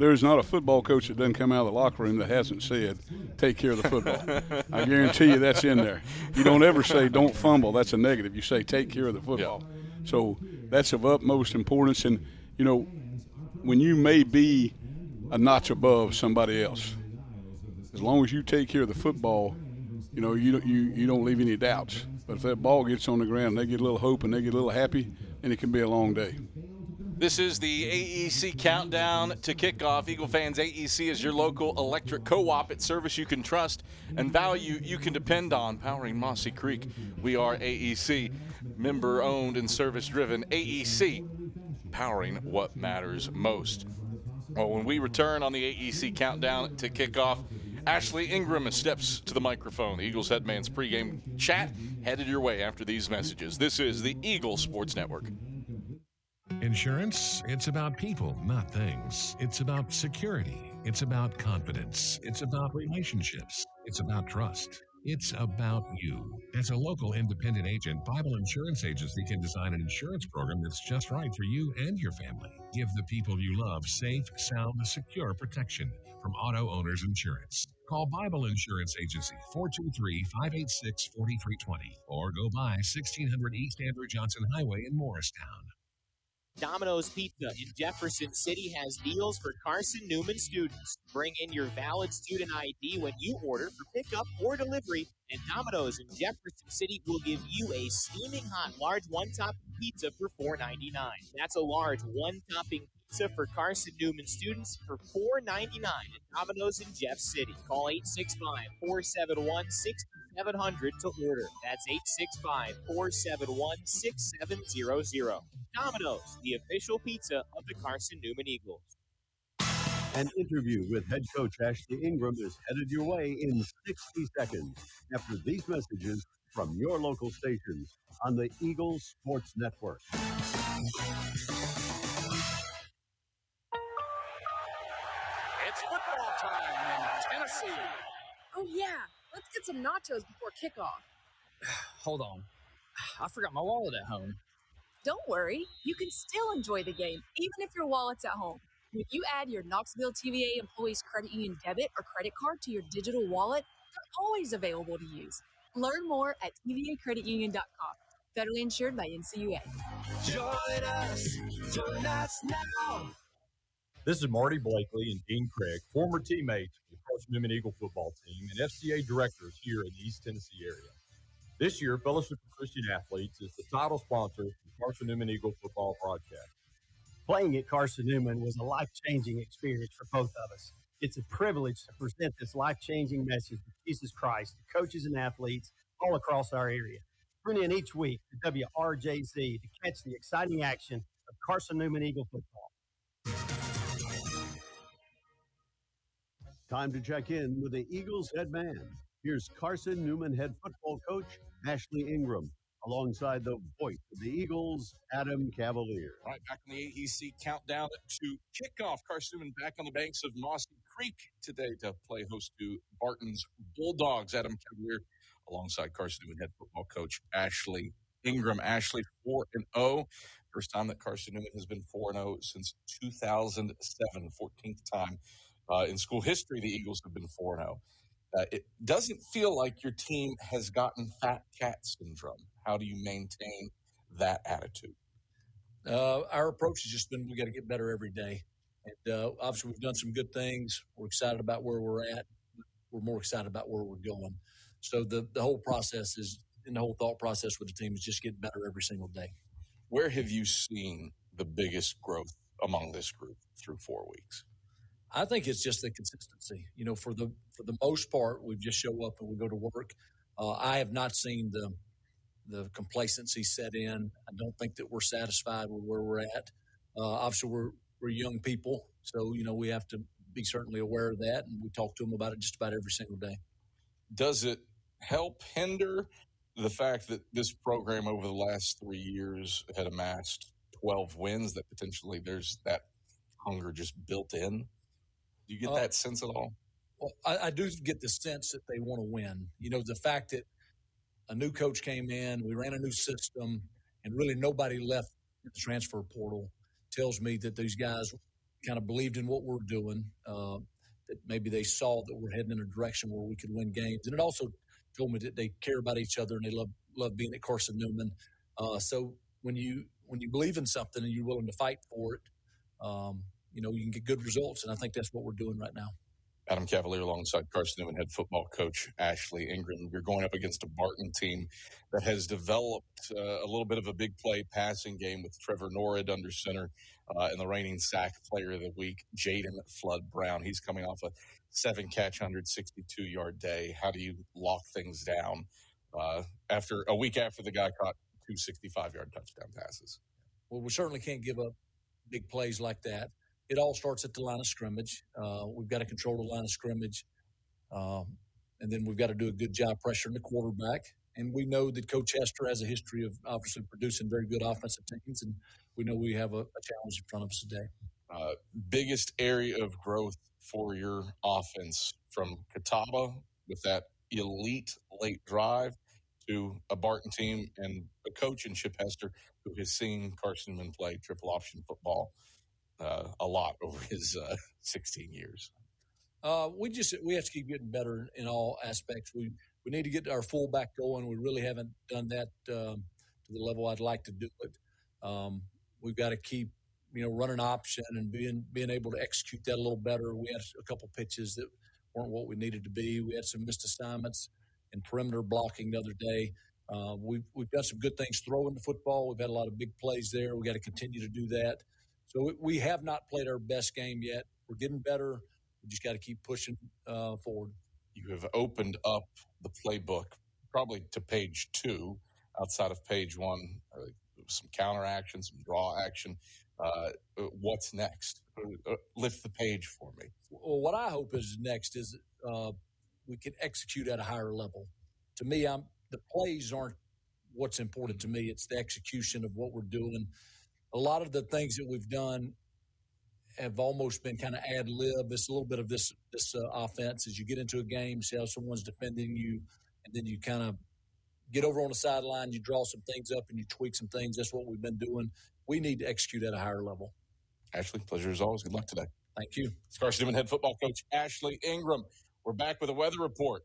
there's not a football coach that doesn't come out of the locker room that hasn't said, take care of the football. I guarantee you that's in there. You don't ever say don't fumble. That's a negative. You say take care of the football. Yeah. So that's of utmost importance. And, you know, when you may be a notch above somebody else, as long as you take care of the football, you know, you don't leave any doubts. But if that ball gets on the ground and they get a little hope and they get a little happy, then it can be a long day. This is the AEC countdown to kickoff. Eagle fans, AEC is your local electric co-op. It's service you can trust and value you can depend on, powering Mossy Creek. We are AEC, member-owned and service-driven. AEC, powering what matters most. Well, when we return on the AEC countdown to kickoff, Ashley Ingram steps to the microphone. The Eagles headman's pregame chat headed your way after these messages. This is the Eagle Sports Network. Insurance, it's about people, not things. It's about security. It's about confidence. It's about relationships. It's about trust. It's about you. As a local independent agent, Bible Insurance Agency can design an insurance program that's just right for you and your family. Give the people you love safe, sound, secure protection from Auto Owners Insurance. Call Bible Insurance Agency 423-586-4320 or go by 1600 East Andrew Johnson Highway in Morristown. Domino's Pizza in Jefferson City has deals for Carson-Newman students. Bring in your valid student ID when you order for pickup or delivery, and Domino's in Jefferson City will give you a steaming hot large one-topping pizza for $4.99. That's a large one-topping pizza for Carson-Newman students for $4.99 at Domino's in Jeff City. Call 865-471-6700 to order. That's 865-471-6700. Domino's, the official pizza of the Carson-Newman Eagles. An interview with head coach Ashley Ingram is headed your way in 60 seconds after these messages from your local stations on the Eagles Sports Network. It's football time in Tennessee. Oh, yeah. Let's get some nachos before kickoff. Hold on. I forgot my wallet at home. Don't worry. You can still enjoy the game, even if your wallet's at home. When you add your Knoxville TVA Employees Credit Union debit or credit card to your digital wallet, they're always available to use. Learn more at tvacreditunion.com. Federally insured by NCUA. Join us now. This is Marty Blakely and Dean Craig, former teammates of the Carson-Newman Eagle football team and FCA directors here in the East Tennessee area. This year, Fellowship of Christian Athletes is the title sponsor of the Carson-Newman Eagle football broadcast. Playing at Carson-Newman was a life-changing experience for both of us. It's a privilege to present this life-changing message of Jesus Christ to coaches and athletes all across our area. Tune in each week to WRJZ to catch the exciting action of Carson-Newman Eagle football. Time to check in with the Eagles head man. Here's Carson-Newman head football coach Ashley Ingram, alongside the voice of the Eagles, Adam Cavalier. All right, back in the AEC countdown to kickoff. Carson-Newman back on the banks of Mossy Creek today to play host to Barton's Bulldogs. Adam Cavalier alongside Carson-Newman head football coach Ashley Ingram. Ashley, 4-0. First time that Carson-Newman has been 4-0 since 2007, 14th time in school history the Eagles have been 4-0. It doesn't feel like your team has gotten fat cat syndrome. How do you maintain that attitude? Our approach has just been we got to get better every day. And obviously, we've done some good things. We're excited about where we're at. We're more excited about where we're going. So the whole process is, and the whole thought process with the team is just get better every single day. Where have you seen the biggest growth among this group through 4 weeks? I think it's just the consistency. You know, for the most part, we just show up and we go to work. I have not seen the complacency set in. I don't think that we're satisfied with where we're at. Obviously, we're young people, so you know we have to be certainly aware of that, and we talk to them about it just about every single day. Does it help hinder the fact that this program over the last 3 years had amassed 12 wins, that potentially there's that hunger just built in? Do you get that sense at all? Well, I do get the sense that they want to win. You know, the fact that a new coach came in, we ran a new system, and really nobody left the transfer portal tells me that these guys kind of believed in what we're doing, that maybe they saw that we're heading in a direction where we could win games. And it also told me that they care about each other and they love being at Carson-Newman. So when you believe in something and you're willing to fight for it, you can get good results. And I think that's what we're doing right now. Adam Cavalier alongside Carson-Newman head football coach Ashley Ingram. You're going up against a Barton team that has developed a little bit of a big play passing game with Trevor Norrid under center and the reigning sack player of the week, Jaden Flood Brown. He's coming off a 7-catch, 162-yard day. How do you lock things down after a week after the guy caught 2 65-yard touchdown passes? Well, we certainly can't give up big plays like that. It all starts at the line of scrimmage. We've got to control the line of scrimmage. And then we've got to do a good job pressuring the quarterback. And we know that Coach Hester has a history of obviously producing very good offensive teams, and we know we have a challenge in front of us today. Biggest area of growth for your offense from Catawba with that elite late drive to a Barton team and a coach in Chip Hester who has seen Carson-Newman play triple option football a lot over his 16 years. We have to keep getting better in all aspects. We need to get our fullback going. We really haven't done that to the level I'd like to do it. We've got to keep running option and being able to execute that a little better. We had a couple pitches that weren't what we needed to be. We had some missed assignments and perimeter blocking the other day. We've got some good things throwing the football. We've had a lot of big plays there. We got to continue to do that. So we have not played our best game yet. We're getting better. We just got to keep pushing forward. You have opened up the playbook probably to page 2 outside of page 1. Some counter action, some draw action. What's next? Lift the page for me. Well, what I hope is next is we can execute at a higher level. To me, the plays aren't what's important to me. It's the execution of what we're doing. A lot of the things that we've done have almost been kind of ad lib. It's a little bit of this offense as you get into a game, see how someone's defending you, and then you kind of get over on the sideline, you draw some things up, and you tweak some things. That's what we've been doing. We need to execute at a higher level. Ashley, pleasure as always. Good luck today. Thank you. It's Carson-Newman head football coach Ashley Ingram. We're back with a weather report.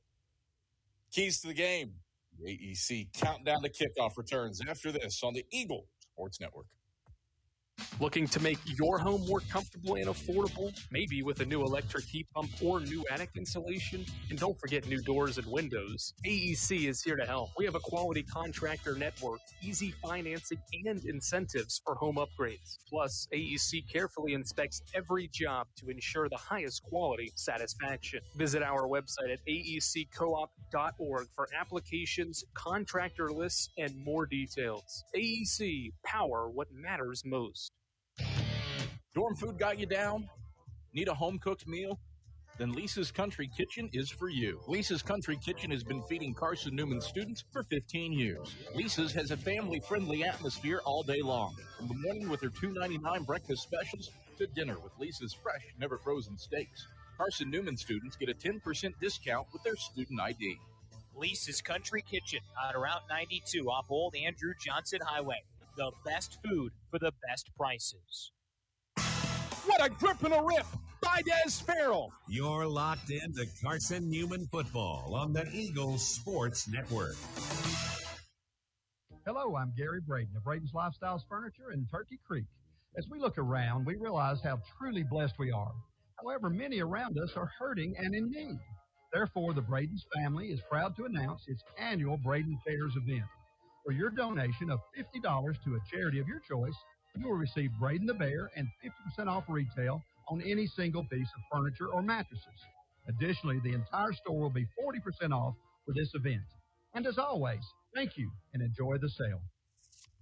Keys to the game. The AEC countdown to kickoff returns after this on the Eagle Sports Network. Looking to make your home more comfortable and affordable? Maybe with a new electric heat pump or new attic insulation? And don't forget new doors and windows. AEC is here to help. We have a quality contractor network, easy financing, and incentives for home upgrades. Plus, AEC carefully inspects every job to ensure the highest quality satisfaction. Visit our website at aeccoop.org for applications, contractor lists, and more details. AEC, power what matters most. Dorm food got you down? Need a home-cooked meal? Then Lisa's Country Kitchen is for you. Lisa's Country Kitchen has been feeding Carson-Newman students for 15 years. Lisa's has a family-friendly atmosphere all day long. From the morning with their $2.99 breakfast specials to dinner with Lisa's fresh, never-frozen steaks. Carson-Newman students get a 10% discount with their student ID. Lisa's Country Kitchen on Route 92 off Old Andrew Johnson Highway. The best food for the best prices. What a grip and a rip by Des Farrell. You're locked into Carson-Newman football on the Eagles Sports Network. Hello, I'm Gary Braden of Braden's Lifestyles Furniture in Turkey Creek. As we look around, we realize how truly blessed we are. However, many around us are hurting and in need. Therefore, the Braden's family is proud to announce its annual Braden Fairs event. For your donation of $50 to a charity of your choice, you will receive Braden the Bear and 50% off retail on any single piece of furniture or mattresses. Additionally, the entire store will be 40% off for this event. And as always, thank you and enjoy the sale.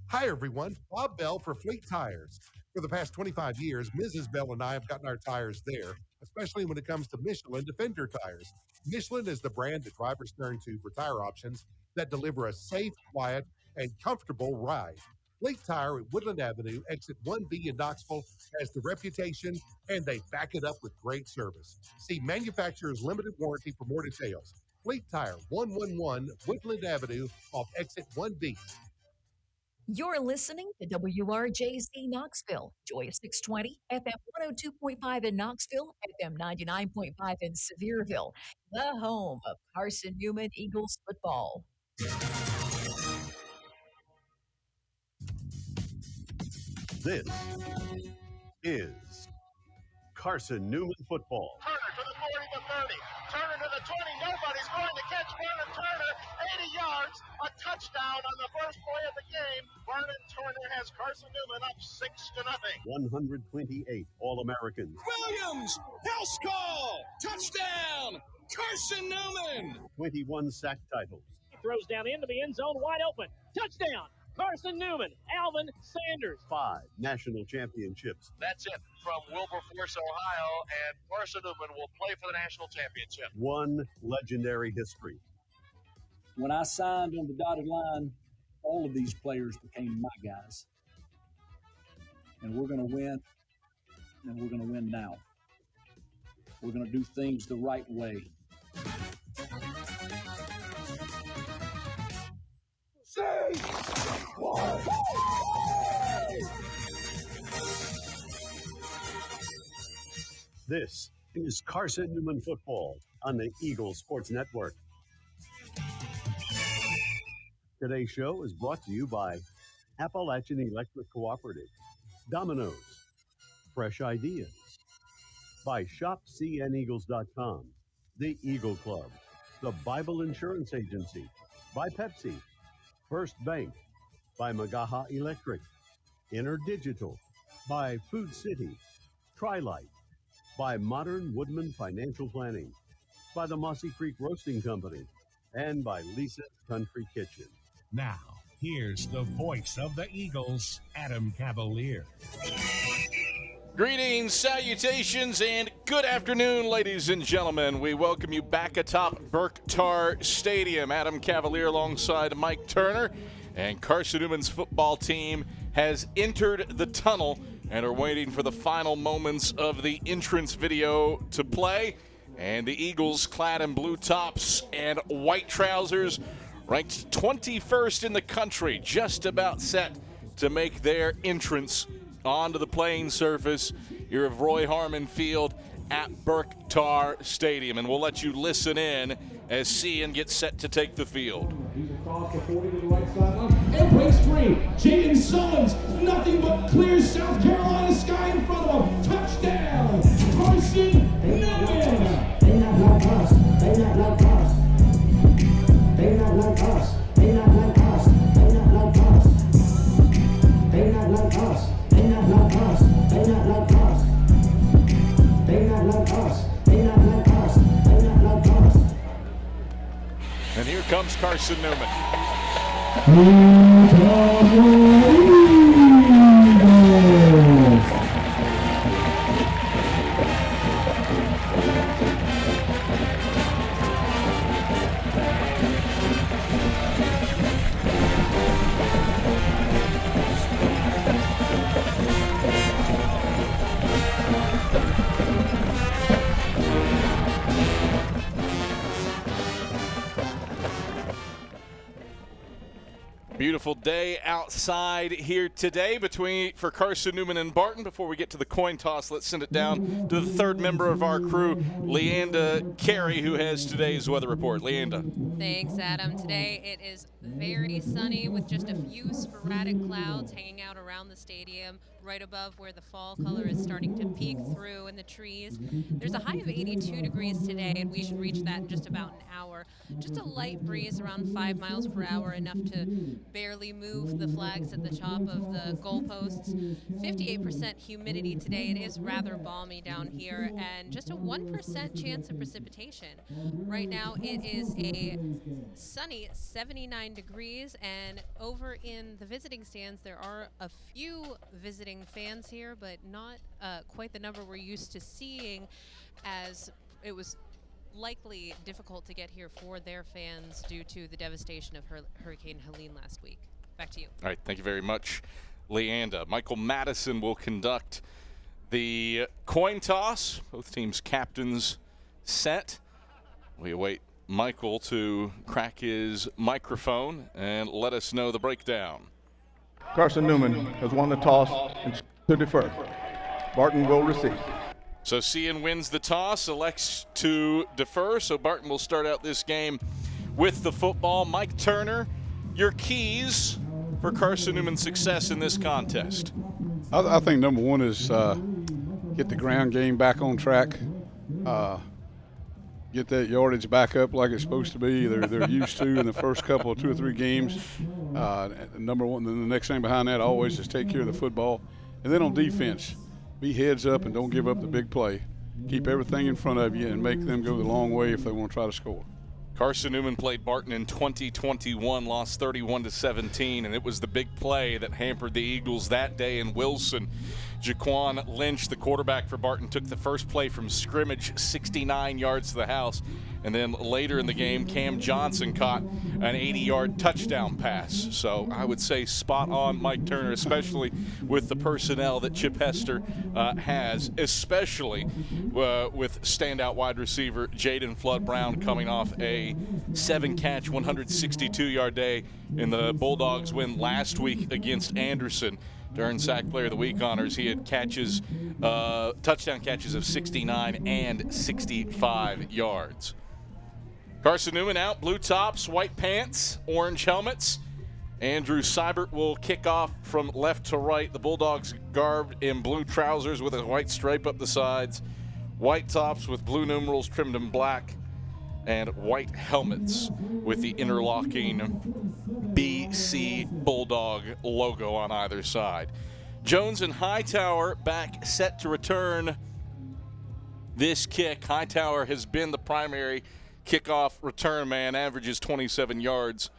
Hi, everyone. Bob Bell for Fleet Tires. For the past 25 years, Mrs. Bell and I have gotten our tires there, especially when it comes to Michelin Defender tires. Michelin is the brand that drivers turn to for tire options that deliver a safe, quiet, and comfortable ride. Fleet Tire at Woodland Avenue, exit 1B in Knoxville, has the reputation, and they back it up with great service. See manufacturer's limited warranty for more details. Fleet Tire, 111 Woodland Avenue off exit 1B. You're listening to WRJC Knoxville, Joy 620, FM 102.5 in Knoxville, FM 99.5 in Sevierville, the home of Carson-Newman Eagles football. This is Carson-Newman football. Turner to the 40 to 30. Turner to the 20. Nobody's going to catch Vernon Turner. 80 yards. A touchdown on the first play of the game. Vernon Turner has Carson-Newman up 6-0. 128 All-Americans. Williams, house call. Touchdown. Carson-Newman. 21 sack titles. He throws down into the end zone, wide open. Touchdown. Carson-Newman, Alvin Sanders. 5 national championships. That's it from Wilberforce, Ohio, and Carson-Newman will play for the national championship. 1 legendary history. When I signed on the dotted line, all of these players became my guys. And we're going to win, and we're going to win now. We're going to do things the right way. This is Carson-Newman football on the Eagle Sports Network. Today's show is brought to you by Appalachian Electric Cooperative, Domino's, Fresh Ideas, by ShopCNEagles.com, the Eagle Club, the Bible Insurance Agency, by Pepsi, First Bank, by Magaha Electric, InterDigital, by Food City, Trilight, by Modern Woodman Financial Planning, by the Mossy Creek Roasting Company, and by Lisa's Country Kitchen. Now, here's the voice of the Eagles, Adam Cavalier. Greetings, salutations, and good afternoon, ladies and gentlemen. We welcome you back atop Burke-Tar Stadium. Adam Cavalier alongside Mike Turner, and Carson-Newman's football team has entered the tunnel and are waiting for the final moments of the entrance video to play. And the Eagles, clad in blue tops and white trousers, ranked 21st in the country, just about set to make their entrance onto the playing surface here of Roy Harmon Field at Burke-Tar Stadium. And we'll let you listen in as Cian gets set to take the field. He's across the 40 to the right sideline and breaks free. Jaden Sullins, nothing but clear South Carolina sky in front of him. Touchdown, Carson-Newman. They not like us. They not like us. They not like us. They not like us. They not like us. They not like us. They not like us. They not like us. They not like us. They not like us. They not like us. And here comes Carson-Newman. Beautiful day outside here today for Carson-Newman and Barton. Before we get to the coin toss, let's send it down to the third member of our crew, Leanda Carey, who has today's weather report. Leanda. Thanks, Adam. Today it is very sunny with just a few sporadic clouds hanging out around the stadium, right above where the fall color is starting to peek through in the trees. There's a high of 82 degrees today, and we should reach that in just about an hour. Just a light breeze around 5 miles per hour, enough to barely move the flags at the top of the goalposts. 58% humidity today. It is rather balmy down here, and just a 1% chance of precipitation. Right now it is a sunny 79 degrees, and over in the visiting stands there are a few visiting fans here, but not quite the number we're used to seeing, as it was likely difficult to get here for their fans due to the devastation of Hurricane Helene last week. Back to you. All right, thank you very much, Leanda. Michael Madison will conduct the coin toss. Both teams' captains set. We await Michael to crack his microphone and let us know the breakdown. Carson-Newman has won the toss and to defer. Barton will receive. So CN wins the toss, elects to defer. So Barton will start out this game with the football. Mike Turner, your keys for Carson-Newman's success in this contest. I think number one is get the ground game back on track. Get that yardage back up like it's supposed to be. They're used to in the first couple of 2 or 3 games. Number one, then the next thing behind that always is take care of the football. And then on defense, be heads up and don't give up the big play. Keep everything in front of you and make them go the long way if they want to try to score. Carson-Newman played Barton in 2021, lost 31-17, and it was the big play that hampered the Eagles that day in Wilson. Jaquan Lynch, the quarterback for Barton, took the first play from scrimmage 69 yards to the house. And then later in the game, Cam Johnson caught an 80-yard touchdown pass. So I would say spot on Mike Turner, especially with the personnel that Chip Hester has, especially with standout wide receiver Jaden Flood-Brown coming off a 7-catch, 162-yard day in the Bulldogs win last week against Anderson. During Sack Player of the Week honors, he had touchdown catches of 69 and 65 yards. Carson-Newman out, blue tops, white pants, orange helmets. Andrew Seibert will kick off from left to right. The Bulldogs garbed in blue trousers with a white stripe up the sides, white tops with blue numerals trimmed in black, and white helmets with the interlocking BC Bulldog logo on either side. Jones and Hightower back set to return this kick. Hightower has been the primary kickoff return man, averages 27 yards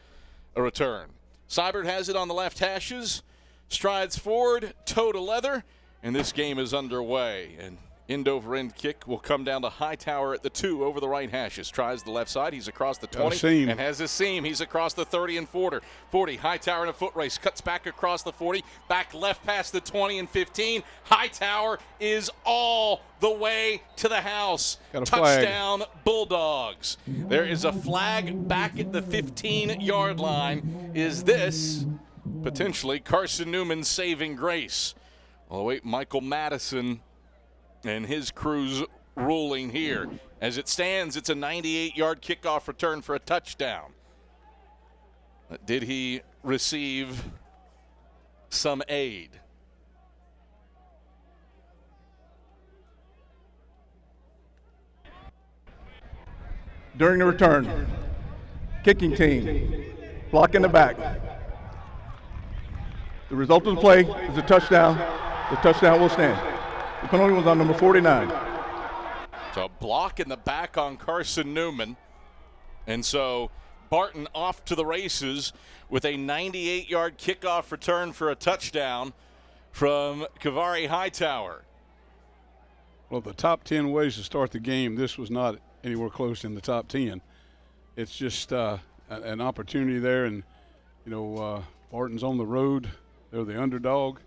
a return. Seibert has it on the left hashes, strides forward, toe to leather, and this game is underway. And end over end kick will come down to Hightower at the 2 over the right hashes. Tries the left side. He's across the 20 and has a seam. He's across the 30 and 40. Hightower in a foot race. Cuts back across the 40. Back left past the 20 and 15. Hightower is all the way to the house. Touchdown Bulldogs. There is a flag back at the 15-yard line. Is this potentially Carson-Newman's saving grace? I'll wait Michael Madison and his crew's ruling here. As it stands, it's a 98-yard kickoff return for a touchdown. Did he receive some aid? During the return, kicking team, block in the back. The result of the play is a touchdown. The touchdown will stand. The penalty was on number 49. So a block in the back on Carson-Newman. And so Barton off to the races with a 98-yard kickoff return for a touchdown from Kavari Hightower. Well, the top 10 ways to start the game, this was not anywhere close in the top 10. It's just an opportunity there. And, Barton's on the road. They're the underdog.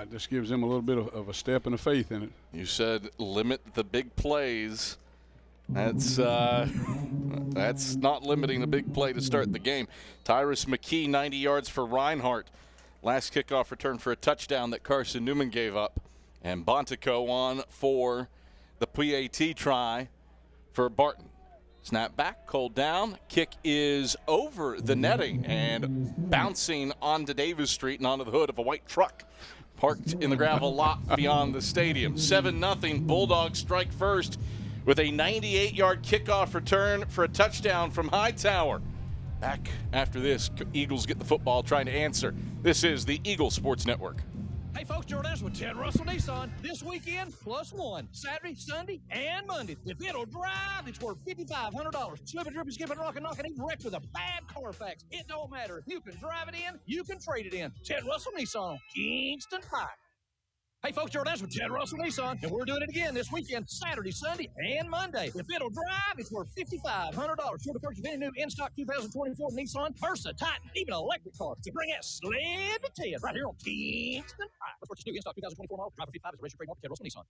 It just gives them a little bit of a step and a faith in it. You said limit the big plays. That's not limiting the big play to start the game. Tyrus McKee, 90 yards for Reinhardt. Last kickoff return for a touchdown that Carson-Newman gave up. And Bontico on for the PAT try for Barton. Snap back, called down. Kick is over the netting and bouncing onto Davis Street and onto the hood of a white truck parked in the gravel lot beyond the stadium. 7-0, Bulldogs strike first with a 98-yard kickoff return for a touchdown from Hightower. Back after this, Eagles get the football trying to answer. This is the Eagle Sports Network. Hey folks, Jordan's with Ted Russell Nissan. This weekend, +1. Saturday, Sunday, and Monday. If it'll drive, it's worth $5,500. Slip and dripping, skip and rock and knock, and even wrecked with a bad Carfax. It don't matter. If you can drive it in, you can trade it in. Ted Russell Nissan, Kingston Pike. Hey folks, Jordan's with Ted Russell Nissan, and we're doing it again this weekend, Saturday, Sunday, and Monday. If it'll drive, it's worth $5,500. Sure to purchase any new in-stock 2024 Nissan, Versa, Titan, even electric car. To bring that sled to Ted right here on Kingston Pike. Let's purchase new in-stock 2024 model. Driver 55 is registered trademark Ted Russell Nissan.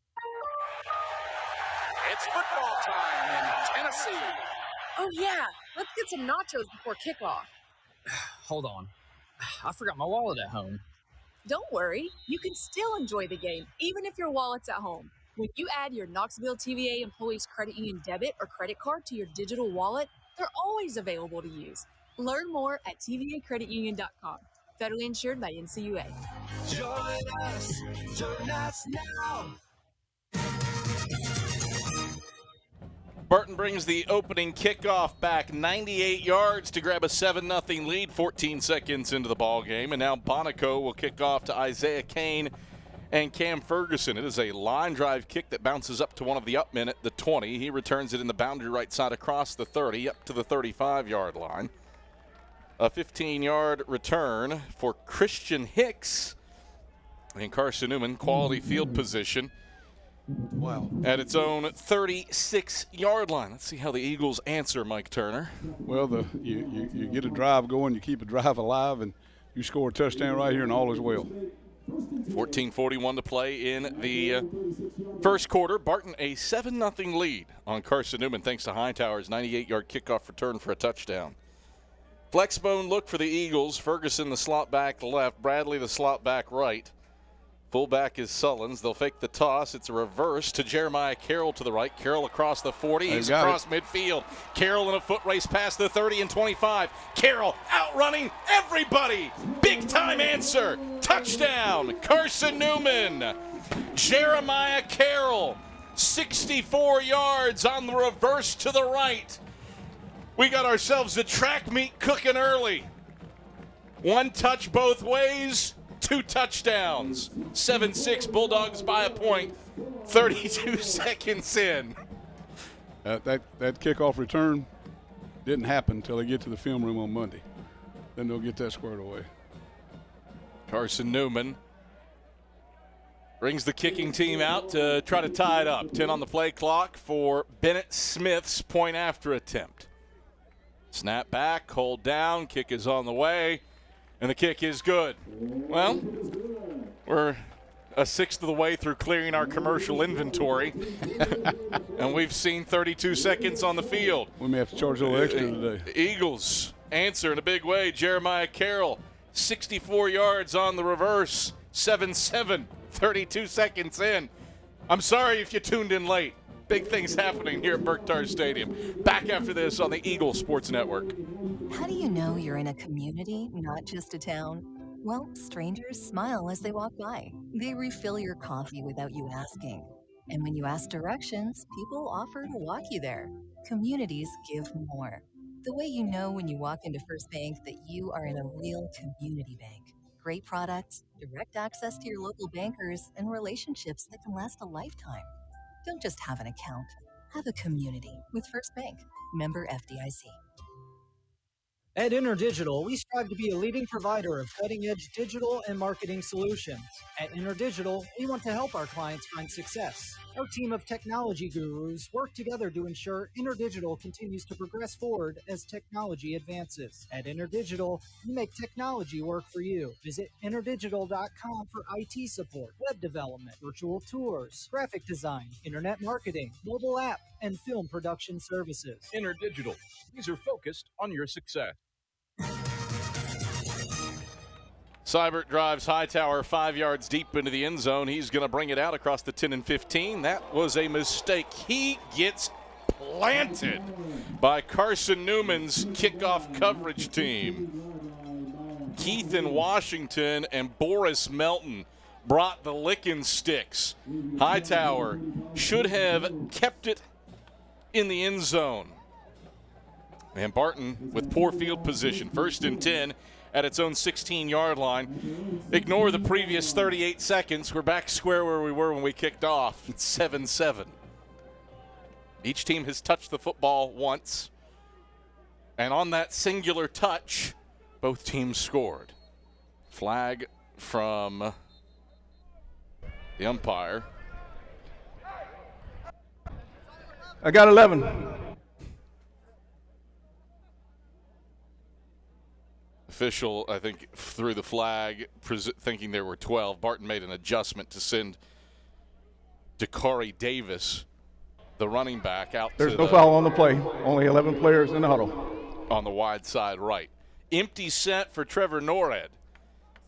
It's football time in Tennessee. Oh, yeah. Let's get some nachos before kickoff. Hold on. I forgot my wallet at home. Don't worry, you can still enjoy the game, even if your wallet's at home. When you add your Knoxville TVA Employees Credit Union debit or credit card to your digital wallet, they're always available to use. Learn more at tvacreditunion.com. Federally insured by NCUA. Join us now. Barton brings the opening kickoff back 98 yards to grab a 7-0 lead 14 seconds into the ball game. And now Bonico will kick off to Isaiah Kane and Cam Ferguson. It is a line drive kick that bounces up to one of the up men at the 20. He returns it in the boundary right side across the 30 up to the 35-yard line. A 15-yard return for Christian Hicks. And Carson-Newman, quality field position. Wow. At its own 36-yard line. Let's see how the Eagles answer, Mike Turner. Well, you get a drive going, you keep a drive alive, and you score a touchdown right here, and all is well. 14:41 to play in the first quarter. Barton a 7-0 lead on Carson-Newman thanks to Hightower's 98-yard kickoff return for a touchdown. Flexbone look for the Eagles. Ferguson the slot back left. Bradley the slot back right. Fullback is Sullins. They'll fake the toss. It's a reverse to Jeremiah Carroll to the right. Carroll across the 40. He's across midfield. Carroll in a foot race past the 30 and 25. Carroll outrunning everybody. Big time answer. Touchdown, Carson-Newman. Jeremiah Carroll, 64 yards on the reverse to the right. We got ourselves a track meet cooking early. One touch both ways. 2 touchdowns. 7-6 Bulldogs by a point. 32 seconds in. That kickoff return didn't happen until they get to the film room on Monday. Then they'll get that squared away. Carson-Newman brings the kicking team out to try to tie it up. 10 on the play clock for Bennett Smith's point after attempt. Snap back, hold down, kick is on the way. And the kick is good. Well, we're a sixth of the way through clearing our commercial inventory. And we've seen 32 seconds on the field. We may have to charge a little extra today. Eagles answer in a big way. Jeremiah Carroll, 64 yards on the reverse. 7-7, 32 seconds in. I'm sorry if you tuned in late. Big things happening here at Berktar Stadium. Back after this on the Eagles Sports Network. How do you know you're in a community, not just a town? Well, strangers smile as they walk by. They refill your coffee without you asking. And when you ask directions, people offer to walk you there. Communities give more. The way you know when you walk into First Bank that you are in a real community bank. Great products, direct access to your local bankers, and relationships that can last a lifetime. Don't just have an account. Have a community with First Bank. Member FDIC. At InterDigital, we strive to be a leading provider of cutting-edge digital and marketing solutions. At InterDigital, we want to help our clients find success. Our team of technology gurus work together to ensure InterDigital continues to progress forward as technology advances. At InterDigital, we make technology work for you. Visit interdigital.com for IT support, web development, virtual tours, graphic design, internet marketing, mobile app, and film production services. InterDigital. These are focused on your success. Seibert drives Hightower 5 yards deep into the end zone. He's going to bring it out across the 10 and 15. That was a mistake. He gets planted by Carson-Newman's kickoff coverage team. Keith in Washington and Boris Melton brought the licking sticks. Hightower should have kept it in the end zone. And Barton with poor field position. 1st and 10 at its own 16-yard line. Ignore the previous 38 seconds. We're back square where we were when we kicked off. It's 7-7. Each team has touched the football once. And on that singular touch, both teams scored. Flag from the umpire. I got 11. Official, I think, threw the flag, thinking there were 12. Barton made an adjustment to send Dakari Davis, the running back, out. There's no foul on the play. Only 11 players in the huddle. On the wide side right. Empty set for Trevor Norred.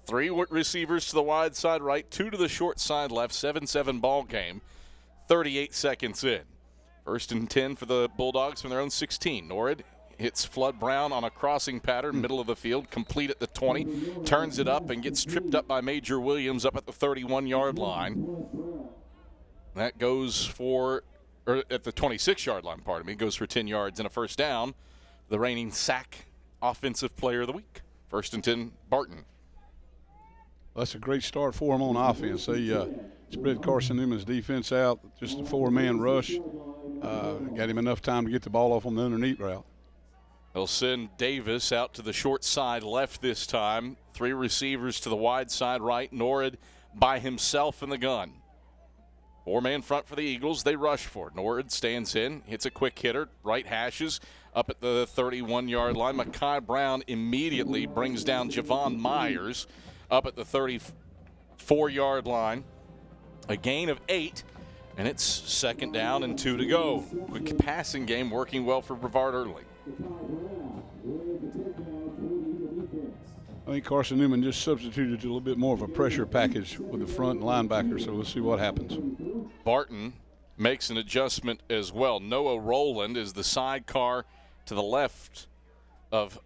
3 receivers to the wide side right, 2 to the short side left, 7-7 ball game, 38 seconds in. 1st and 10 for the Bulldogs from their own 16. Norrid hits Flood Brown on a crossing pattern, middle of the field, complete at the 20, turns it up and gets tripped up by Major Williams up at the 31-yard line. That goes for, or at the 26-yard line, pardon me, goes for 10 yards and a first down. The reigning sack offensive player of the week. 1st and 10, Barton. That's a great start for them on offense. They spread Carson-Newman's defense out, just a 4-man rush. Got him enough time to get the ball off on the underneath route. They'll send Davis out to the short side left this time. 3 receivers to the wide side right. Norrid by himself in the gun. 4-man front for the Eagles. They rush for it. Norrid stands in, hits a quick hitter, right hashes up at the 31-yard line. Mekhi Brown immediately brings down Javon Myers up at the 34-yard line. A gain of 8, and it's 2nd down and 2 to go. Quick passing game working well for Brevard early. I think Carson-Newman just substituted a little bit more of a pressure package with the front linebacker, so we'll see what happens. Barton makes an adjustment as well. Noah Rowland is the sidecar to the left of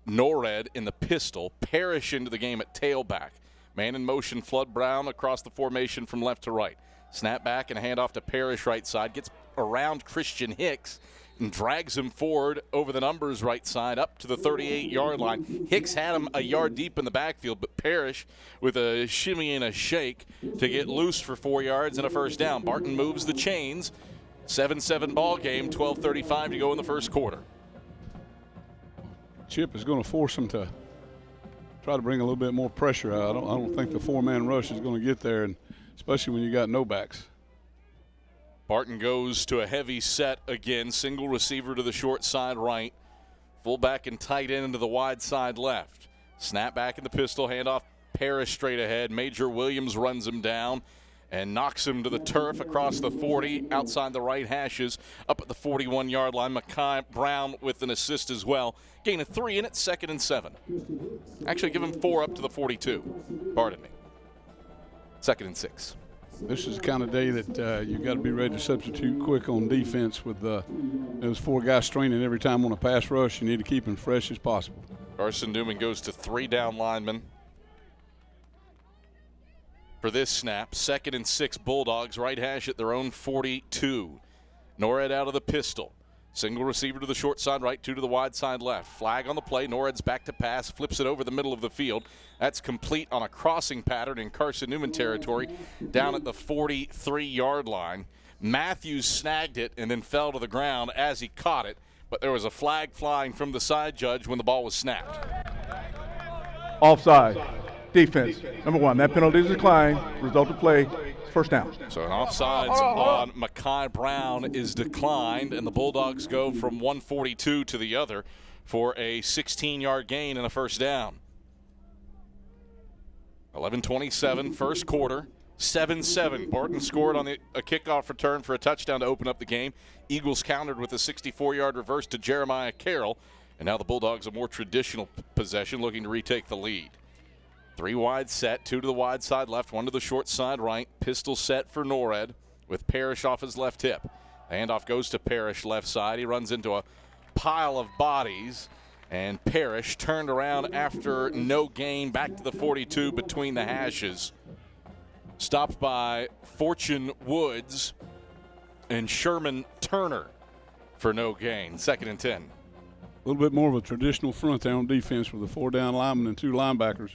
Norred in the pistol. Parrish into the game at tailback. Man in motion, Flood Brown across the formation from left to right. Snap back and hand off to Parrish right side. Gets around Christian Hicks and drags him forward over the numbers right side up to the 38-yard line. Hicks had him a yard deep in the backfield, but Parrish with a shimmy and a shake to get loose for 4 yards and a first down. Barton moves the chains. 7-7 ball game, 12:35 to go in the first quarter. Chip is going to force him to try to bring a little bit more pressure out. I don't think the 4-man rush is going to get there, and especially when you got no backs. Barton goes to a heavy set again. Single receiver to the short side right. Fullback and tight end into the wide side left. Snap back in the pistol, handoff. Parrish straight ahead. Major Williams runs him down and knocks him to the turf across the 40, outside the right hashes, up at the 41-yard line. Mekhi Brown with an assist as well. Gain of 3 in it, 2nd and 7. Actually, give him 4 up to the 42. Pardon me. 2nd and 6. This is the kind of day that you've got to be ready to substitute quick on defense with those 4 guys straining every time on a pass rush. You need to keep them fresh as possible. Carson-Newman goes to 3 down linemen for this snap. 2nd and 6 Bulldogs, right hash at their own 42. Norred out of the pistol. Single receiver to the short side right, 2 to the wide side left. Flag on the play. Norred's back to pass, flips it over the middle of the field. That's complete on a crossing pattern in Carson-Newman territory down at the 43-yard line. Matthews snagged it and then fell to the ground as he caught it, but there was a flag flying from the side judge when the ball was snapped. Offside. Defense. Number 1, that penalty is declined. Result of play, first down. So an offsides on Mekhi Brown is declined, and the Bulldogs go from 142 to the other for a 16-yard gain and a first down. 11:27, first quarter, 7-7. Barton scored on a kickoff return for a touchdown to open up the game. Eagles countered with a 64-yard reverse to Jeremiah Carroll, and now the Bulldogs a more traditional possession looking to retake the lead. 3 wide set, 2 to the wide side left, 1 to the short side right. Pistol set for Norred with Parrish off his left hip. The handoff goes to Parrish left side. He runs into a pile of bodies, and Parrish turned around after no gain back to the 42 between the hashes. Stopped by Fortune Woods and Sherman Turner for no gain. 2nd and 10. A little bit more of a traditional front there on defense with a 4 down lineman and 2 linebackers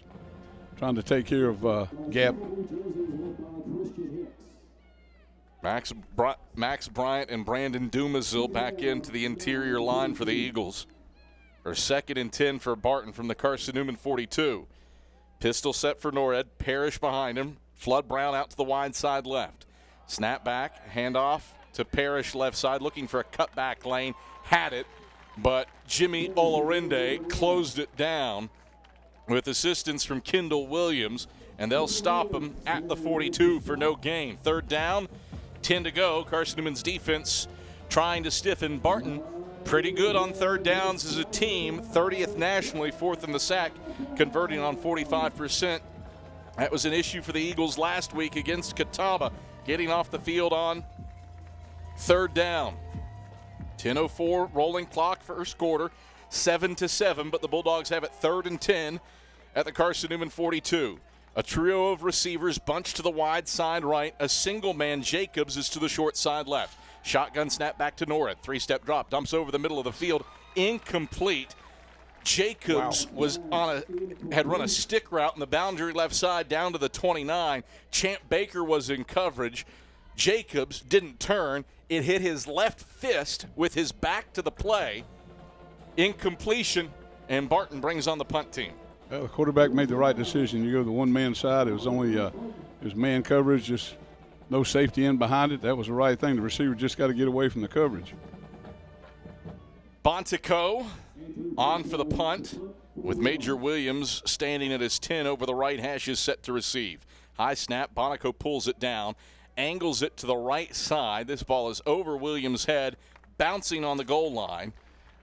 trying to take care of gap. Max Bryant and Brandon Dumasil back into the interior line for the Eagles. Or 2nd and 10 for Barton from the Carson-Newman 42. Pistol set for Norred. Parrish behind him. Flood Brown out to the wide side left. Snap back, handoff to Parrish left side, looking for a cutback lane. Had it, but Jimmy Olorinde closed it down with assistance from Kendall Williams, and they'll stop him at the 42 for no gain. 3rd down, 10 to go. Carson-Newman's defense trying to stiffen Barton Pretty good on third downs as a team, 30th nationally, 4th in the sack, converting on 45%. That was an issue for the Eagles last week against Catawba, getting off the field on third down. 10:04 rolling clock, first quarter, 7-7, but the Bulldogs have it 3rd and 10 at the Carson-Newman 42. A trio of receivers bunched to the wide side right. A single man, Jacobs, is to the short side left. Shotgun snap back to Norad. 3-step drop, dumps over the middle of the field. Incomplete. Jacobs had run a stick route in the boundary left side down to the 29. Champ Baker was in coverage. Jacobs didn't turn. It hit his left fist with his back to the play. Incompletion, and Barton brings on the punt team. Well, the quarterback made the right decision. You go to the one-man side. It was only it was man coverage, just no safety in behind it. That was the right thing. The receiver just got to get away from the coverage. Bontico on for the punt with Major Williams standing at his 10 over the right hash is set to receive. High snap. Bontico pulls it down, angles it to the right side. This ball is over Williams' head, bouncing on the goal line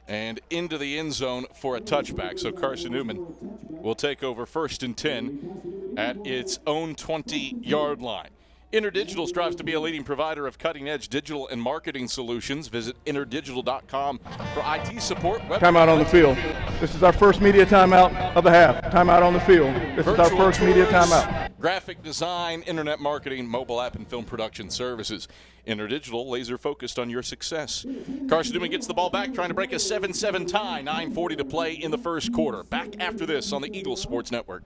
and into the end zone for a touchback. So Carson-Newman will take over 1st and 10 at its own 20-yard line. InterDigital strives to be a leading provider of cutting-edge digital and marketing solutions. Visit interdigital.com for IT support. Timeout on the field. This is our first media timeout of the half. Timeout on the field. This is our first media timeout. Graphic design, internet marketing, mobile app, and film production services. InterDigital, laser focused on your success. Carson-Newman gets the ball back, trying to break a 7-7 tie. 9:40 to play in the first quarter. Back after this on the Eagles Sports Network.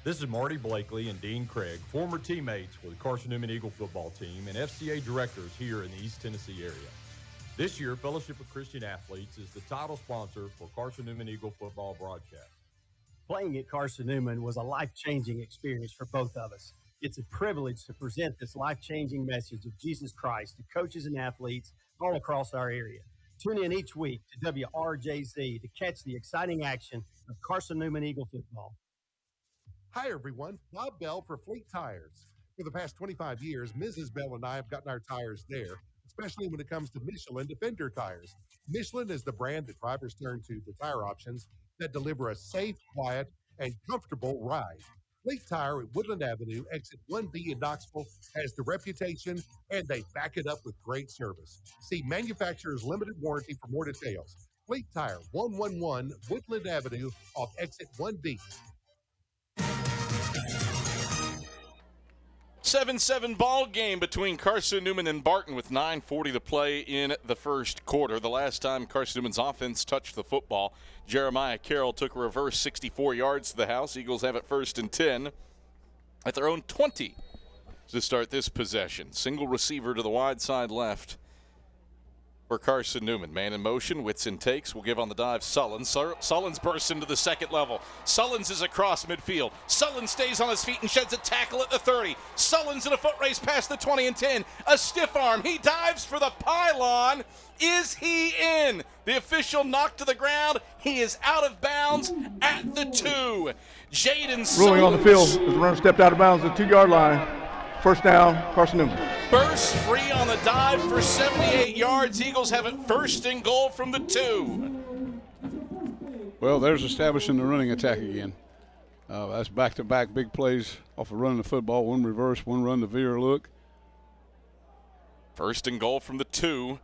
This is Marty Blakely and Dean Craig, former teammates for the Carson-Newman Eagle football team and FCA directors here in the East Tennessee area. This year, Fellowship of Christian Athletes is the title sponsor for Carson-Newman Eagle football broadcast. Playing at Carson-Newman was a life-changing experience for both of us. It's a privilege to present this life-changing message of Jesus Christ to coaches and athletes all across our area. Tune in each week to WRJZ to catch the exciting action of Carson-Newman Eagle football. Hi, everyone. Bob Bell for Fleet Tires. For the past 25 years, Mrs. Bell and I have gotten our tires there, especially when it comes to Michelin Defender tires. Michelin is the brand that drivers turn to for tire options that deliver a safe, quiet, and comfortable ride. Fleet Tire at Woodland Avenue, exit 1B in Knoxville, has the reputation, and they back it up with great service. See manufacturer's limited warranty for more details. Fleet Tire, 111 Woodland Avenue off exit 1B. 7-7 ball game between Carson-Newman and Barton with 9:40 to play in the first quarter. The last time Carson-Newman's offense touched the football, Jeremiah Carroll took a reverse 64 yards to the house. Eagles have it 1st and 10 at their own 20 to start this possession. Single receiver to the wide side left for Carson-Newman. Man in motion, Whitson takes, will give on the dive Sullins. Sullins bursts into the second level. Sullins is across midfield. Sullins stays on his feet and sheds a tackle at the 30. Sullins in a foot race past the 20 and 10. A stiff arm. He dives for the pylon. Is he in? The official knocked to the ground. He is out of bounds at the 2. Jaden Sullins. Ruling on the field as the runner stepped out of bounds at the 2-yard line. First down, Carson-Newman. Burst free on the dive for 78 yards. Eagles have it 1st and goal from the 2. Well, there's establishing the running attack again. That's back-to-back big plays off of running the football. One reverse, one run to veer look. 1st and goal from the 2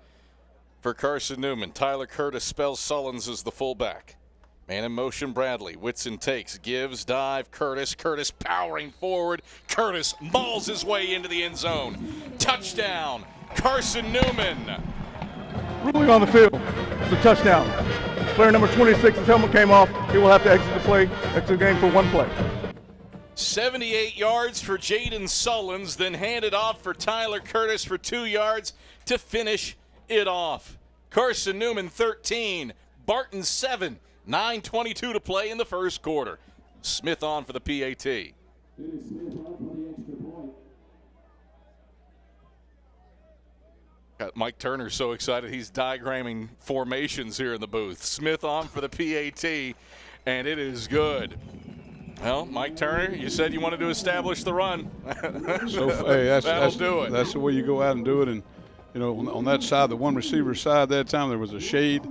for Carson-Newman. Tyler Curtis spells Sullins as the fullback. Man in motion, Bradley. Whitson takes, gives, dive, Curtis. Curtis powering forward. Curtis mauls his way into the end zone. Touchdown, Carson-Newman. Ruling on the field. It's a touchdown. Player number 26, his helmet came off. He will have to exit the game for one play. 78 yards for Jaden Sullins, then handed off for Tyler Curtis for 2 yards to finish it off. Carson-Newman 13, Barton 7. 9:22 to play in the first quarter. Smith on for the PAT. Got Mike Turner so excited he's diagramming formations here in the booth. Smith on for the PAT, and it is good. Well, Mike Turner, you said you wanted to establish the run. So, hey, that'll do it. That's the way you go out and do it. And, You know, on that side, the one receiver side that time, there was a shade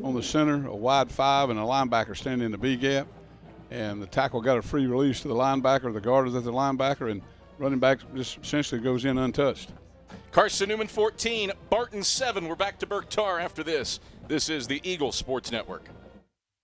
on the center, a wide 5, and a linebacker standing in the B gap. And the tackle got a free release to the linebacker. The guard is at the linebacker, and running back just essentially goes in untouched. Carson-Newman 14, Barton 7. We're back to Burke Tar after this. This is the Eagle Sports Network.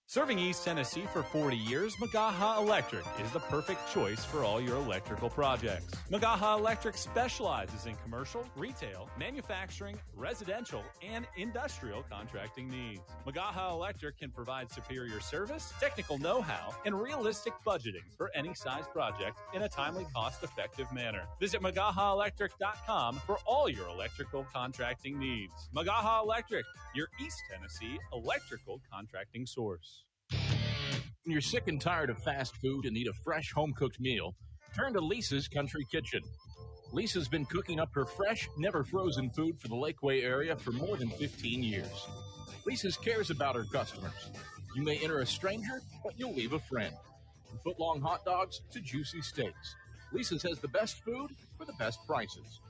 Serving East Tennessee for 40 years, Magaha Electric is the perfect choice for all your electrical projects. Magaha Electric specializes in commercial, retail, manufacturing, residential, and industrial contracting needs. Magaha Electric can provide superior service, technical know-how, and realistic budgeting for any size project in a timely, cost-effective manner. Visit MagahaElectric.com for all your electrical contracting needs. Magaha Electric, your East Tennessee electrical contracting source. When you're sick and tired of fast food and need a fresh home-cooked meal, turn to Lisa's Country Kitchen. Lisa's been cooking up her fresh, never-frozen food for the Lakeway area for more than 15 years. Lisa's cares about her customers. You may enter a stranger, but you'll leave a friend. From foot-long hot dogs to juicy steaks, Lisa's has the best food for the best prices.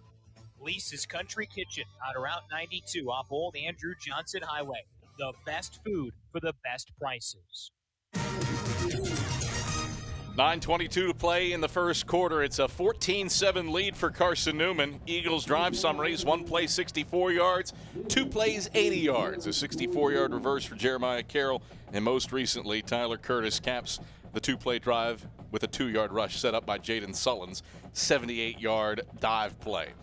Lisa's Country Kitchen on Route 92 off Old Andrew Johnson Highway. The best food for the best prices. 9:22 to play in the first quarter. It's a 14-7 lead for Carson-Newman. Eagles drive summaries: 1 play 64 yards, 2 plays 80 yards. A 64-yard reverse for Jeremiah Carroll, and most recently Tyler Curtis caps the 2-play drive with a 2-yard rush set up by Jaden Sullins' 78-yard dive play.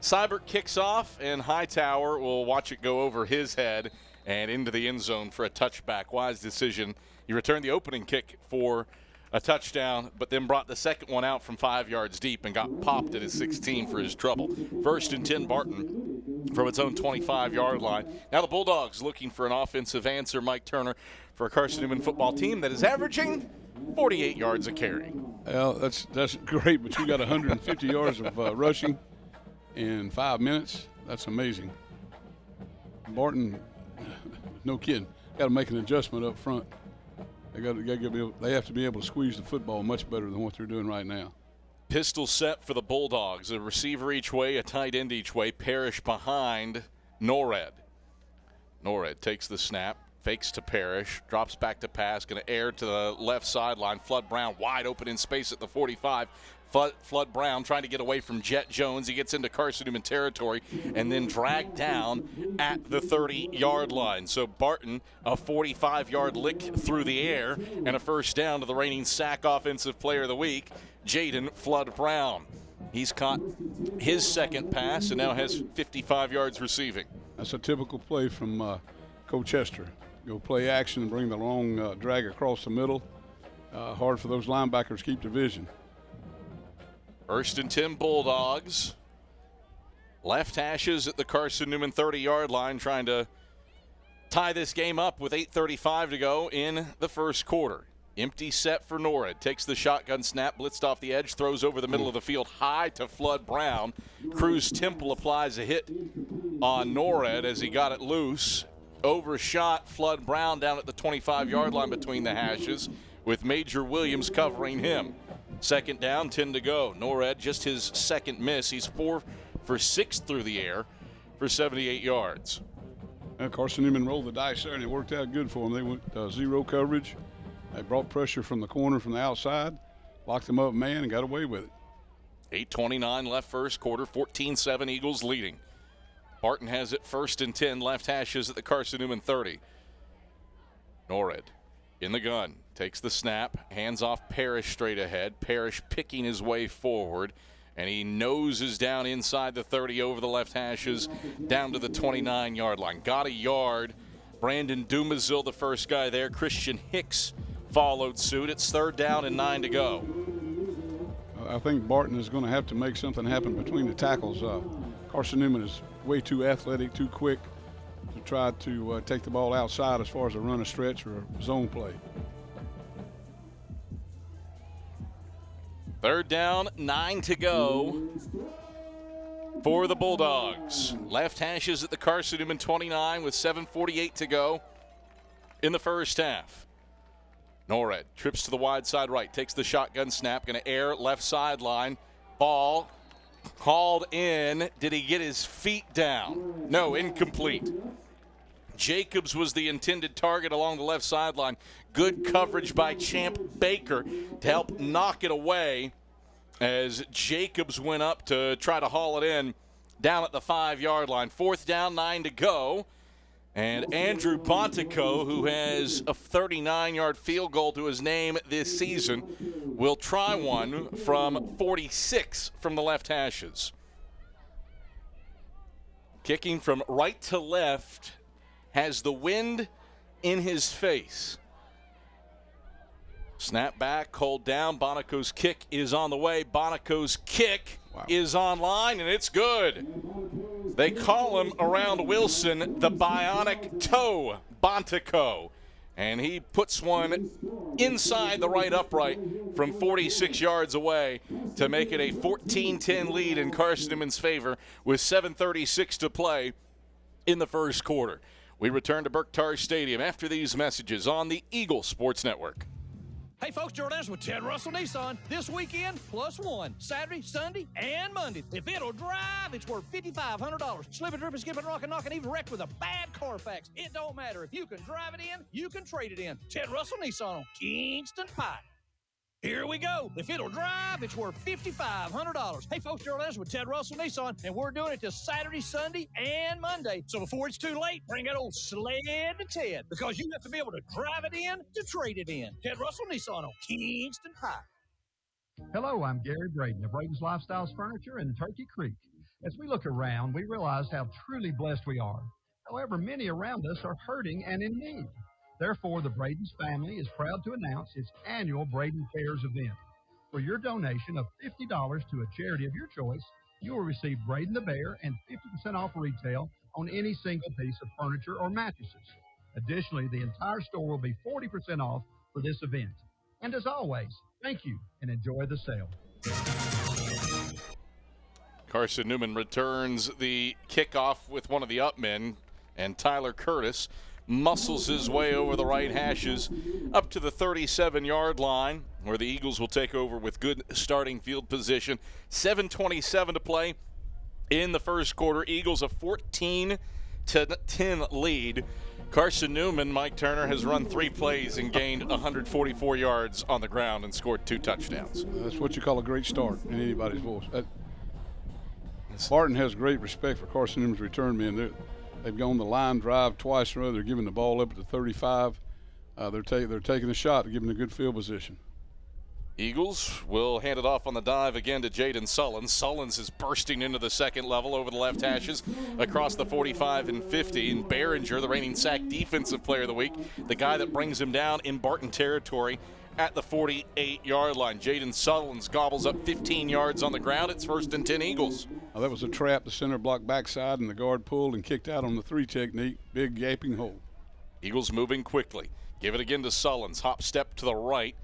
Seibert kicks off, and Hightower will watch it go over his head and into the end zone for a touchback. Wise decision. He returned the opening kick for a touchdown, but then brought the second one out from 5 yards deep and got popped at his 16 for his trouble. 1st and 10 Barton from its own 25-yard line. Now the Bulldogs looking for an offensive answer. Mike Turner for a Carson-Newman football team that is averaging 48 yards a carry. Well, that's great, but you got 150 yards of rushing in 5 minutes. That's amazing. Barton, no kidding, got to make an adjustment up front. They have to be able to squeeze the football much better than what they're doing right now. Pistol set for the Bulldogs. A receiver each way, a tight end each way. Parrish behind Norred. Norred takes the snap, fakes to Parrish, drops back to pass, going to air to the left sideline. Flood Brown wide open in space at the 45. Flood Brown trying to get away from Jet Jones. He gets into Carson-Newman territory and then dragged down at the 30-yard line. So Barton, a 45-yard lick through the air and a first down to the reigning SAC Offensive Player of the Week, Jaden Flood Brown. He's caught his second pass and now has 55 yards receiving. That's a typical play from Coach Hester. Go play action and bring the long drag across the middle. Hard for those linebackers to keep division. 1st and 10 Bulldogs. Left hashes at the Carson-Newman 30-yard line, trying to tie this game up with 8:35 to go in the first quarter. Empty set for Norred. Takes the shotgun snap, blitzed off the edge, throws over the middle of the field high to Flood Brown. Cruz Temple applies a hit on Norred as he got it loose. Overshot Flood Brown down at the 25-yard line between the hashes, with Major Williams covering him. 2nd down, 10 to go. Norred, just his second miss. He's 4 for 6 through the air for 78 yards. Carson-Newman rolled the dice there, and it worked out good for them. They went zero coverage. They brought pressure from the corner, from the outside, locked them up man, and got away with it. 8:29 left first quarter, 14-7 Eagles leading. Barton has it 1st and 10, left hashes at the Carson-Newman 30. Norred in the gun. Takes the snap, hands off Parrish straight ahead. Parrish picking his way forward, and he noses down inside the 30 over the left hashes down to the 29-yard line. Got a yard. Brandon Dumazil, the first guy there. Christian Hicks followed suit. It's 3rd down and 9 to go. I think Barton is going to have to make something happen between the tackles. Carson-Newman is way too athletic, too quick to try to take the ball outside as far as a run, a stretch, or a zone play. 3rd down, 9 to go for the Bulldogs. Left hashes at the Carson-Newman 29 with 7:48 to go in the first half. Norred trips to the wide side right, takes the shotgun snap, going to air left sideline. Ball Called in. Did he get his feet down? No, incomplete. Jacobs was the intended target along the left sideline. Good coverage by Champ Baker to help knock it away as Jacobs went up to try to haul it in down at the 5-yard line. 4th down, 9 to go. And Andrew Bontico, who has a 39-yard field goal to his name this season, will try one from 46 from the left hashes. Kicking from right to left, has the wind in his face. Snap back, hold down. Bontico's kick is on the way. Bontico's kick is online, and it's good. They call him around Wilson the bionic toe, Bontico. And he puts one inside the right upright from 46 yards away to make it a 14-10 lead in Carson-Newman's favor with 7:36 to play in the first quarter. We return to Berktar Stadium after these messages on the Eagle Sports Network. Hey folks, Jordan's with Ted Russell Nissan. This weekend, +1. Saturday, Sunday, and Monday. If it'll drive, it's worth $5,500. Slipping, dripping, skipping, rocking, knocking, even wrecked with a bad Carfax. It don't matter. If you can drive it in, you can trade it in. Ted Russell Nissan on Kingston Pike. Here we go. If it'll drive, it's worth $5,500. Hey, folks, Jordan's with Ted Russell Nissan, and we're doing it this Saturday, Sunday, and Monday. So before it's too late, bring that old sled to Ted, because you have to be able to drive it in to trade it in. Ted Russell Nissan on Kingston Pike. Hello, I'm Gary Braden of Braden's Lifestyles Furniture in Turkey Creek. As we look around, we realize how truly blessed we are. However, many around us are hurting and in need. Therefore, the Braden's family is proud to announce its annual Braden Cares event. For your donation of $50 to a charity of your choice, you will receive Braden the Bear and 50% off retail on any single piece of furniture or mattresses. Additionally, the entire store will be 40% off for this event. And as always, thank you and enjoy the sale. Carson-Newman returns the kickoff with one of the upmen, and Tyler Curtis muscles his way over the right hashes up to the 37-yard line, where the Eagles will take over with good starting field position. 7:27 to play in the first quarter. Eagles a 14-10 lead. Carson-Newman, Mike Turner, has run 3 plays and gained 144 yards on the ground and scored 2 touchdowns. That's what you call a great start in anybody's voice. Barton has great respect for Carson-Newman's return men. They've gone the line drive twice in a row. They're giving the ball up at the 35. They're taking a shot, giving a good field position. Eagles will hand it off on the dive again to Jaden Sullins. Sullins is bursting into the second level over the left hashes across the 45 and 50. And Behringer, the reigning sack defensive player of the week, the guy that brings him down in Barton territory at the 48-yard line. Jaden Sullins gobbles up 15 yards on the ground. It's 1st and 10 Eagles. That was a trap. The center block backside, and the guard pulled and kicked out on the 3 technique. Big gaping hole. Eagles moving quickly. Give it again to Sullins. Hop step to the right.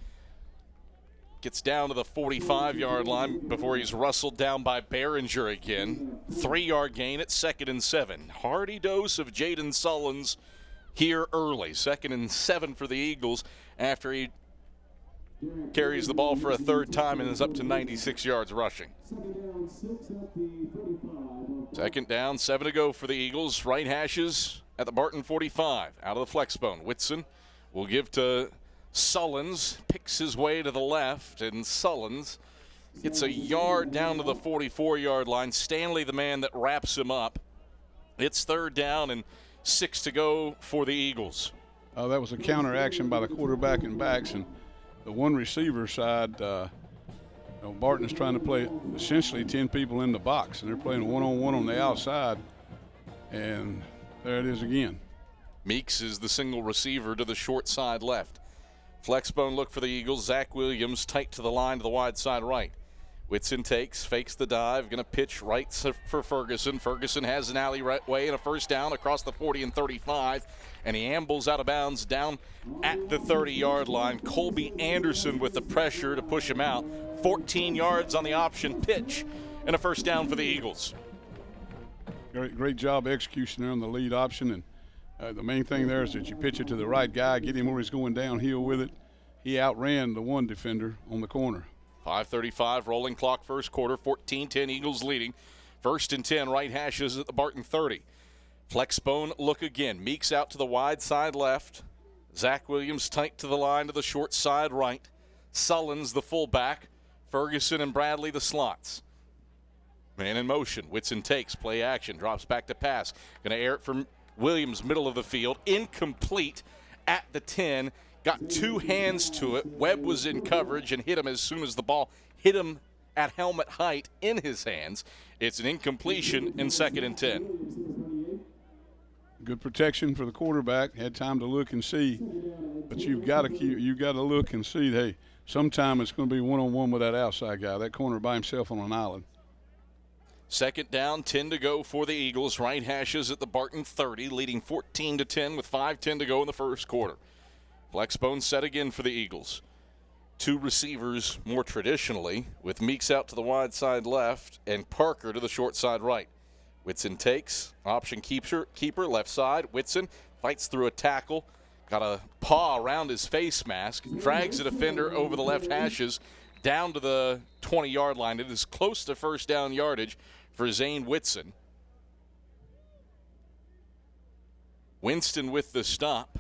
Gets down to the 45-yard line before he's rustled down by Behringer again. 3-yard gain at 2nd and 7. Hearty dose of Jaden Sullins here early. 2nd and 7 for the Eagles after he carries the ball for a 3rd time and is up to 96 yards rushing. 2nd down, 7 to go for the Eagles. Right hashes at the Barton 45. Out of the flex bone. Whitson will give to Sullins. Picks his way to the left, and Sullins gets a yard down to the 44-yard line. Stanley, the man that wraps him up. It's 3rd down and 6 to go for the Eagles. That was a counter action by the quarterback and backs, and the one receiver side, Barton is trying to play essentially 10 people in the box, and they're playing one-on-one on the outside, and there it is again. Meeks is the single receiver to the short side left. Flexbone look for the Eagles. Zach Williams tight to the line to the wide side right. Whitson takes, fakes the dive, going to pitch right for Ferguson. Ferguson has an alleyway and a 1st down across the 40 and 35, and he ambles out of bounds down at the 30-yard line. Colby Anderson with the pressure to push him out. 14 yards on the option pitch, and a 1st down for the Eagles. Great job execution there on the lead option, and the main thing there is that you pitch it to the right guy, get him where he's going downhill with it. He outran the one defender on the corner. 5:35 rolling clock first quarter, 14-10 Eagles leading. 1st and 10, right hashes at the Barton 30. Flexbone look again. Meeks out to the wide side left. Zach Williams tight to the line to the short side right. Sullins the fullback. Ferguson and Bradley the slots. Man in motion. Whitson takes, play action, drops back to pass. Going to air it from Williams, middle of the field. Incomplete at the 10. Got two hands to it. Webb was in coverage and hit him as soon as the ball hit him at helmet height in his hands. It's an incompletion in 2nd and 10. Good protection for the quarterback. Had time to look and see, but you've got to look and see. Hey, sometime it's going to be one-on-one with that outside guy. That corner by himself on an island. 2nd down, 10 to go for the Eagles. Right hashes at the Barton 30, leading 14-10 with 5:10 to go in the first quarter. Flexbone set again for the Eagles. 2 receivers more traditionally, with Meeks out to the wide side left and Parker to the short side right. Whitson takes, option keeper left side. Whitson fights through a tackle, got a paw around his face mask, drags a defender over the left hashes down to the 20-yard line. It is close to first down yardage for Zane Whitson. Winston with the stop.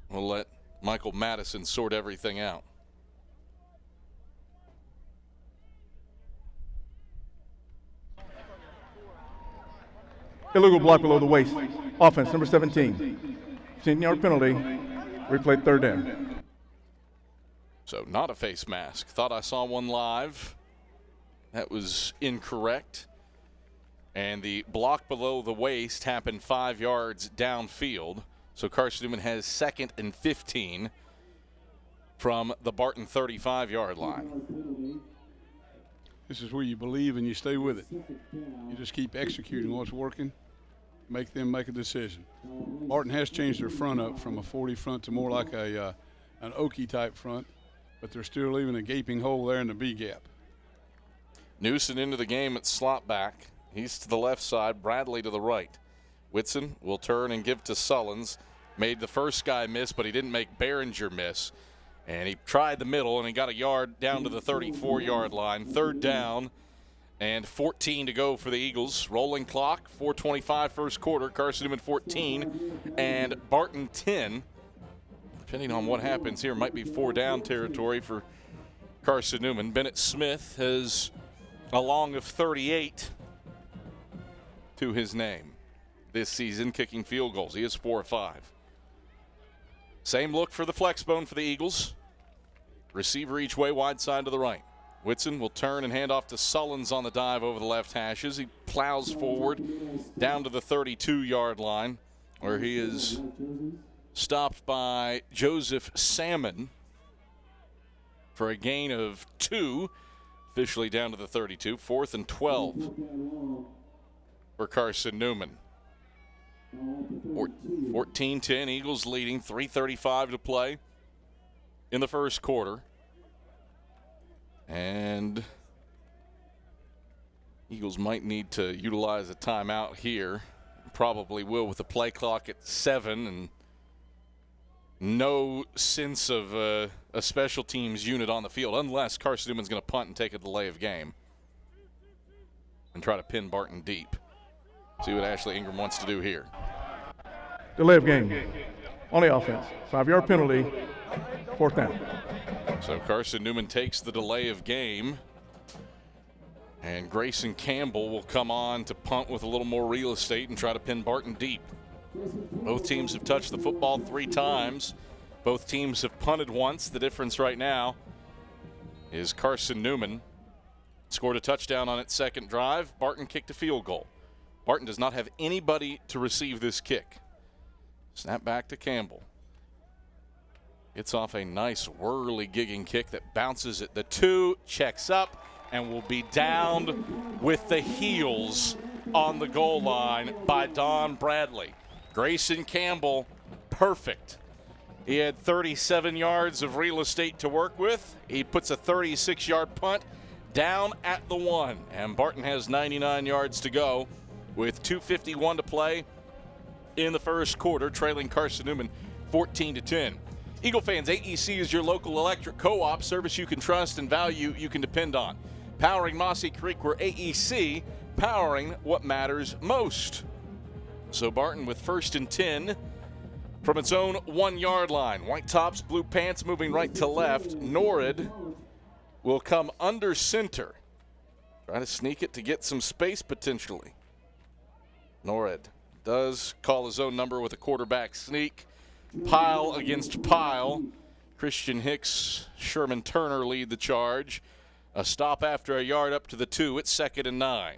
We'll let Michael Madison sort everything out. Illegal block below the waist. Offense, number 17. 10-yard penalty. Replay 3rd down. So not a face mask. Thought I saw one live. That was incorrect. And the block below the waist happened 5 yards downfield. So Carson-Newman has 2nd and 15 from the Barton 35-yard line. This is where you believe and you stay with it. You just keep executing what's working, make them make a decision. Barton has changed their front up from a 40 front to more like an Okie type front, but they're still leaving a gaping hole there in the B gap. Newsom into the game at slot back. He's to the left side, Bradley to the right. Whitson will turn and give to Sullins. Made the first guy miss, but he didn't make Behringer miss. And he tried the middle, and he got a yard down to the 34-yard line. 3rd down and 14 to go for the Eagles. Rolling clock, 4:25 first quarter. Carson-Newman 14 and Barton 10. Depending on what happens here, might be 4-down territory for Carson-Newman. Bennett Smith has a long of 38 to his name this season, kicking field goals. He is 4 of 5. Same look for the flexbone for the Eagles. Receiver each way, wide side to the right. Whitson will turn and hand off to Sullins on the dive over the left hashes. He plows forward down to the 32-yard line, where he is stopped by Joseph Salmon for a gain of 2, officially down to the 32. 4th and 12 for Carson-Newman. 14-10, Eagles leading, 3:35 to play in the first quarter. And Eagles might need to utilize a timeout here. Probably will with the play clock at 7 and no sense of a special teams unit on the field, unless Carson-Newman's going to punt and take a delay of game and try to pin Barton deep. See what Ashley Ingram wants to do here. Delay of game on the offense. 5-yard penalty, 4th down. So Carson-Newman takes the delay of game, and Grayson Campbell will come on to punt with a little more real estate and try to pin Barton deep. Both teams have touched the football 3 times. Both teams have punted once. The difference right now is Carson-Newman scored a touchdown on its second drive. Barton kicked a field goal. Barton does not have anybody to receive this kick. Snap back to Campbell. It's off a nice whirly gigging kick that bounces at the 2, checks up, and will be downed with the heels on the goal line by Don Bradley. Grayson Campbell, perfect. He had 37 yards of real estate to work with. He puts a 36-yard punt down at the 1, and Barton has 99 yards to go with 2:51 to play in the first quarter, trailing Carson-Newman 14-10. Eagle fans, AEC is your local electric co-op service you can trust and value you can depend on. Powering Mossy Creek, we're AEC, powering what matters most. So Barton with 1st and 10 from its own 1-yard line. White tops, blue pants moving right to left. Norrid will come under center. Try to sneak it to get some space potentially. Norrid does call his own number with a quarterback sneak. Pile against pile. Christian Hicks, Sherman Turner lead the charge. A stop after a yard up to the 2. It's 2nd and 9.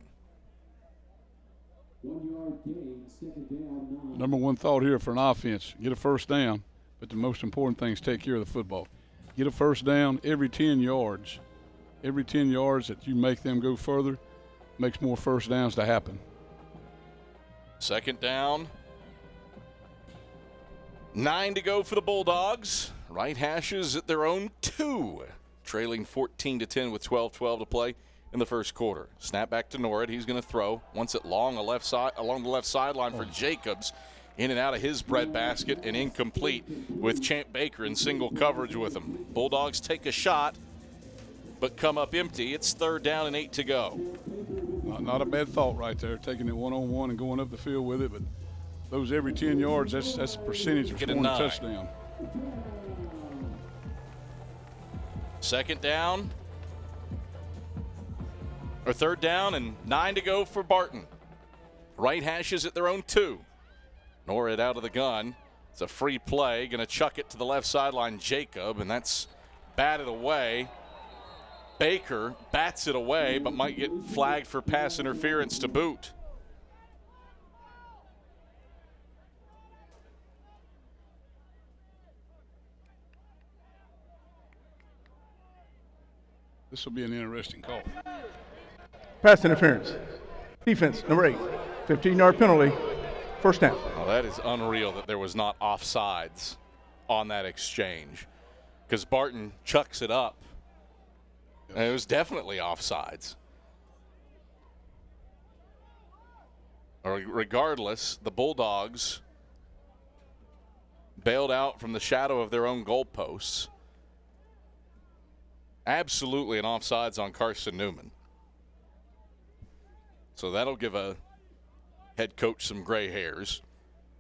Number one thought here for an offense, get a first down, but the most important thing is take care of the football. Get a first down every 10 yards. Every 10 yards that you make them go further makes more first downs to happen. 2nd down. 9 to go for the Bulldogs. Right hashes at their own 2. Trailing 14-10 with 12:12 to play in the first quarter. Snap back to Norrid. He's going to throw. Wants it long along the left sideline for Jacobs. In and out of his breadbasket and incomplete with Champ Baker in single coverage with him. Bulldogs take a shot, but come up empty. It's 3rd down and 8 to go. Not a bad thought right there, taking it one-on-one and going up the field with it. But those every 10 yards, that's a percentage of scoring a touchdown. 2nd down, or 3rd down and 9 to go for Barton. Right hashes at their own 2. Norrid out of the gun. It's a free play. Going to chuck it to the left sideline, Jacob, and that's batted away. Baker bats it away, but might get flagged for pass interference to boot. This will be an interesting call. Pass interference. Defense, number 8. 15-yard penalty. First down. Oh, that is unreal that there was not offsides on that exchange, because Barton chucks it up. And it was definitely offsides. Regardless, the Bulldogs bailed out from the shadow of their own goalposts. Absolutely an offsides on Carson-Newman. So that'll give a head coach some gray hairs.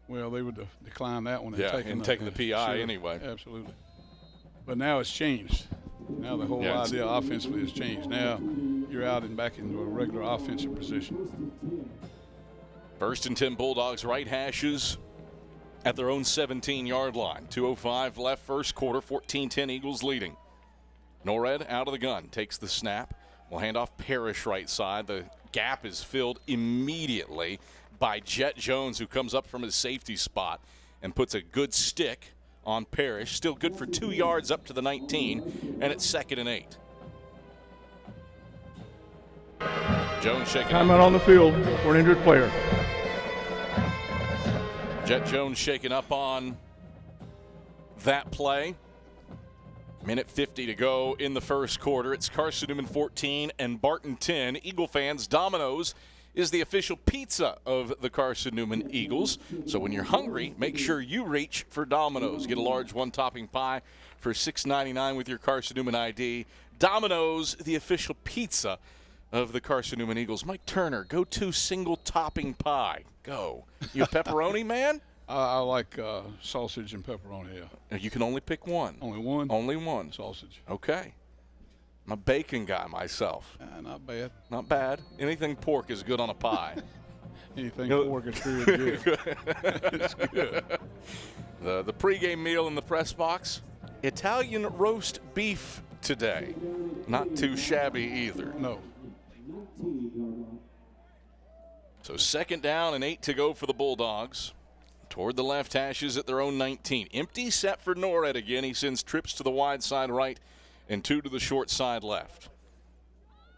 Well, they would decline that one. Taking the PI sure, anyway. Absolutely. But now it's changed. Now the whole idea offensively has changed. Now you're out and back into a regular offensive position. 1st and 10 Bulldogs, right hashes at their own 17-yard line. 2:05 left first quarter, 14-10 Eagles leading. Norrid out of the gun, takes the snap. Will hand off Parrish right side. The gap is filled immediately by Jet Jones, who comes up from his safety spot and puts a good stick on Parrish. Still good for 2 yards up to the 19, and it's 2nd and 8. Jones shaking up. Timeout on the field for an injured player. Jet Jones shaking up on that play. Minute 50 to go in the first quarter. It's Carson-Newman 14 and Barton 10. Eagle fans, Domino's is the official pizza of the Carson-Newman Eagles. So when you're hungry, make sure you reach for Domino's. Get a large one-topping pie for $6.99 with your Carson-Newman ID. Domino's, the official pizza of the Carson-Newman Eagles. Mike Turner, go-to single-topping pie. Go. You a pepperoni man? I like sausage and pepperoni, yeah. You can only pick one. Only one? Only one. Sausage. Okay. I'm a bacon guy myself. Not bad. Not bad. Anything pork is good on a pie. Anything pork is good. It's good. The pregame meal in the press box, Italian roast beef today. Not too shabby either. No. So 2nd down and 8 to go for the Bulldogs. Toward the left hashes at their own 19. Empty set for Norrid again. He sends trips to the wide side right and 2 to the short side left.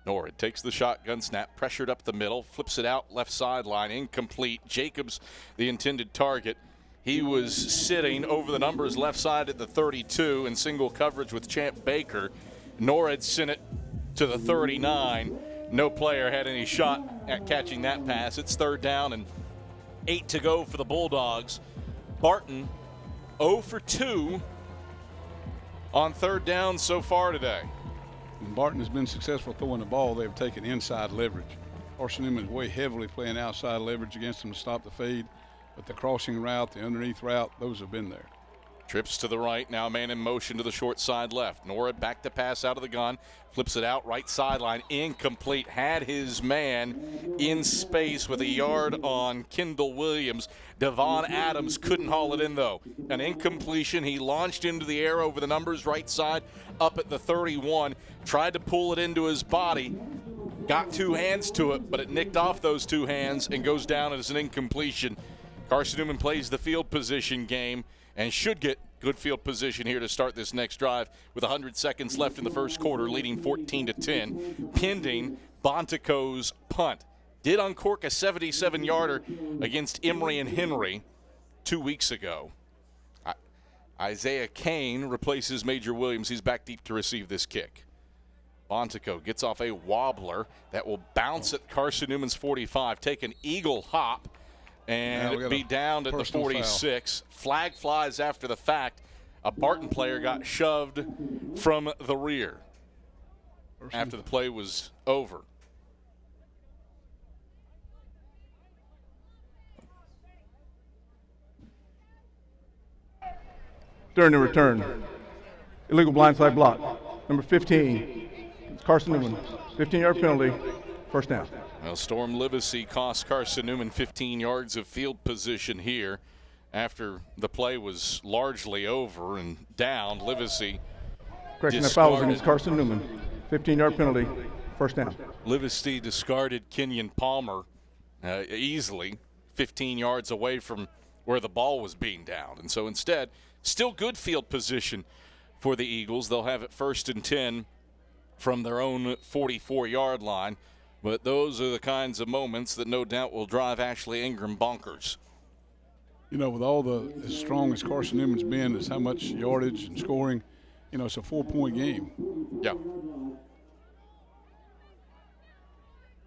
Norrid takes the shotgun snap, pressured up the middle, flips it out left sideline, incomplete. Jacobs, the intended target. He was sitting over the numbers left side at the 32 in single coverage with Champ Baker. Norrid sent it to the 39. no player had any shot at catching that pass. It's 3rd down and 8 to go for the Bulldogs. Barton 0 for 2 on 3rd down so far today. When Barton has been successful throwing the ball, they've taken inside leverage. Carson-Newman is way heavily playing outside leverage against them to stop the fade, but the crossing route, the underneath route, those have been there. Trips to the right, now man in motion to the short side left. Nora back to pass out of the gun, flips it out, right sideline, incomplete. Had his man in space with a yard on Kendall Williams. Devon Adams couldn't haul it in, though. An incompletion. He launched into the air over the numbers, right side, up at the 31. Tried to pull it into his body. Got 2 hands to it, but it nicked off those 2 hands and goes down as an incompletion. Carson-Newman plays the field position game and should get good field position here to start this next drive with 100 seconds left in the first quarter, leading 14-10, pending Bontico's punt. Did uncork a 77-yarder against Emory and Henry 2 weeks ago. Isaiah Kane replaces Major Williams. He's back deep to receive this kick. Bontico gets off a wobbler that will bounce at Carson-Newman's 45, take an eagle hop, and be down at the 46. Flag flies after the fact. A Barton player got shoved from the rear after the play was over. During the return, illegal blindside block. Number 15, it's Carson-Newman. 15-yard penalty, 1st down. Well, Storm Livesey cost Carson-Newman 15 yards of field position here after the play was largely over and down. Livesey Correction, that foul was against Carson-Newman. 15-yard penalty, 1st down. Livesey discarded Kenyon Palmer easily 15 yards away from where the ball was being down. And so instead, still good field position for the Eagles. They'll have it 1st and 10 from their own 44-yard line. But those are the kinds of moments that no doubt will drive Ashley Ingram bonkers. You know, with as strong as Carson-Newman's been, is how much yardage and scoring, it's a 4-point game. Yeah.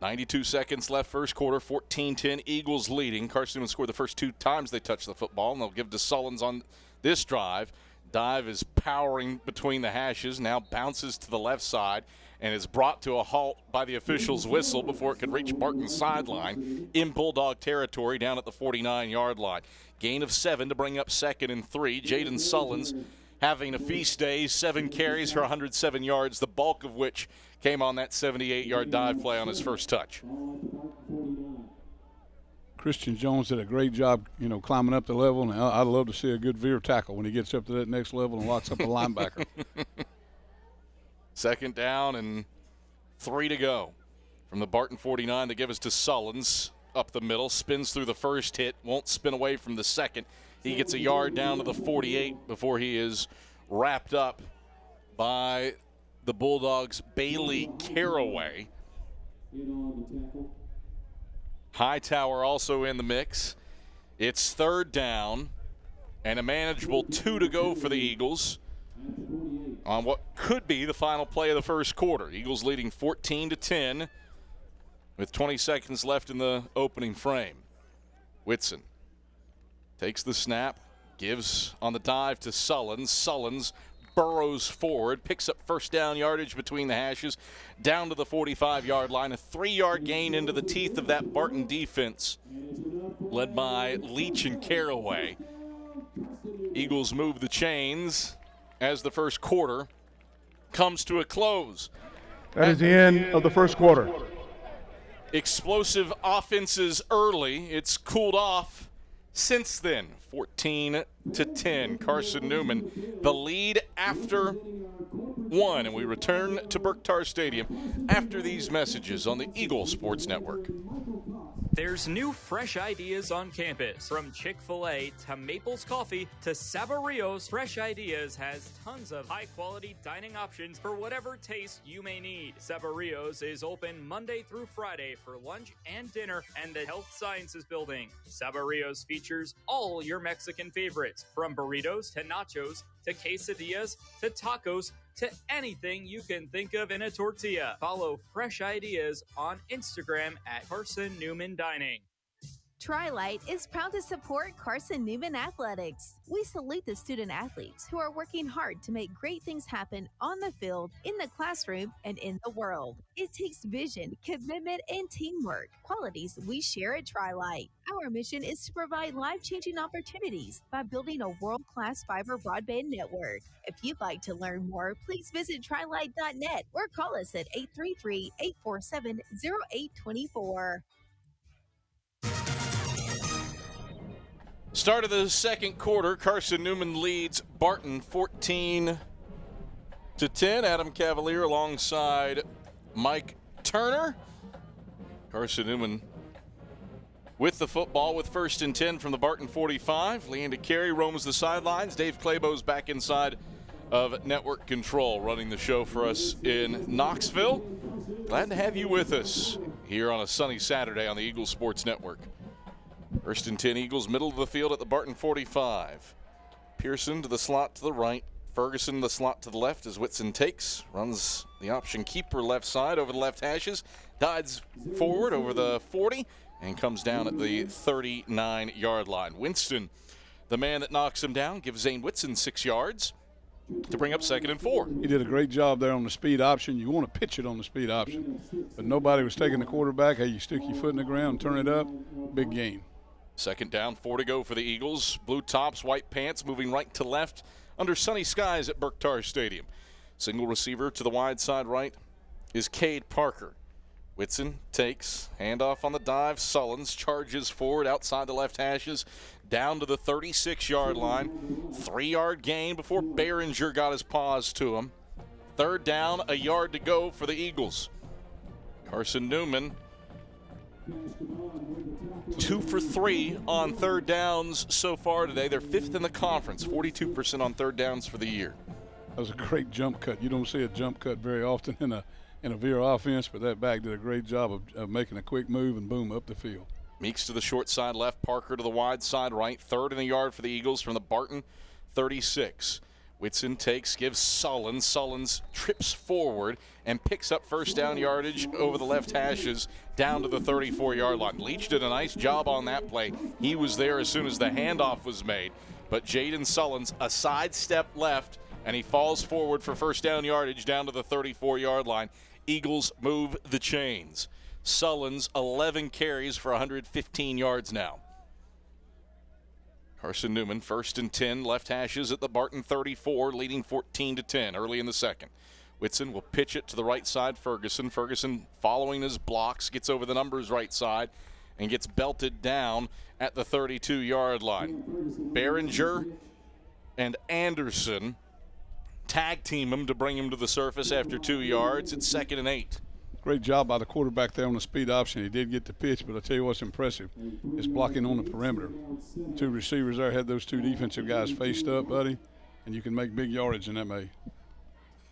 92 seconds left, first quarter, 14-10, Eagles leading. Carson-Newman scored the first 2 times they touched the football, and they'll give to Sullins on this drive. Dive is powering between the hashes, now bounces to the left side, and is brought to a halt by the official's whistle before it could reach Barton's sideline in Bulldog territory down at the 49-yard line. Gain of 7 to bring up 2nd and 3. Jaden Sullins having a feast day, 7 carries for 107 yards, the bulk of which came on that 78-yard dive play on his first touch. Christian Jones did a great job, climbing up the level, and I'd love to see a good veer tackle when he gets up to that next level and locks up a linebacker. 2nd down and 3 to go. From the Barton 49, they give us to Sullins up the middle, spins through the first hit, won't spin away from the second. He gets a yard down to the 48 before he is wrapped up by the Bulldogs' Bailey Caraway. Hightower also in the mix. It's 3rd down and a manageable 2 to go for the Eagles on what could be the final play of the first quarter. Eagles leading 14-10 with 20 seconds left in the opening frame. Whitson takes the snap, gives on the dive to Sullins. Sullins burrows forward, picks up 1st down yardage between the hashes, down to the 45-yard line. A 3-yard gain into the teeth of that Barton defense, led by Leach and Caraway. Eagles move the chains as the first quarter comes to a close. That is the end of the first quarter. Explosive offenses early. It's cooled off since then. 14-10. Carson-Newman, the lead after 1. And we return to Berktar Stadium after these messages on the Eagle Sports Network. There's new fresh ideas on campus. From Chick-fil-A to Maples Coffee to Saboreo's, Fresh Ideas has tons of high-quality dining options for whatever taste you may need. Saboreo's is open Monday through Friday for lunch and dinner and the Health Sciences Building. Saboreo's features all your Mexican favorites, from burritos to nachos to quesadillas to tacos to anything you can think of in a tortilla. Follow Fresh Ideas on Instagram at Carson-Newman Dining. Tri-Light is proud to support Carson-Newman Athletics. We salute the student athletes who are working hard to make great things happen on the field, in the classroom, and in the world. It takes vision, commitment, and teamwork, qualities we share at Tri-Light. Our mission is to provide life-changing opportunities by building a world-class fiber broadband network. If you'd like to learn more, please visit trilight.net or call us at 833-847-0824. Start of the second quarter, Carson-Newman leads Barton 14-10. Adam Cavalier alongside Mike Turner. Carson-Newman with the football with 1st and 10 from the Barton 45. Leanda Carey roams the sidelines. Dave Claybo's back inside of network control, running the show for us in Knoxville. Glad to have you with us here on a sunny Saturday on the Eagles Sports Network. 1st and 10 Eagles, middle of the field at the Barton 45. Pearson to the slot to the right. Ferguson to the slot to the left as Whitson takes. Runs the option keeper left side over the left hashes. Dives forward over the 40 and comes down at the 39-yard line. Winston, the man that knocks him down, gives Zane Whitson 6 yards to bring up 2nd and 4. He did a great job there on the speed option. You want to pitch it on the speed option. But nobody was taking the quarterback. Hey, you stick your foot in the ground, turn it up, big gain. 2nd down, 4 to go for the Eagles. Blue tops, white pants, moving right to left under sunny skies at Berktar Stadium. Single receiver to the wide side right is Cade Parker. Whitson takes, handoff on the dive. Sullins charges forward outside the left hashes, down to the 36-yard line. 3-yard gain before Behringer got his paws to him. 3rd down, a yard to go for the Eagles. Carson-Newman 2 for 3 on 3rd downs so far today. They're 5th in the conference, 42% on 3rd downs for the year. That was a great jump cut. You don't see a jump cut very often in a veer offense, but that back did a great job of making a quick move and boom, up the field. Meeks to the short side left, Parker to the wide side right. 3rd in the yard for the Eagles from the Barton 36. Whitson takes, gives Sullins. Sullins trips forward and picks up 1st down yardage over the left hashes down to the 34-yard line. Leach did a nice job on that play. He was there as soon as the handoff was made. But Jaden Sullins, a sidestep left, and he falls forward for 1st down yardage down to the 34-yard line. Eagles move the chains. Sullins, 11 carries for 115 yards now. Carson-Newman, 1st and 10, left hashes at the Barton 34, leading 14-10 early in the second. Whitson will pitch it to the right side, Ferguson. Ferguson following his blocks, gets over the numbers right side, and gets belted down at the 32-yard line. Behringer and Anderson tag team him to bring him to the surface after 2 yards. It's 2nd and 8. Great job by the quarterback there on the speed option. He did get the pitch, but I'll tell you what's impressive is blocking on the perimeter. 2 receivers there had those 2 defensive guys faced up, buddy, and you can make big yardage in that way.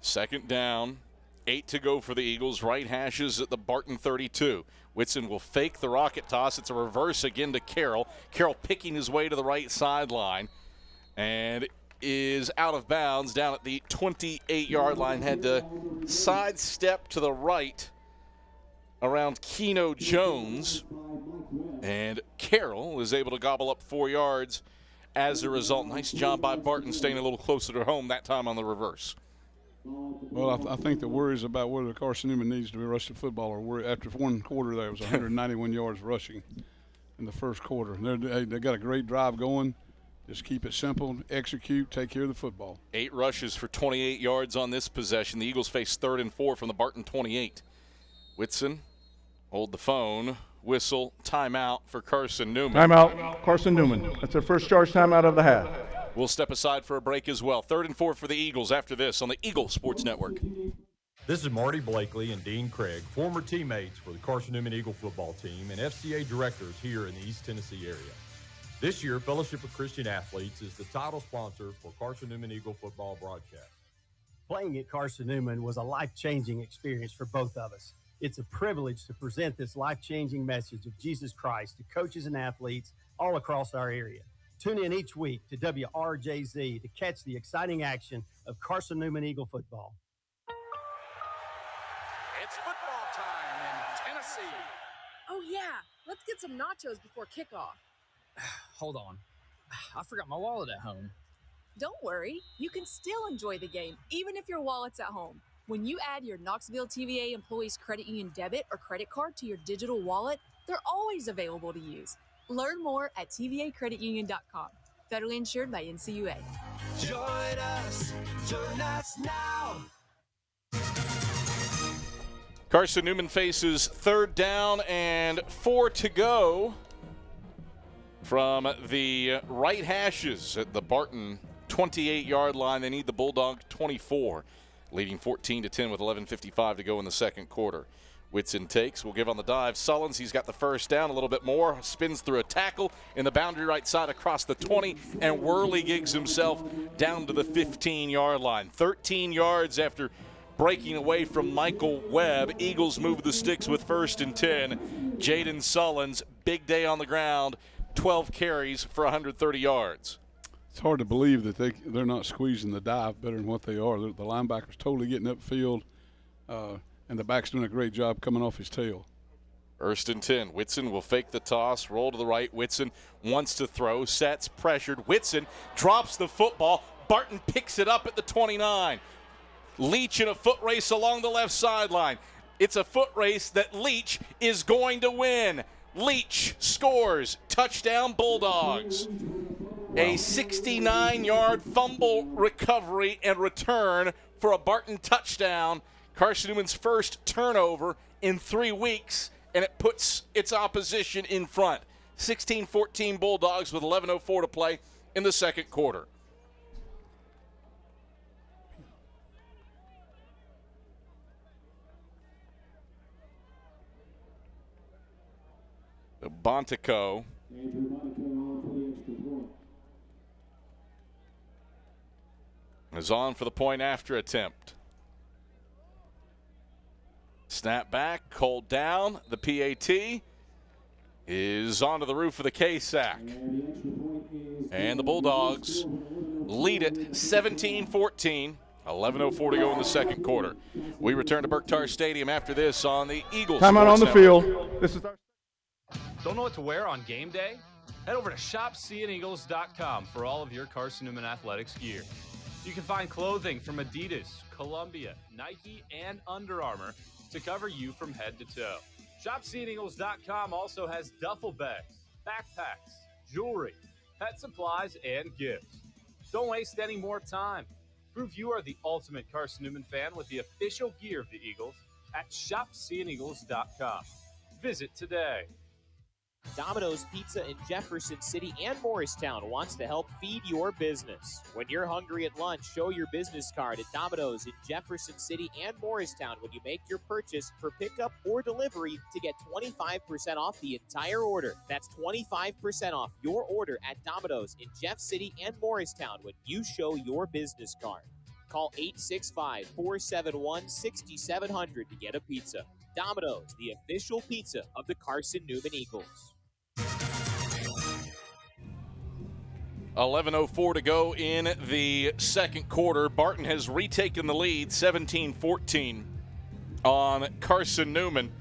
2nd down, 8 to go for the Eagles. Right hashes at the Barton 32. Whitson will fake the rocket toss. It's a reverse again to Carroll. Carroll picking his way to the right sideline and is out of bounds down at the 28-yard line. Had to sidestep to the right around Keno Jones, and Carroll was able to gobble up 4 yards as a result. Nice job by Barton staying a little closer to home that time on the reverse. Well, I think the worries about whether Carson-Newman needs to be rushing football or after 1 quarter there was 191 yards rushing in the 1st quarter. They got a great drive going. Just keep it simple, execute, take care of the football. 8 rushes for 28 yards on this possession. The Eagles face 3rd and 4 from the Barton 28. Whitson, hold the phone, whistle, timeout for Carson-Newman. Timeout, Carson-Newman. That's their first charge timeout of the half. We'll step aside for a break as well. 3rd and 4 for the Eagles after this on the Eagle Sports Network. This is Marty Blakely and Dean Craig, former teammates for the Carson-Newman Eagle football team and FCA directors here in the East Tennessee area. This year, Fellowship of Christian Athletes is the title sponsor for Carson-Newman Eagle football broadcast. Playing at Carson-Newman was a life-changing experience for both of us. It's a privilege to present this life-changing message of Jesus Christ to coaches and athletes all across our area. Tune in each week to WRJZ to catch the exciting action of Carson-Newman Eagle football. It's football time in Tennessee. Oh, yeah. Let's get some nachos before kickoff. Hold on. I forgot my wallet at home. Don't worry. You can still enjoy the game, even if your wallet's at home. When you add your Knoxville TVA Employees Credit Union debit or credit card to your digital wallet, they're always available to use. Learn more at tvacreditunion.com. Federally insured by NCUA. Join us now. Carson-Newman faces 3rd down and 4 to go from the right hashes at the Barton 28-yard line. They need the Bulldog 24, leading 14-10 with 11:55 to go in the second quarter. Whitson takes, will give on the dive. Sullins, he's got the first down, a little bit more, spins through a tackle in the boundary right side across the 20, and whirligigs himself down to the 15-yard line. 13 yards after breaking away from Michael Webb. Eagles move the sticks with 1st and 10. Jaden Sullins, big day on the ground, 12 carries for 130 yards. It's hard to believe that they're not squeezing the dive better than what they are. The linebacker's totally getting upfield, and the back's doing a great job coming off his tail. 1st and 10. Whitson will fake the toss, roll to the right. Whitson wants to throw, sets, pressured. Whitson drops the football. Barton picks it up at the 29. Leach in a foot race along the left sideline. It's a foot race that Leach is going to win. Leach scores. Touchdown, Bulldogs. A 69-yard fumble recovery and return for a Barton touchdown. Carson-Newman's first turnover in 3 weeks, and it puts its opposition in front. 16-14 Bulldogs with 11:04 to play in the second quarter. Bontico is on for the point after attempt. Snap back, hold down. The PAT is onto the roof of the K-Sack. And the Bulldogs lead it 17-14. 11:04 to go in the second quarter. We return to Berktar Stadium after this on the Eagles. Time out on the Network. field. This is our. Don't know what to wear on game day? Head over to shopseeandeagles.com for all of your Carson-Newman athletics gear. You can find clothing from Adidas, Columbia, Nike, and Under Armour to cover you from head to toe. ShopSeeingEagles.com also has duffel bags, backpacks, jewelry, pet supplies, and gifts. Don't waste any more time. Prove you are the ultimate Carson-Newman fan with the official gear of the Eagles at ShopSeeingEagles.com. Visit today. Domino's Pizza in Jefferson City and Morristown wants to help feed your business. When you're hungry at lunch, show your business card at Domino's in Jefferson City and Morristown when you make your purchase for pickup or delivery to get 25% off the entire order. That's 25% off your order at Domino's in Jeff City and Morristown when you show your business card. Call 865-471-6700 to get a pizza. Domino's, the official pizza of the Carson-Newman Eagles. 11:04 to go in the second quarter. Barton has retaken the lead 17-14 on Carson-Newman.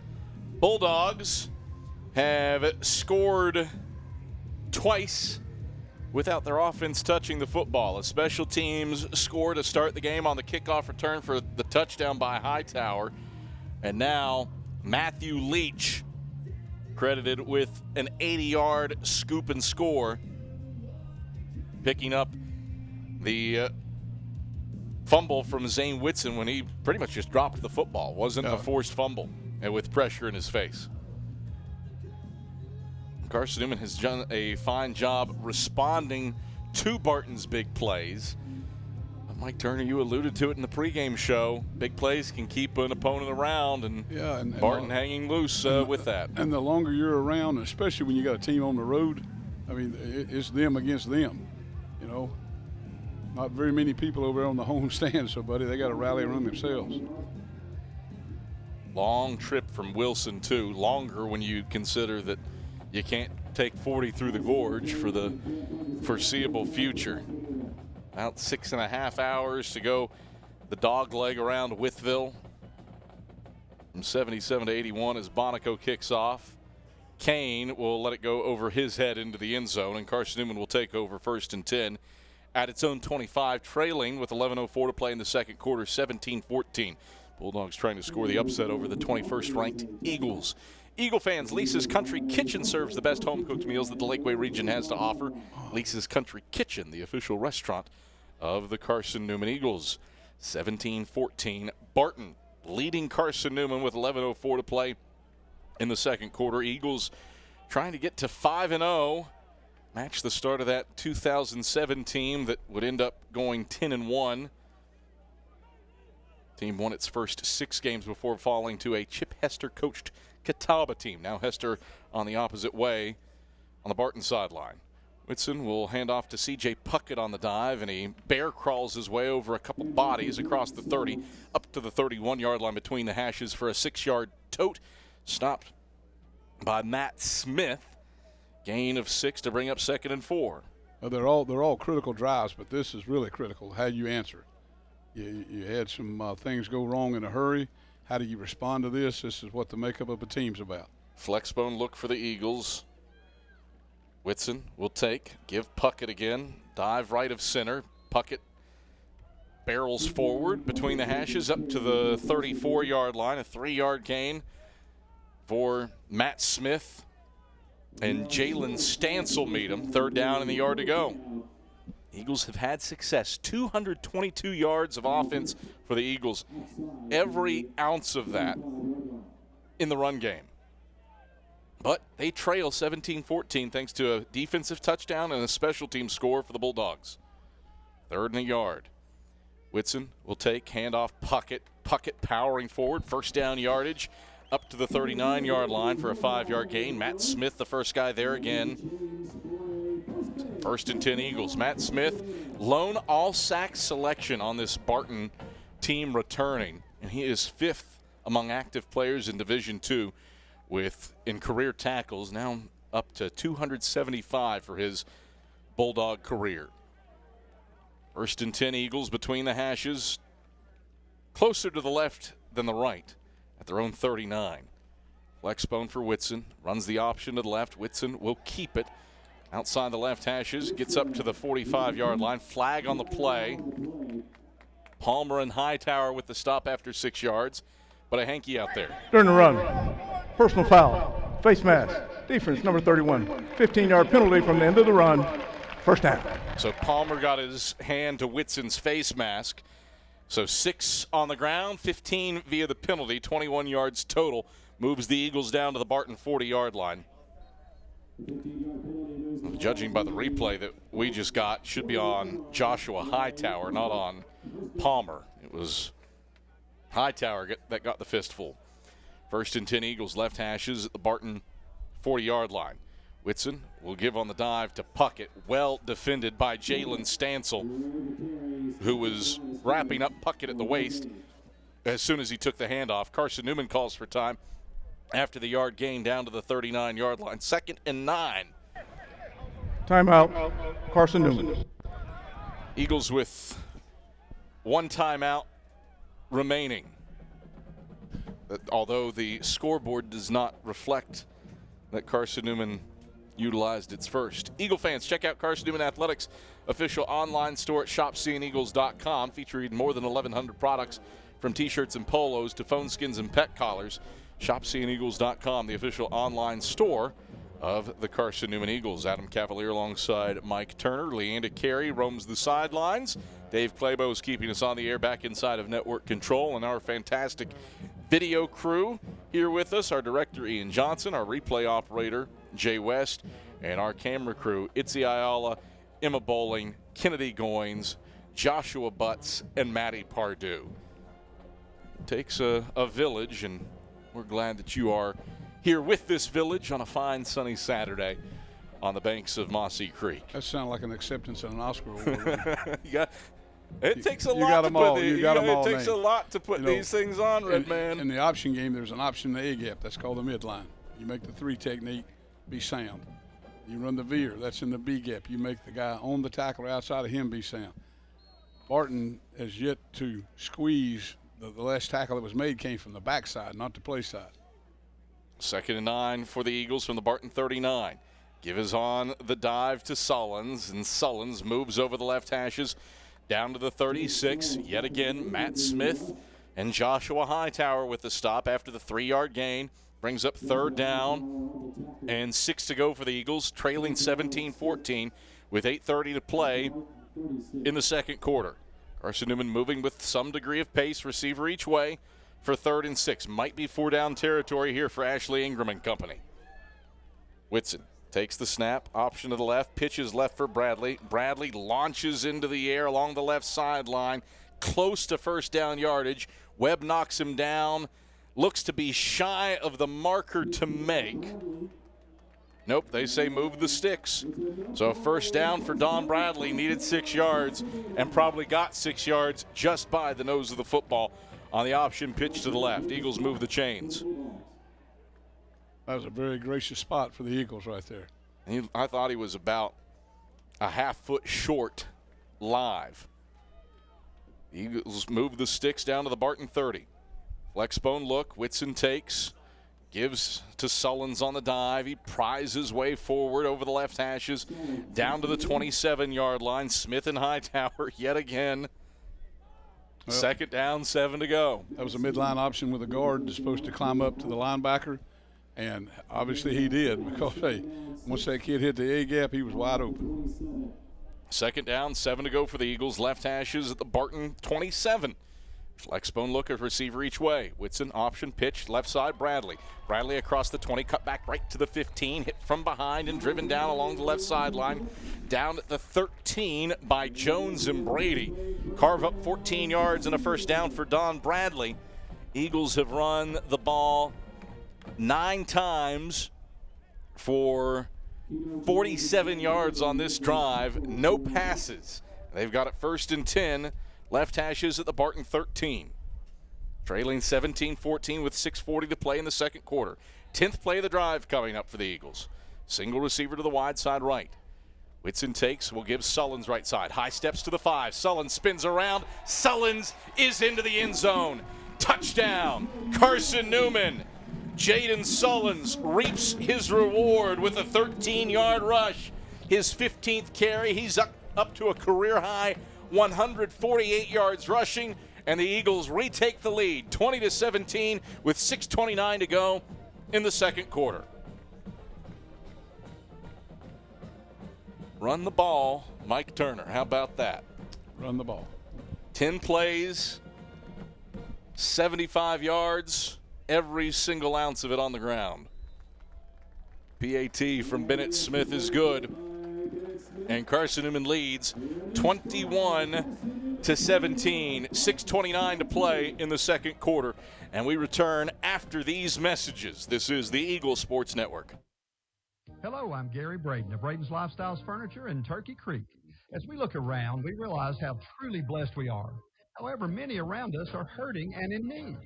Bulldogs have scored twice without their offense touching the football. A special teams score to start the game on the kickoff return for the touchdown by Hightower. And now Matthew Leach credited with an 80-yard scoop and score, picking up the fumble from Zane Whitson when he pretty much just dropped the football. Wasn't a forced fumble and with pressure in his face. Carson-Newman has done a fine job responding to Barton's big plays. Mike Turner, you alluded to it in the pregame show. Big plays can keep an opponent around, and Barton hanging loose with that. And the longer you're around, especially when you got a team on the road, I mean, it's them against them. You know, not very many people over on the home stand, so buddy, they got to rally around themselves. Long trip from Wilson too. Longer when you consider that you can't take 40 through the gorge for the foreseeable future. About 6.5 hours to go the dog leg around Wytheville. From 77 to 81 as Bonico kicks off. Kane will let it go over his head into the end zone, and Carson-Newman will take over 1st and 10 at its own 25, trailing with 11:04 to play in the second quarter, 17-14. Bulldogs trying to score the upset over the 21st-ranked Eagles. Eagle fans, Lisa's Country Kitchen serves the best home-cooked meals that the Lakeway region has to offer. Lisa's Country Kitchen, the official restaurant of the Carson-Newman Eagles. 17-14, Barton leading Carson-Newman with 11:04 to play in the second quarter. Eagles trying to get to 5-0, match the start of that 2007 team that would end up going 10-1. Team won its first 6 games before falling to a Chip Hester-coached Catawba team. Now Hester on the opposite way on the Barton sideline. Whitson will hand off to C.J. Puckett on the dive, and he bear crawls his way over a couple bodies across the 30, up to the 31-yard line between the hashes for a 6-yard tote. Stopped by Matt Smith. Gain of 6 to bring up 2nd and 4. Well, they're all critical drives, but this is really critical, how you answer it. You had some things go wrong in a hurry. How do you respond to this? This is what the makeup of a team's about. Flexbone look for the Eagles. Whitson will give Puckett again. Dive right of center. Puckett barrels forward between the hashes up to the 34-yard line. A 3-yard gain for Matt Smith. And Jalen Stansel meet him. 3rd down and the yard to go. Eagles have had success. 222 yards of offense for the Eagles. Every ounce of that in the run game. But they trail 17-14 thanks to a defensive touchdown and a special team score for the Bulldogs. 3rd and a yard. Whitson will hand off Puckett. Puckett powering forward. 1st down yardage up to the 39-yard line for a 5-yard gain. Matt Smith, the first guy there again. 1st and 10 Eagles. Matt Smith, lone all-sack selection on this Barton team returning. And he is 5th among active players in Division II in career tackles, now up to 275 for his Bulldog career. 1st and 10 Eagles between the hashes, closer to the left than the right at their own 39. Flexbone for Whitson, runs the option to the left. Whitson will keep it outside the left hashes, gets up to the 45-yard line. Flag on the play. Palmer and Hightower with the stop after 6 yards, but a hanky out there. During the run, personal foul, face mask, defense number 31, 15-yard penalty from the end of the run, 1st down. So Palmer got his hand to Whitson's face mask. So 6 on the ground, 15 via the penalty, 21 yards total. Moves the Eagles down to the Barton 40-yard line. Judging by the replay that we just got, should be on Joshua Hightower, not on Palmer. It was Hightower that got the fistful. 1st and 10 Eagles, left hashes at the Barton 40-yard line. Whitson will give on the dive to Puckett. Well defended by Jalen Stansel, who was wrapping up Puckett at the waist as soon as he took the handoff. Carson-Newman calls for time after the yard gain down to the 39-yard line. 2nd and 9. Timeout, Carson-Newman. Eagles with 1 timeout remaining. Although the scoreboard does not reflect that Carson-Newman utilized its first. Eagle fans, check out Carson-Newman Athletics' official online store at shopseeingeagles.com, featuring more than 1,100 products from T-shirts and polos to phone skins and pet collars. Shopseeingeagles.com, the official online store of the Carson-Newman Eagles. Adam Cavalier alongside Mike Turner. Leanda Carey roams the sidelines. Dave Clabo is keeping us on the air back inside of network control, and our fantastic video crew here with us, our director Ian Johnson, our replay operator Jay West, and our camera crew Itzy Ayala, Emma Bowling, Kennedy Goins, Joshua Butts, and Maddie Pardue. It takes a village, and we're glad that you are here with this village on a fine sunny Saturday on the banks of Mossy Creek. That sounds like an acceptance of an Oscar award. It takes a lot to put these things on, Red Man. In the option game, there's an option in the A gap. That's called the midline. You make the 3 technique, be sound. You run the veer. That's in the B gap. You make the guy on the tackle or outside of him be sound. Barton has yet to squeeze. The last tackle that was made came from the backside, not the play side. 2nd and 9 for the Eagles from the Barton 39. Give is on the dive to Sullins, and Sullins moves over the left hashes down to the 36. Yet again, Matt Smith and Joshua Hightower with the stop after the 3-yard gain. Brings up 3rd down and 6 to go for the Eagles, trailing 17-14 with 8:30 to play in the second quarter. Carson-Newman moving with some degree of pace, receiver each way for 3rd and 6. Might be 4-down territory here for Ashley Ingram and company. Whitson takes the snap, option to the left, pitches left for Bradley. Bradley launches into the air along the left sideline, close to 1st down yardage. Webb knocks him down. Looks to be shy of the marker to make. Nope, they say move the sticks. So 1st down for Don Bradley, needed 6 yards and probably got 6 yards just by the nose of the football on the option pitch to the left. Eagles move the chains. That was a very gracious spot for the Eagles right there. I thought he was about a half foot short live. The Eagles move the sticks down to the Barton 30. Flexbone look, Whitson takes, gives to Sullins on the dive. He pries his way forward over the left hashes, down to the 27-yard line. Smith and Hightower yet again. Well, 2nd down, 7 to go. That was a midline option with a guard that's supposed to climb up to the linebacker, and obviously he did because, hey, once that kid hit the A-gap, he was wide open. 2nd down, 7 to go for the Eagles. Left hashes at the Barton 27. Flexbone look at receiver each way. Whitson option pitch left side Bradley. Bradley across the 20, cut back right to the 15, hit from behind and driven down along the left sideline. Down at the 13 by Jones and Brady. Carve up 14 yards and a 1st down for Don Bradley. Eagles have run the ball 9 times for 47 yards on this drive. No passes. They've got it 1st and 10. Left hashes at the Barton 13. Trailing 17-14 with 6:40 to play in the second quarter. 10th play of the drive coming up for the Eagles. Single receiver to the wide side right. Whitson takes, will give Sullins right side. High steps to the 5. Sullins spins around. Sullins is into the end zone. Touchdown, Carson-Newman. Jaden Sullins reaps his reward with a 13-yard rush. His 15th carry, he's up to a career-high 148 yards rushing, and the Eagles retake the lead 20-17 with 6:29 to go in the second quarter. Run the ball, Mike Turner. How about that? Run the ball. 10 plays, 75 yards, every single ounce of it on the ground. PAT from Bennett Smith is good. And Carson-Newman leads 21-17, 6:29 to play in the second quarter. And we return after these messages. This is the Eagle Sports Network. Hello, I'm Gary Braden of Braden's Lifestyles Furniture in Turkey Creek. As we look around, we realize how truly blessed we are. However, many around us are hurting and in need.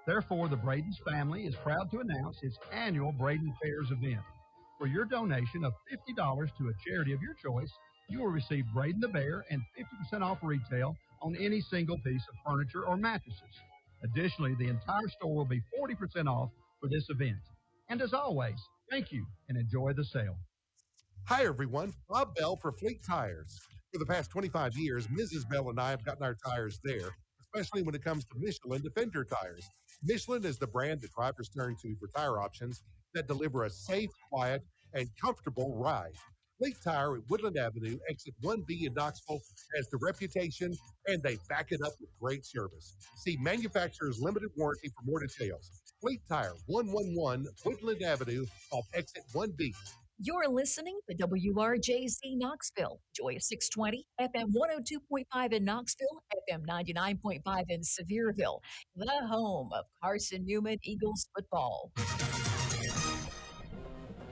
Therefore, the Braden's family is proud to announce its annual Braden Fairs event. For your donation of $50 to a charity of your choice, you will receive Braden the Bear and 50% off retail on any single piece of furniture or mattresses. Additionally, the entire store will be 40% off for this event. And as always, thank you and enjoy the sale. Hi, everyone. Bob Bell for Fleet Tires. For the past 25 years, Mrs. Bell and I have gotten our tires there, especially when it comes to Michelin Defender tires. Michelin is the brand that drivers turn to for tire options that deliver a safe, quiet, and comfortable ride. Fleet Tire at Woodland Avenue, exit 1B in Knoxville, has the reputation, and they back it up with great service. See manufacturer's limited warranty for more details. Fleet Tire, 111 Woodland Avenue off exit 1B. You're listening to WRJZ Knoxville, Joy 620, FM 102.5 in Knoxville, FM 99.5 in Sevierville, the home of Carson-Newman Eagles football.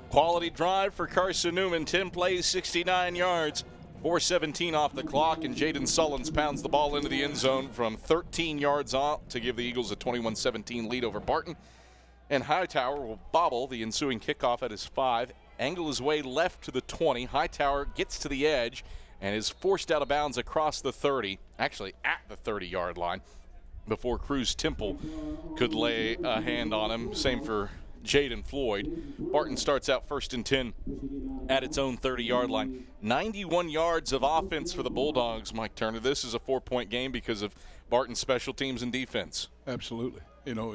Quality drive for Carson-Newman, 10 plays, 69 yards, 4:17 off the clock, and Jaden Sullins pounds the ball into the end zone from 13 yards out to give the Eagles a 21-17 lead over Barton. And Hightower will bobble the ensuing kickoff at his 5. angle his way left to the 20. Hightower gets to the edge and is forced out of bounds across the 30, actually at the 30-yard line, before Cruz Temple could lay a hand on him. Same for Jaden Floyd. Barton starts out 1st and 10 at its own 30-yard line. 91 yards of offense for the Bulldogs, Mike Turner. This is a 4-point game because of Barton's special teams and defense. Absolutely. You know,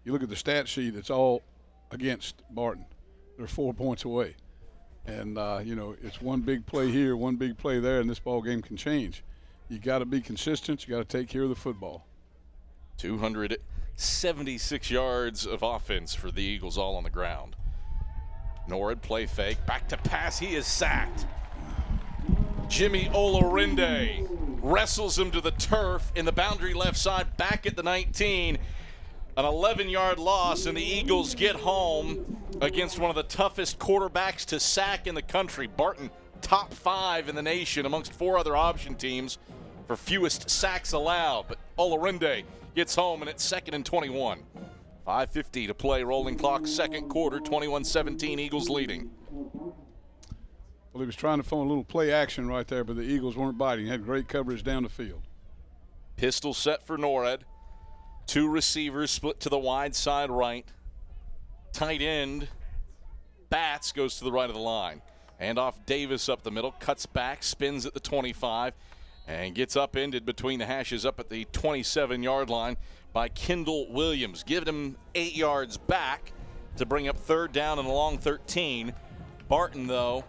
you look at the stat sheet, it's all against Barton. They're 4 points away. And, you know, it's one big play here, one big play there, and this ball game can change. You got to be consistent. You got to take care of the football. 276 yards of offense for the Eagles, all on the ground. Norwood, play fake, back to pass. He is sacked. Jimmy Olorinde wrestles him to the turf in the boundary left side, back at the 19. An 11-yard loss, and the Eagles get home against one of the toughest quarterbacks to sack in the country. Barton, top 5 in the nation amongst 4 other option teams for fewest sacks allowed. But Olorinde gets home, and it's 2nd and 21. 5:50 to play, rolling clock, second quarter, 21-17, Eagles leading. Well, he was trying to phone a little play action right there, but the Eagles weren't biting. Had great coverage down the field. Pistol set for Norwood. 2 receivers split to the wide side right. Tight end Batts goes to the right of the line. Hand off Davis up the middle, cuts back, spins at the 25, and gets upended between the hashes up at the 27-yard line by Kendall Williams. Giving him 8 yards back to bring up 3rd down and a long 13. Barton, though,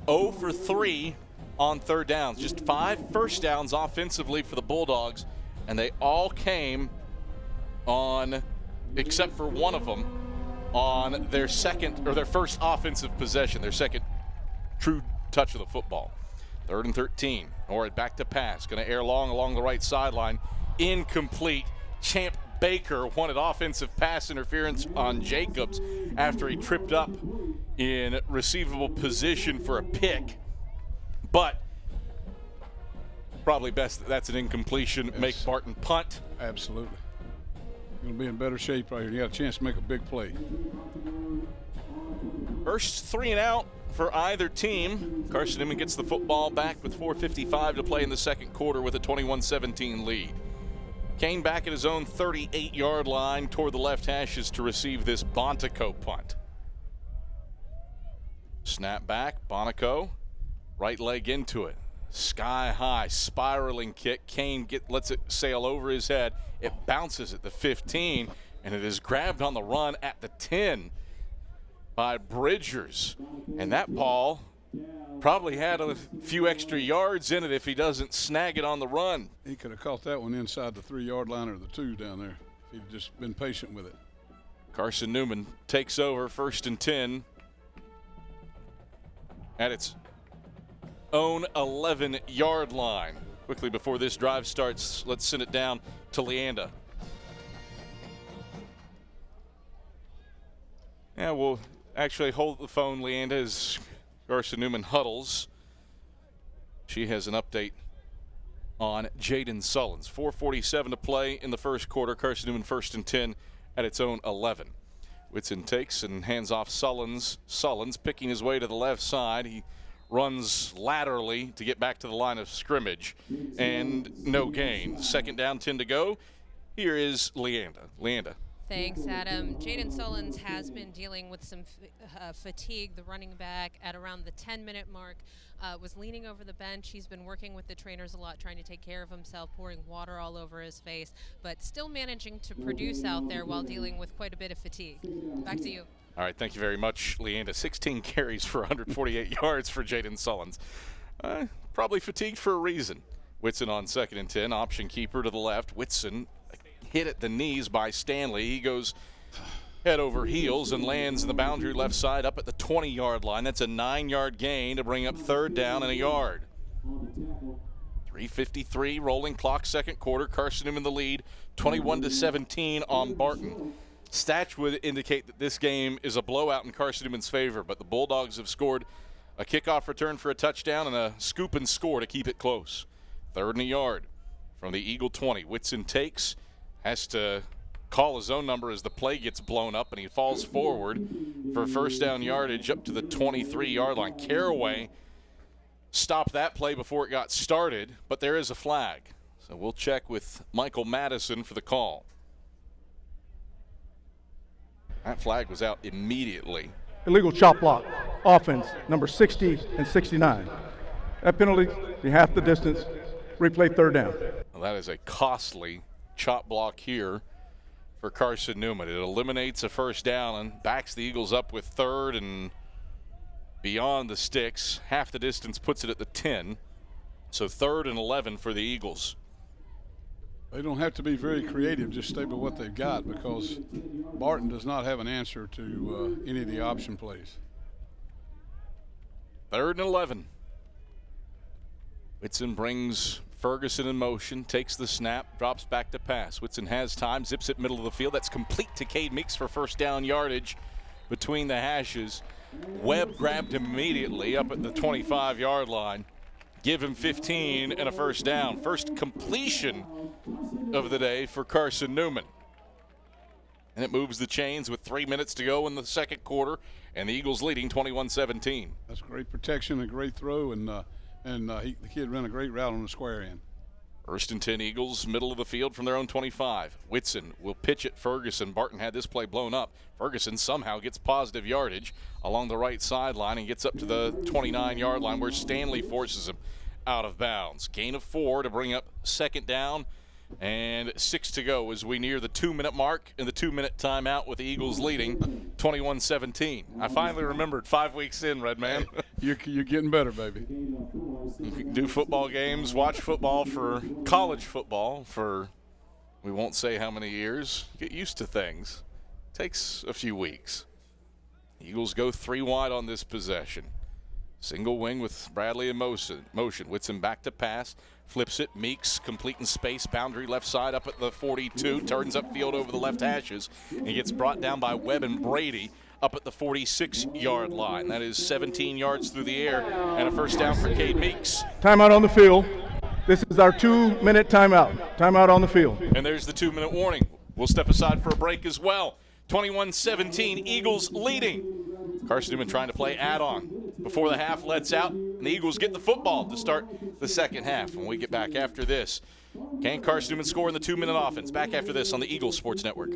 0 for 3 on 3rd downs. Just 5 first downs offensively for the Bulldogs, and they all came on, except for one of them, on their first offensive possession, their second true touch of the football. 3rd and 13. Norwood back to pass. Going to air long along the right sideline. Incomplete. Champ Baker wanted offensive pass interference on Jacobs after he tripped up in receivable position for a pick. But probably best that's an incompletion. Yes. Make Barton punt. Absolutely. Going to be in better shape right here. You got a chance to make a big play. First 3 and out for either team. Carson-Newman gets the football back with 4:55 to play in the second quarter with a 21-17 lead. Kane back at his own 38-yard line toward the left hashes to receive this Bontico punt. Snap back, Bontico, right leg into it. Sky high, spiraling kick. Kane lets it sail over his head. It bounces at the 15, and it is grabbed on the run at the 10 by Bridgers. And that ball probably had a few extra yards in it if he doesn't snag it on the run. He could have caught that one inside the 3-yard line or the 2 down there if he'd just been patient with it. Carson-Newman takes over 1st and 10 at its own 11-yard line. Quickly before this drive starts, let's send it down to Leanda. Yeah, we'll actually hold the phone, Leanda, as Carson-Newman huddles. She has an update on Jaden Sullins. 4:47 to play in the first quarter. Carson-Newman 1st and 10 at its own 11. Whitson takes and hands off Sullins. Sullins picking his way to the left side. He runs laterally to get back to the line of scrimmage, and no gain. 2nd down, 10 to go. Here is Leanda. Leanda. Thanks, Adam. Jaden Sullins has been dealing with some fatigue. The running back at around the 10-minute mark was leaning over the bench. He's been working with the trainers a lot, trying to take care of himself, pouring water all over his face, but still managing to produce out there while dealing with quite a bit of fatigue. Back to you. All right, thank you very much, Leanda. 16 carries for 148 yards for Jaden Sullins. Probably fatigued for a reason. Whitson on 2nd and 10, option keeper to the left. Whitson hit at the knees by Stanley. He goes head over heels and lands in the boundary left side up at the 20-yard line. That's a 9-yard gain to bring up 3rd down and a yard. 3:53 rolling clock, second quarter. Carson-Newman the lead, 21-17 on Barton. Stats would indicate that this game is a blowout in Carson-Newman's favor, but the Bulldogs have scored a kickoff return for a touchdown and a scoop and score to keep it close. 3rd and a yard from the Eagle 20. Whitson takes, has to call his own number as the play gets blown up, and he falls forward for first down yardage up to the 23-yard line. Caraway stopped that play before it got started, but there is a flag. So we'll check with Michael Madison for the call. That flag was out immediately. Illegal chop block, offense, number 60 and 69. That penalty, be half the distance, replay third down. Well, that is a costly chop block here for Carson-Newman. It eliminates a first down and backs the Eagles up with third and beyond the sticks. Half the distance puts it at the 10. So 3rd and 11 for the Eagles. They don't have to be very creative, just stay with what they've got, because Barton does not have an answer to any of the option plays. 3rd and 11. Whitson brings Ferguson in motion, takes the snap, drops back to pass. Whitson has time, zips it middle of the field. That's complete to Cade Meeks for first down yardage between the hashes. Webb grabbed him immediately up at the 25-yard line. Give him 15 and a first down. First completion of the day for Carson-Newman. And it moves the chains with 3 minutes to go in the second quarter, and the Eagles leading 21-17. That's great protection, a great throw, and the kid ran a great route on the square end. 1st and 10 Eagles, middle of the field from their own 25. Whitson will pitch it. Ferguson. Barton had this play blown up. Ferguson somehow gets positive yardage along the right sideline and gets up to the 29-yard line where Stanley forces him out of bounds. Gain of 4 to bring up second down, and 6 to go as we near the 2-minute mark in the 2-minute timeout with the Eagles leading 21-17. I finally remembered 5 weeks in, Red Man. You're getting better, baby. You can do football games, watch football for college football for we won't say how many years. Get used to things. Takes a few weeks. Eagles go 3 wide on this possession. Single wing with Bradley in motion. Whitson back to pass. Flips it. Meeks complete in space. Boundary left side up at the 42. Turns upfield over the left hashes. And gets brought down by Webb and Brady up at the 46-yard line. That is 17 yards through the air and a first down for Cade Meeks. Timeout on the field. This is our 2-minute timeout. Timeout on the field. And there's the 2-minute warning. We'll step aside for a break as well. 21-17, Eagles leading. Carson-Newman trying to play add-on before the half lets out, and the Eagles get the football to start the second half. When we get back after this, can Carson-Newman score in the 2-minute offense? Back after this on the Eagles Sports Network.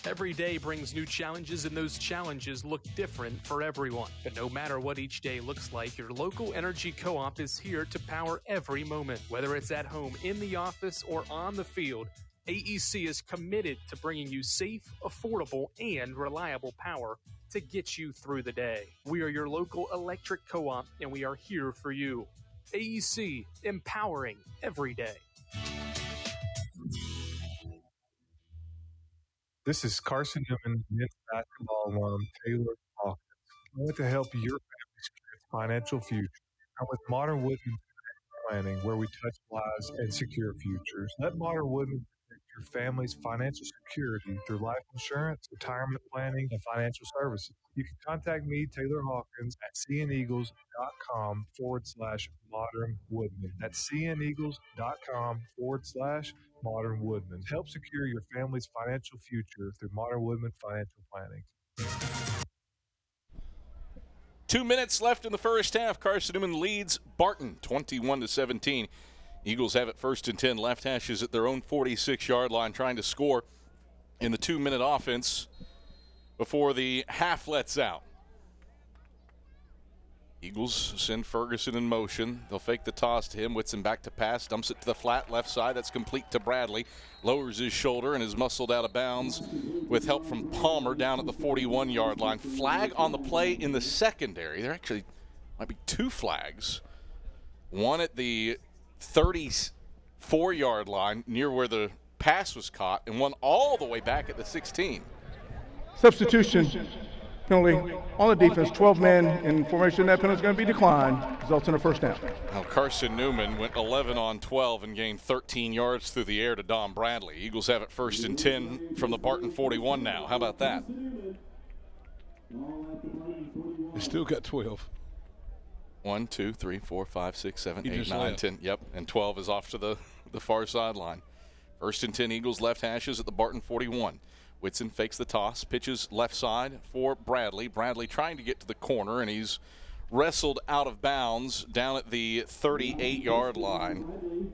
Every day brings new challenges, and those challenges look different for everyone. But no matter what each day looks like, your local energy co-op is here to power every moment. Whether it's at home, in the office, or on the field, AEC is committed to bringing you safe, affordable, and reliable power to get you through the day. We are your local electric co-op, and we are here for you. AEC, empowering every day. This is Carson-Newman men's basketball alum Taylor Hawkins. I want to help your family's financial future. I'm with Modern Woodman Planning, where we touch lives and secure futures. Let Modern Woodman protect your family's financial security through life insurance, retirement planning, and financial services. You can contact me, Taylor Hawkins, at cneagles.com/Modern Woodman. That's cneagles.com/Modern Woodman. Help secure your family's financial future through Modern Woodman Financial Planning. 2 minutes left in the first half. Carson-Newman leads Barton 21-17. Eagles have it 1st and 10. Left hashes at their own 46-yard line, trying to score in the 2-minute offense before the half lets out. Eagles send Ferguson in motion. They'll fake the toss to him. Whitson back to pass. Dumps it to the flat left side. That's complete to Bradley. Lowers his shoulder and is muscled out of bounds with help from Palmer down at the 41-yard line. Flag on the play in the secondary. There actually might be 2 flags. One at the 34-yard line near where the pass was caught, and one all the way back at the 16. Substitution penalty on the defense. 12 men in formation. That penalty is going to be declined. Results in a first down. Now Carson-Newman went 11 on 12 and gained 13 yards through the air to Dom Bradley. Eagles have it 1st and 10 from the Barton 41 now. How about that? They still got 12. 1, 2, 3, 4, 5, 6, 7, He 8, just 9, left. 10. Yep, and 12 is off to the far sideline. 1st and 10 Eagles left hashes at the Barton 41. Whitson fakes the toss, pitches left side for Bradley. Bradley trying to get to the corner, and he's wrestled out of bounds down at the 38-yard line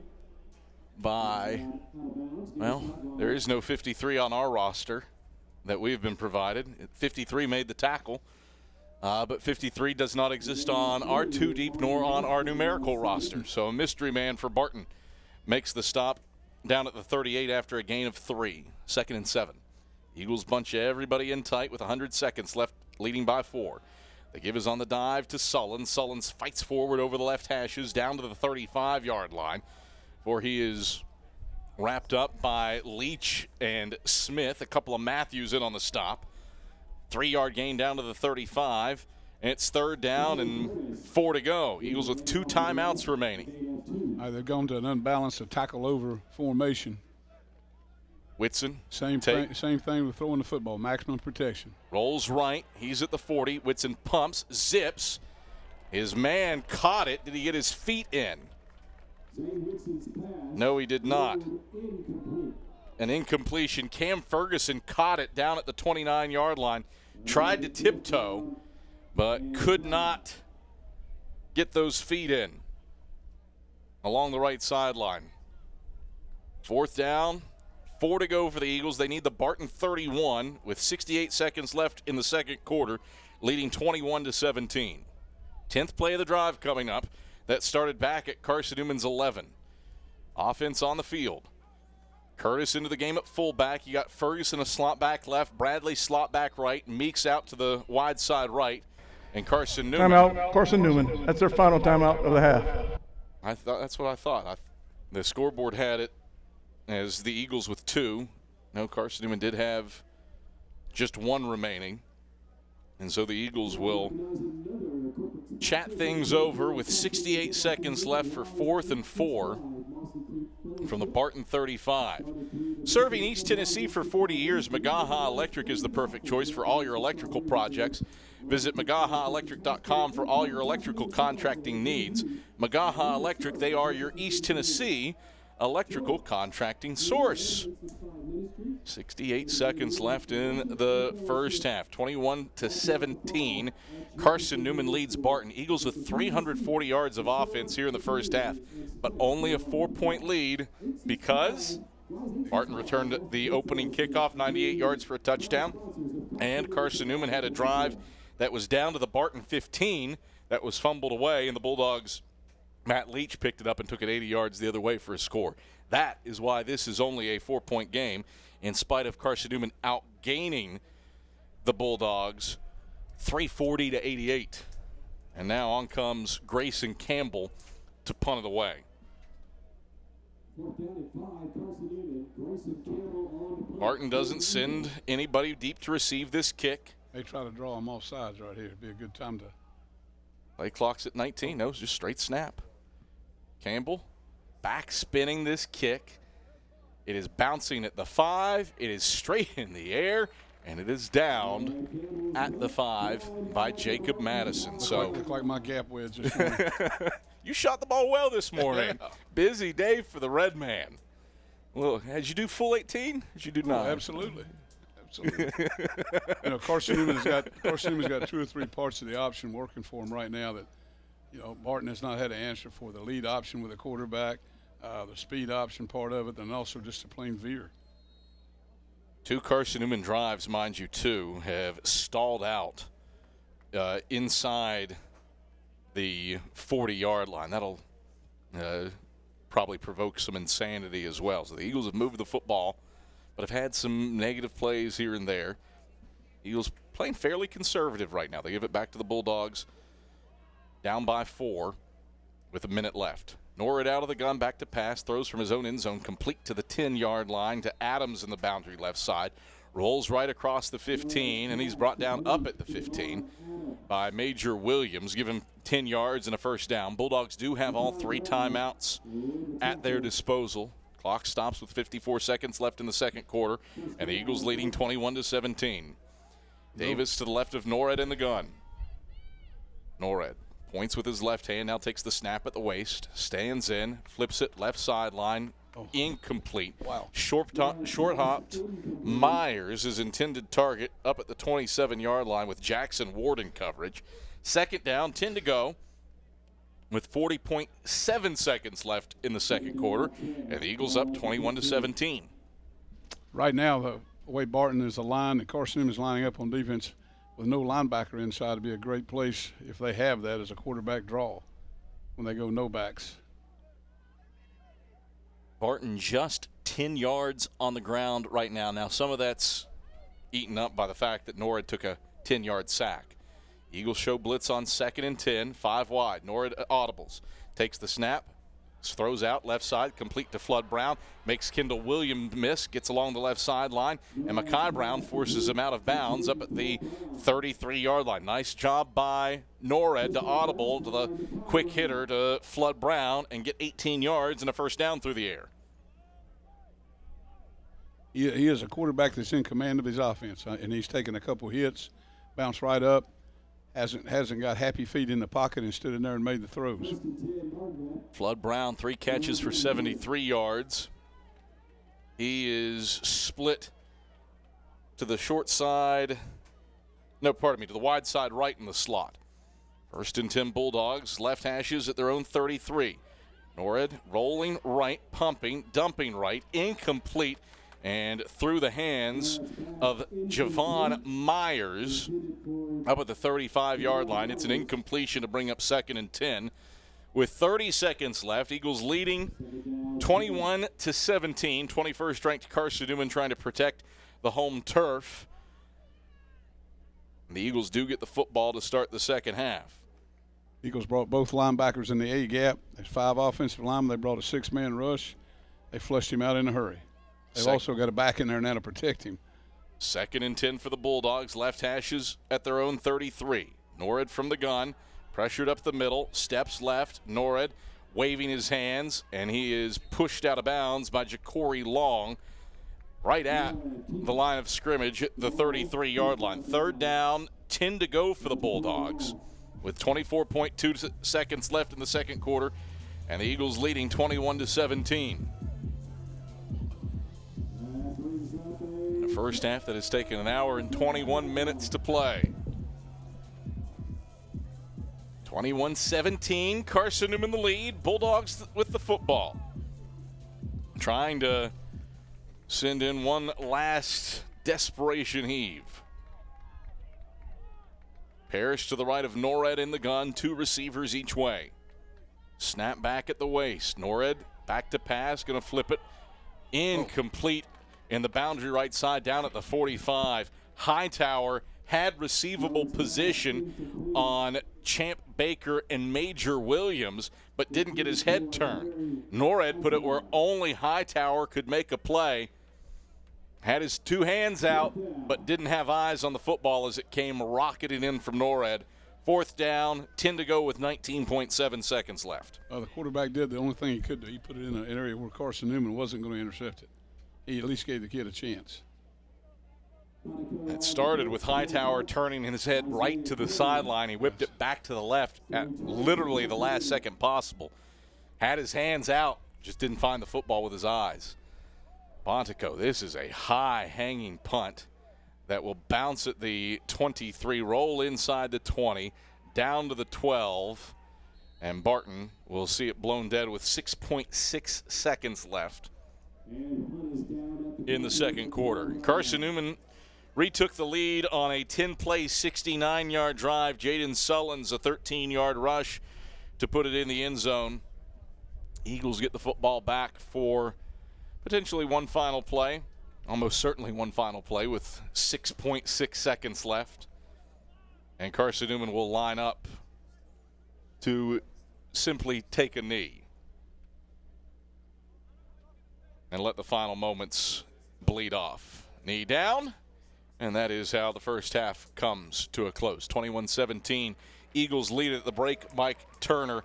by, well, there is no 53 on our roster that we've been provided. 53 made the tackle, but 53 does not exist on our two deep nor on our numerical roster. So a mystery man for Barton makes the stop down at the 38 after a gain of 3. 2nd and 7. Eagles bunch everybody in tight with 100 seconds left, leading by 4. The give is on the dive to Sullins. Sullins fights forward over the left hashes down to the 35-yard line, for he is wrapped up by Leach and Smith. A couple of Matthews in on the stop. 3-yard gain down to the 35. And it's 3rd down and 4 to go. Eagles with 2 timeouts remaining. They've gone to an unbalanced tackle over formation. Whitson. Same thing with throwing the football, maximum protection. Rolls right. He's at the 40. Whitson pumps, zips. His man caught it. Did he get his feet in? No, he did not. An incompletion. Cam Ferguson caught it down at the 29-yard line. Tried to tiptoe, but could not get those feet in along the right sideline. 4th down. 4 to go for the Eagles. They need the Barton 31 with 68 seconds left in the second quarter, leading 21-17. 10th play of the drive coming up. That started back at Carson-Newman's 11. Offense on the field. Curtis into the game at fullback. You got Ferguson a slot back left, Bradley slot back right, Meeks out to the wide side right, and Carson-Newman. Timeout, Carson-Newman. That's their final timeout of the half. That's what I thought. The scoreboard had it as the Eagles with 2. No, Carson-Newman did have just 1 remaining. And so the Eagles will chat things over with 68 seconds left for 4th and 4 from the Barton 35. Serving East Tennessee for 40 years, Magaha Electric is the perfect choice for all your electrical projects. Visit MagahaElectric.com for all your electrical contracting needs. Magaha Electric, they are your East Tennessee electrical contracting source. 68 seconds left in the first half. 21-17. Carson-Newman leads Barton. Eagles with 340 yards of offense here in the first half, but only a 4-point lead because Barton returned the opening kickoff, 98 yards for a touchdown, and Carson-Newman had a drive that was down to the Barton 15 that was fumbled away, and the Bulldogs' Matt Leach picked it up and took it 80 yards the other way for a score. That is why this is only a 4-point game, in spite of Carson-Newman outgaining the Bulldogs 340-88. And now on comes Grayson Campbell to punt it away. Barton doesn't send anybody deep to receive this kick. They try to draw them off sides right here. It'd be a good time to. Play clock's at 19. No, it's just straight snap. Campbell back spinning this kick. It is bouncing at the 5. It is straight in the air, and it is down at the 5 by Jacob Madison. Look like my gap wedge. You shot the ball well this morning. Yeah. Busy day for the Red Man. Well, did you do full 18? Did you do 9? Absolutely. Carson-Newman's got 2 or 3 parts of the option working for him right now that, Barton has not had an answer for. The lead option with a quarterback, the speed option part of it, and also just a plain veer. 2 Carson-Newman drives, mind you, too, have stalled out inside the 40-yard line. That'll probably provoke some insanity as well. So the Eagles have moved the football, but have had some negative plays here and there. Eagles playing fairly conservative right now. They give it back to the Bulldogs, down by 4 with a minute left. Norwood out of the gun, back to pass, throws from his own end zone, complete to the 10-yard line to Adams in the boundary left side. Rolls right across the 15, and he's brought down up at the 15 by Major Williams. Give him 10 yards and a first down. Bulldogs do have all 3 timeouts at their disposal. Clock stops with 54 seconds left in the second quarter, and the Eagles leading 21-17. Davis to the left of Norwood in the gun. Norwood points with his left hand, now takes the snap at the waist, stands in, flips it left sideline, incomplete. Wow. Short hopped Myers, his intended target, up at the 27-yard line with Jackson Ward in coverage. Second down, 10 to go, with 40.7 seconds left in the second quarter, and the Eagles up 21-17. Right now, the way Barton is aligned and Carson-Newman is lining up on defense with no linebacker inside would be a great place if they have that as a quarterback draw when they go no backs. Barton just 10 yards on the ground right now. Now, some of that's eaten up by the fact that Norwood took a 10-yard sack. Eagles show blitz on 2nd and 10, 5 wide. Norwood audibles. Takes the snap, throws out left side, complete to Flood Brown. Makes Kendall Williams miss, gets along the left sideline, and Mekhi Brown forces him out of bounds up at the 33-yard line. Nice job by Norwood to audible to the quick hitter to Flood Brown and get 18 yards and a first down through the air. He is a quarterback that's in command of his offense, and he's taken a couple hits, bounced right up, hasn't got happy feet in the pocket and stood in there and made the throws. Flood Brown, 3 catches for 73 yards. He is split to the short side. No, pardon me, to the wide side right in the slot. 1st and 10 Bulldogs, left hashes at their own 33. Norwood rolling right, pumping, dumping right, incomplete, and through the hands of Javon Myers up at the 35-yard line. It's an incompletion to bring up 2nd and 10. With 30 seconds left, Eagles leading 21-17. 21st ranked Carson-Newman trying to protect the home turf. The Eagles do get the football to start the second half. Eagles brought both linebackers in the A gap. There's 5 offensive linemen. They brought a 6-man rush. They flushed him out in a hurry. They've also got a back in there now to protect him. 2nd and 10 for the Bulldogs. Left hashes at their own 33. Norwood from the gun. Pressured up the middle. Steps left. Norwood waving his hands. And he is pushed out of bounds by Ja'Cory Long right at the line of scrimmage at the 33-yard line. 3rd down, 10 to go for the Bulldogs with 24.2 seconds left in the second quarter. And the Eagles leading 21-17. First half that has taken 1 hour and 21 minutes to play. 21-17, Carson-Newman the lead. Bulldogs with the football. Trying to send in one last desperation heave. Parrish to the right of Norwood in the gun, 2 receivers each way. Snap back at the waist. Norwood back to pass, going to flip it. Incomplete. In the boundary right side down at the 45. Hightower had receivable position on Champ Baker and Major Williams, but didn't get his head turned. Norwood put it where only Hightower could make a play. Had his 2 hands out, but didn't have eyes on the football as it came rocketing in from Norwood. 4th down, 10 to go with 19.7 seconds left. The quarterback did the only thing he could do. He put it in an area where Carson-Newman wasn't going to intercept it. He at least gave the kid a chance. It started with Hightower turning his head right to the sideline. He whipped it back to the left at literally the last second possible. Had his hands out, just didn't find the football with his eyes. Bontico, this is a high-hanging punt that will bounce at the 23, roll inside the 20, down to the 12, and Barton will see it blown dead with 6.6 seconds left in the second quarter. Carson-Newman retook the lead on a 10-play, 69-yard drive. Jaden Sullins, a 13-yard rush to put it in the end zone. Eagles get the football back for potentially one final play, almost certainly one final play with 6.6 seconds left. And Carson-Newman will line up to simply take a knee and let the final moments bleed off. Knee down, and that is how the first half comes to a close. 21-17, Eagles lead at the break. Mike Turner,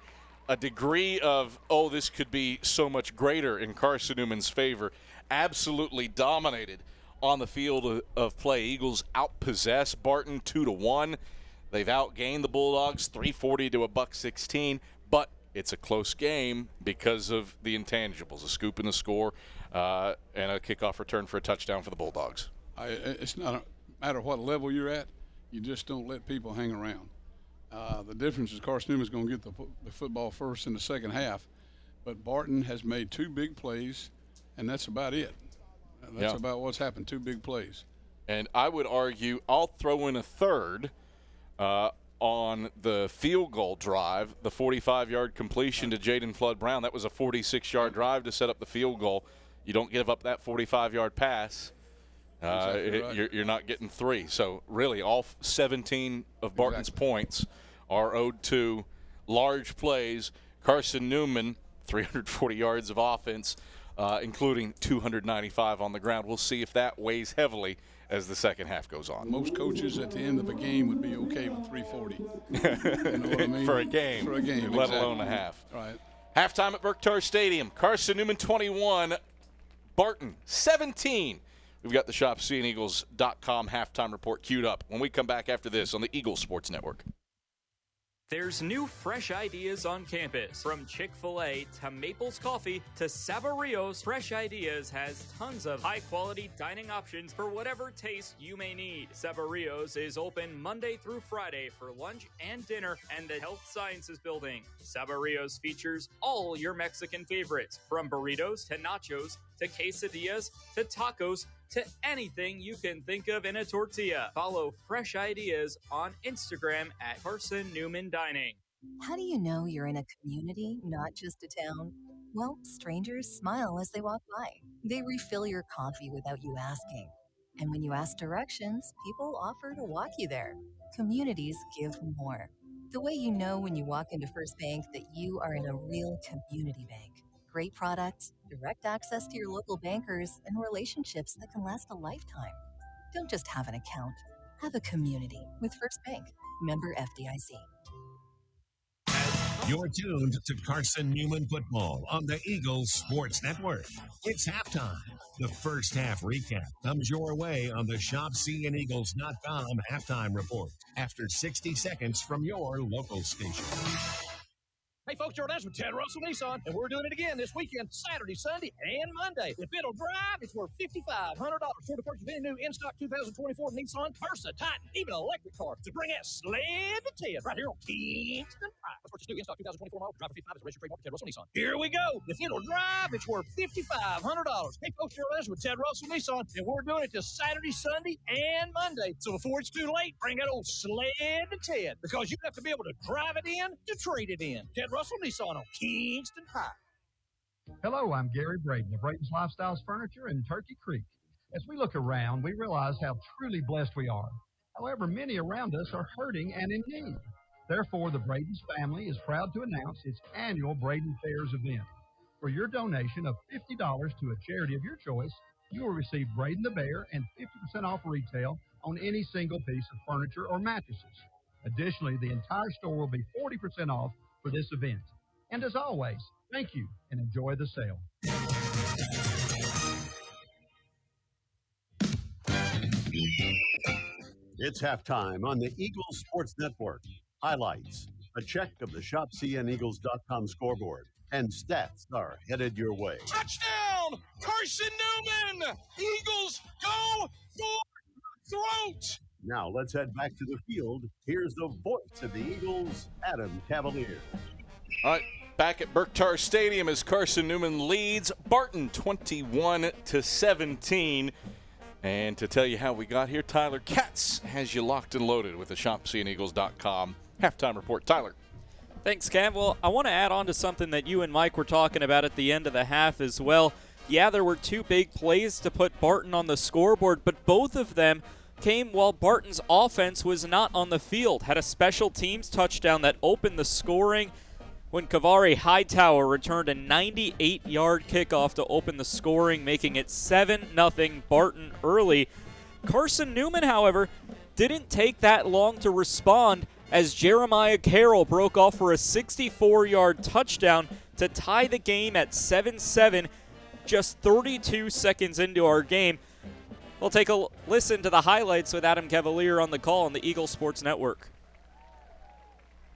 a degree of, this could be so much greater in Carson-Newman's favor. Absolutely dominated on the field of play. Eagles outpossess Barton 2-1. They've outgained the Bulldogs 340 to $116, but it's a close game because of the intangibles, a scoop in the score, and a kickoff return for a touchdown for the Bulldogs. It's not a matter what level you're at, you just don't let people hang around. The difference is Carson-Newman's going to get the football first in the second half, but Barton has made 2 big plays, and that's about it. That's about what's happened, 2 big plays. And I would argue I'll throw in a third on the field goal drive, the 45-yard completion to Jaden Flood-Brown. That was a 46-yard drive to set up the field goal. You don't give up that 45-yard pass, Exactly right. you're not getting 3. So really all 17 of Barton's points are owed to large plays. Carson-Newman, 340 yards of offense, including 295 on the ground. We'll see if that weighs heavily as the second half goes on. Most coaches at the end of a game would be okay with 340. You know what I mean? For a game. For a game, let exactly. alone a half. Right. Halftime at Berktar Stadium. Carson-Newman 21, Barton 17. We've got the ShopCNEagles.com halftime report queued up when we come back after this on the Eagles Sports Network. There's new fresh ideas on campus. From Chick-fil-A to Maples Coffee to Saboreo's, Fresh Ideas has tons of high-quality dining options for whatever taste you may need. Saboreo's is open Monday through Friday for lunch and dinner and the Health Sciences Building. Saboreo's features all your Mexican favorites, from burritos to nachos to quesadillas to tacos to anything you can think of in a tortilla. Follow Fresh Ideas on Instagram at Carson-Newman Dining. How do you know you're in a community, not just a town? Well, strangers smile as they walk by. They refill your coffee without you asking. And when you ask directions, people offer to walk you there. Communities give more. The way you know when you walk into First Bank that you are in a real community bank. Great products, direct access to your local bankers, and relationships that can last a lifetime. Don't just have an account. Have a community with First Bank. Member FDIC. You're tuned to Carson-Newman football on the Eagles Sports Network. It's halftime. The first half recap comes your way on the ShopCNEagles.com halftime report after 60 seconds from your local station. Hey, folks, Jordan, that's with Ted Russell Nissan, and we're doing it again this weekend, Saturday, Sunday, and Monday. If it'll drive, it's worth $5,500 for the purchase of any new in-stock 2024 Nissan Versa, Titan, even electric car to bring that sled to Ted right here on Kingston Drive. Let's purchase new in-stock 2024 model. Drive for $55 is a registered trademark Ted Russell Nissan. Here we go. If it'll drive, it's worth $5,500. Hey, folks, Jordan, that's with Ted Russell Nissan, and we're doing it this Saturday, Sunday, and Monday. So before it's too late, bring that old sled to Ted, because you have to be able to drive it in to trade it in. Ted Russell Nissan on Kingston High. Hello, I'm Gary Braden of Braden's Lifestyles Furniture in Turkey Creek. As we look around, we realize how truly blessed we are. However, many around us are hurting and in need. Therefore, the Braden's family is proud to announce its annual Braden Fairs event. For your donation of $50 to a charity of your choice, you will receive Braden the Bear and 50% off retail on any single piece of furniture or mattresses. Additionally, the entire store will be 40% off for this event. And as always, thank you and enjoy the sale. It's halftime on the Eagles Sports Network. Highlights, a check of the ShopCNEagles.com scoreboard, and stats are headed your way. Touchdown! Carson-Newman! Eagles go for throat! Now let's head back to the field. Here's the voice of the Eagles, Adam Cavalier. All right, back at Berktar Stadium as Carson-Newman leads Barton 21-17. And to tell you how we got here, Tyler Katz has you locked and loaded with the ShopCNEagles.com halftime report. Tyler. Thanks, Cam. Well, I want to add on to something that you and Mike were talking about at the end of the half as well. Yeah, there were 2 big plays to put Barton on the scoreboard, but both of them came while Barton's offense was not on the field. Had a special teams touchdown that opened the scoring when Kavari Hightower returned a 98-yard kickoff to open the scoring, making it 7-0 Barton early. Carson-Newman, however, didn't take that long to respond as Jeremiah Carroll broke off for a 64-yard touchdown to tie the game at 7-7 just 32 seconds into our game. We'll take a listen to the highlights with Adam Cavalier on the call on the Eagle Sports Network.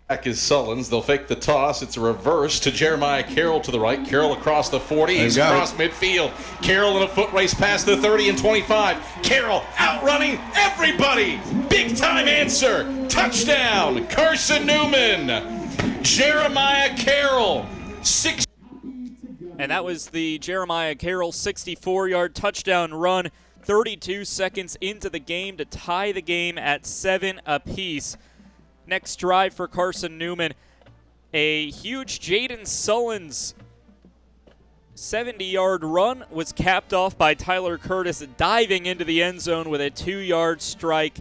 Back is Sullins. They'll fake the toss. It's a reverse to Jeremiah Carroll to the right. Carroll across the 40. He's across midfield. Carroll in a foot race past the 30 and 25. Carroll outrunning everybody. Big time answer. Touchdown. Carson-Newman. Jeremiah Carroll. And that was the Jeremiah Carroll 64-yard touchdown run. 32 seconds into the game to tie the game at 7 apiece. Next drive for Carson-Newman, a huge Jaden Sullins 70-yard run was capped off by Tyler Curtis diving into the end zone with a 2-yard strike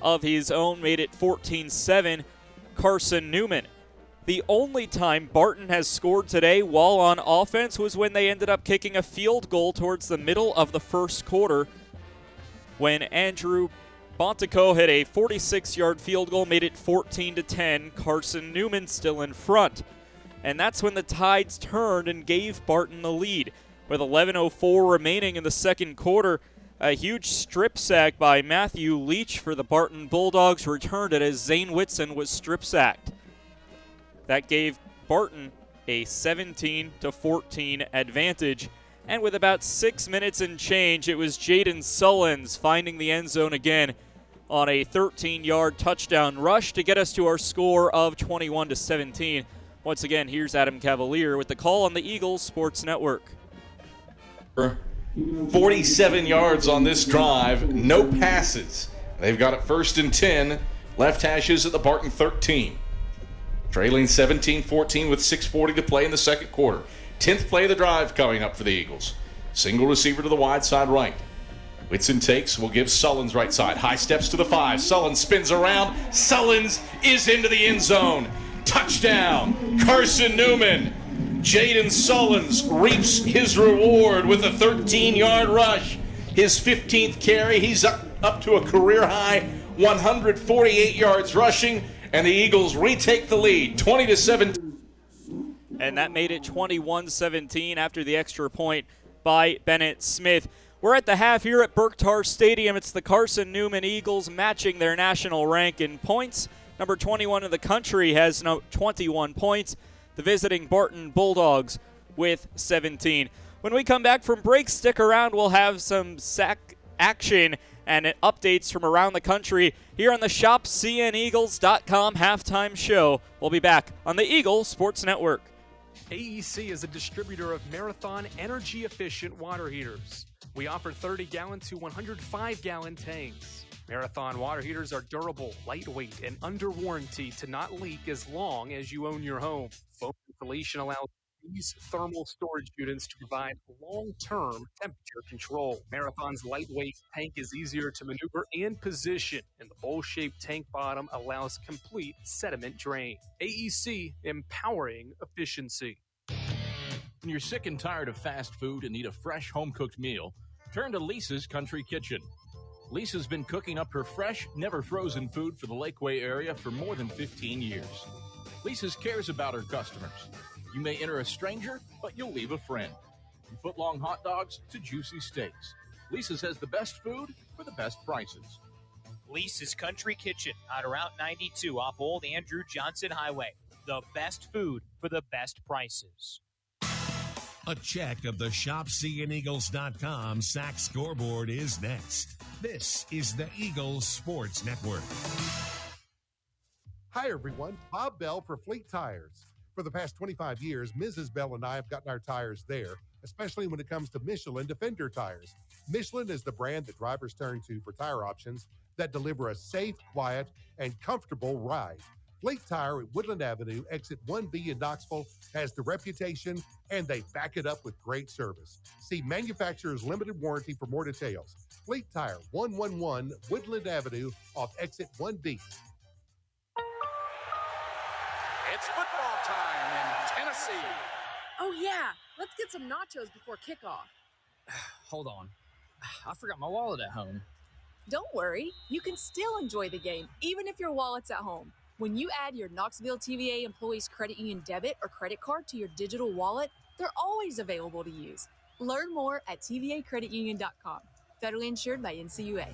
of his own, made it 14-7 Carson-Newman. The only time Barton has scored today while on offense was when they ended up kicking a field goal towards the middle of the first quarter when Andrew Bontico hit a 46-yard field goal, made it 14-10. Carson-Newman still in front. And that's when the Tides turned and gave Barton the lead. With 11:04 remaining in the second quarter, a huge strip sack by Matthew Leach for the Barton Bulldogs returned it as Zane Whitson was strip sacked. That gave Barton a 17-14 advantage. And with about 6 minutes and change, it was Jaden Sullins finding the end zone again on a 13-yard touchdown rush to get us to our score of 21-17. Once again, here's Adam Cavalier with the call on the Eagles Sports Network. 47 yards on this drive, no passes. They've got it 1st and 10, left hashes at the Barton 13. Trailing 17-14 with 6:40 to play in the second quarter. 10th play of the drive coming up for the Eagles. Single receiver to the wide side right. Whitson takes, will give Sullins right side. High steps to the 5. Sullins spins around. Sullins is into the end zone. Touchdown, Carson-Newman. Jaden Sullins reaps his reward with a 13-yard rush. His 15th carry, he's up to a career-high 148 yards rushing, and the Eagles retake the lead, 20-17. And that made it 21-17 after the extra point by Bennett Smith. We're at the half here at Berktar Stadium. It's the Carson-Newman Eagles matching their national rank in points. Number 21 in the country has 21 points. The visiting Barton Bulldogs with 17. When we come back from break, stick around. We'll have some sack action and updates from around the country here on the ShopCNEagles.com halftime show. We'll be back on the Eagle Sports Network. AEC is a distributor of Marathon energy-efficient water heaters. We offer 30-gallon to 105-gallon tanks. Marathon water heaters are durable, lightweight, and under warranty to not leak as long as you own your home. Foam insulation allows these thermal storage units to provide long-term temperature control. Marathon's lightweight tank is easier to maneuver and position, and the bowl-shaped tank bottom allows complete sediment drain. AEC, empowering efficiency. When you're sick and tired of fast food and need a fresh home-cooked meal, turn to Lisa's Country Kitchen. Lisa's been cooking up her fresh, never-frozen food for the Lakeway area for more than 15 years. Lisa's cares about her customers. You may enter a stranger, but you'll leave a friend. From foot-long hot dogs to juicy steaks, Lisa's has the best food for the best prices. Lisa's Country Kitchen on Route 92 off Old Andrew Johnson Highway. The best food for the best prices. A check of the ShopCNEagles.com sack scoreboard is next. This is the Eagles Sports Network. Hi, everyone. Bob Bell for Fleet Tires. For the past 25 years, Mrs. Bell and I have gotten our tires there, especially when it comes to Michelin Defender tires. Michelin is the brand that drivers turn to for tire options that deliver a safe, quiet, and comfortable ride. Fleet Tire at Woodland Avenue, exit 1B in Knoxville, has the reputation, and they back it up with great service. See manufacturer's limited warranty for more details. Fleet Tire, 111 Woodland Avenue off exit 1B. It's football time in Tennessee. Oh, yeah. Let's get some nachos before kickoff. Hold on. I forgot my wallet at home. Don't worry. You can still enjoy the game, even if your wallet's at home. When you add your Knoxville TVA Employees Credit Union debit or credit card to your digital wallet, they're always available to use. Learn more at tvacreditunion.com. Federally insured by NCUA.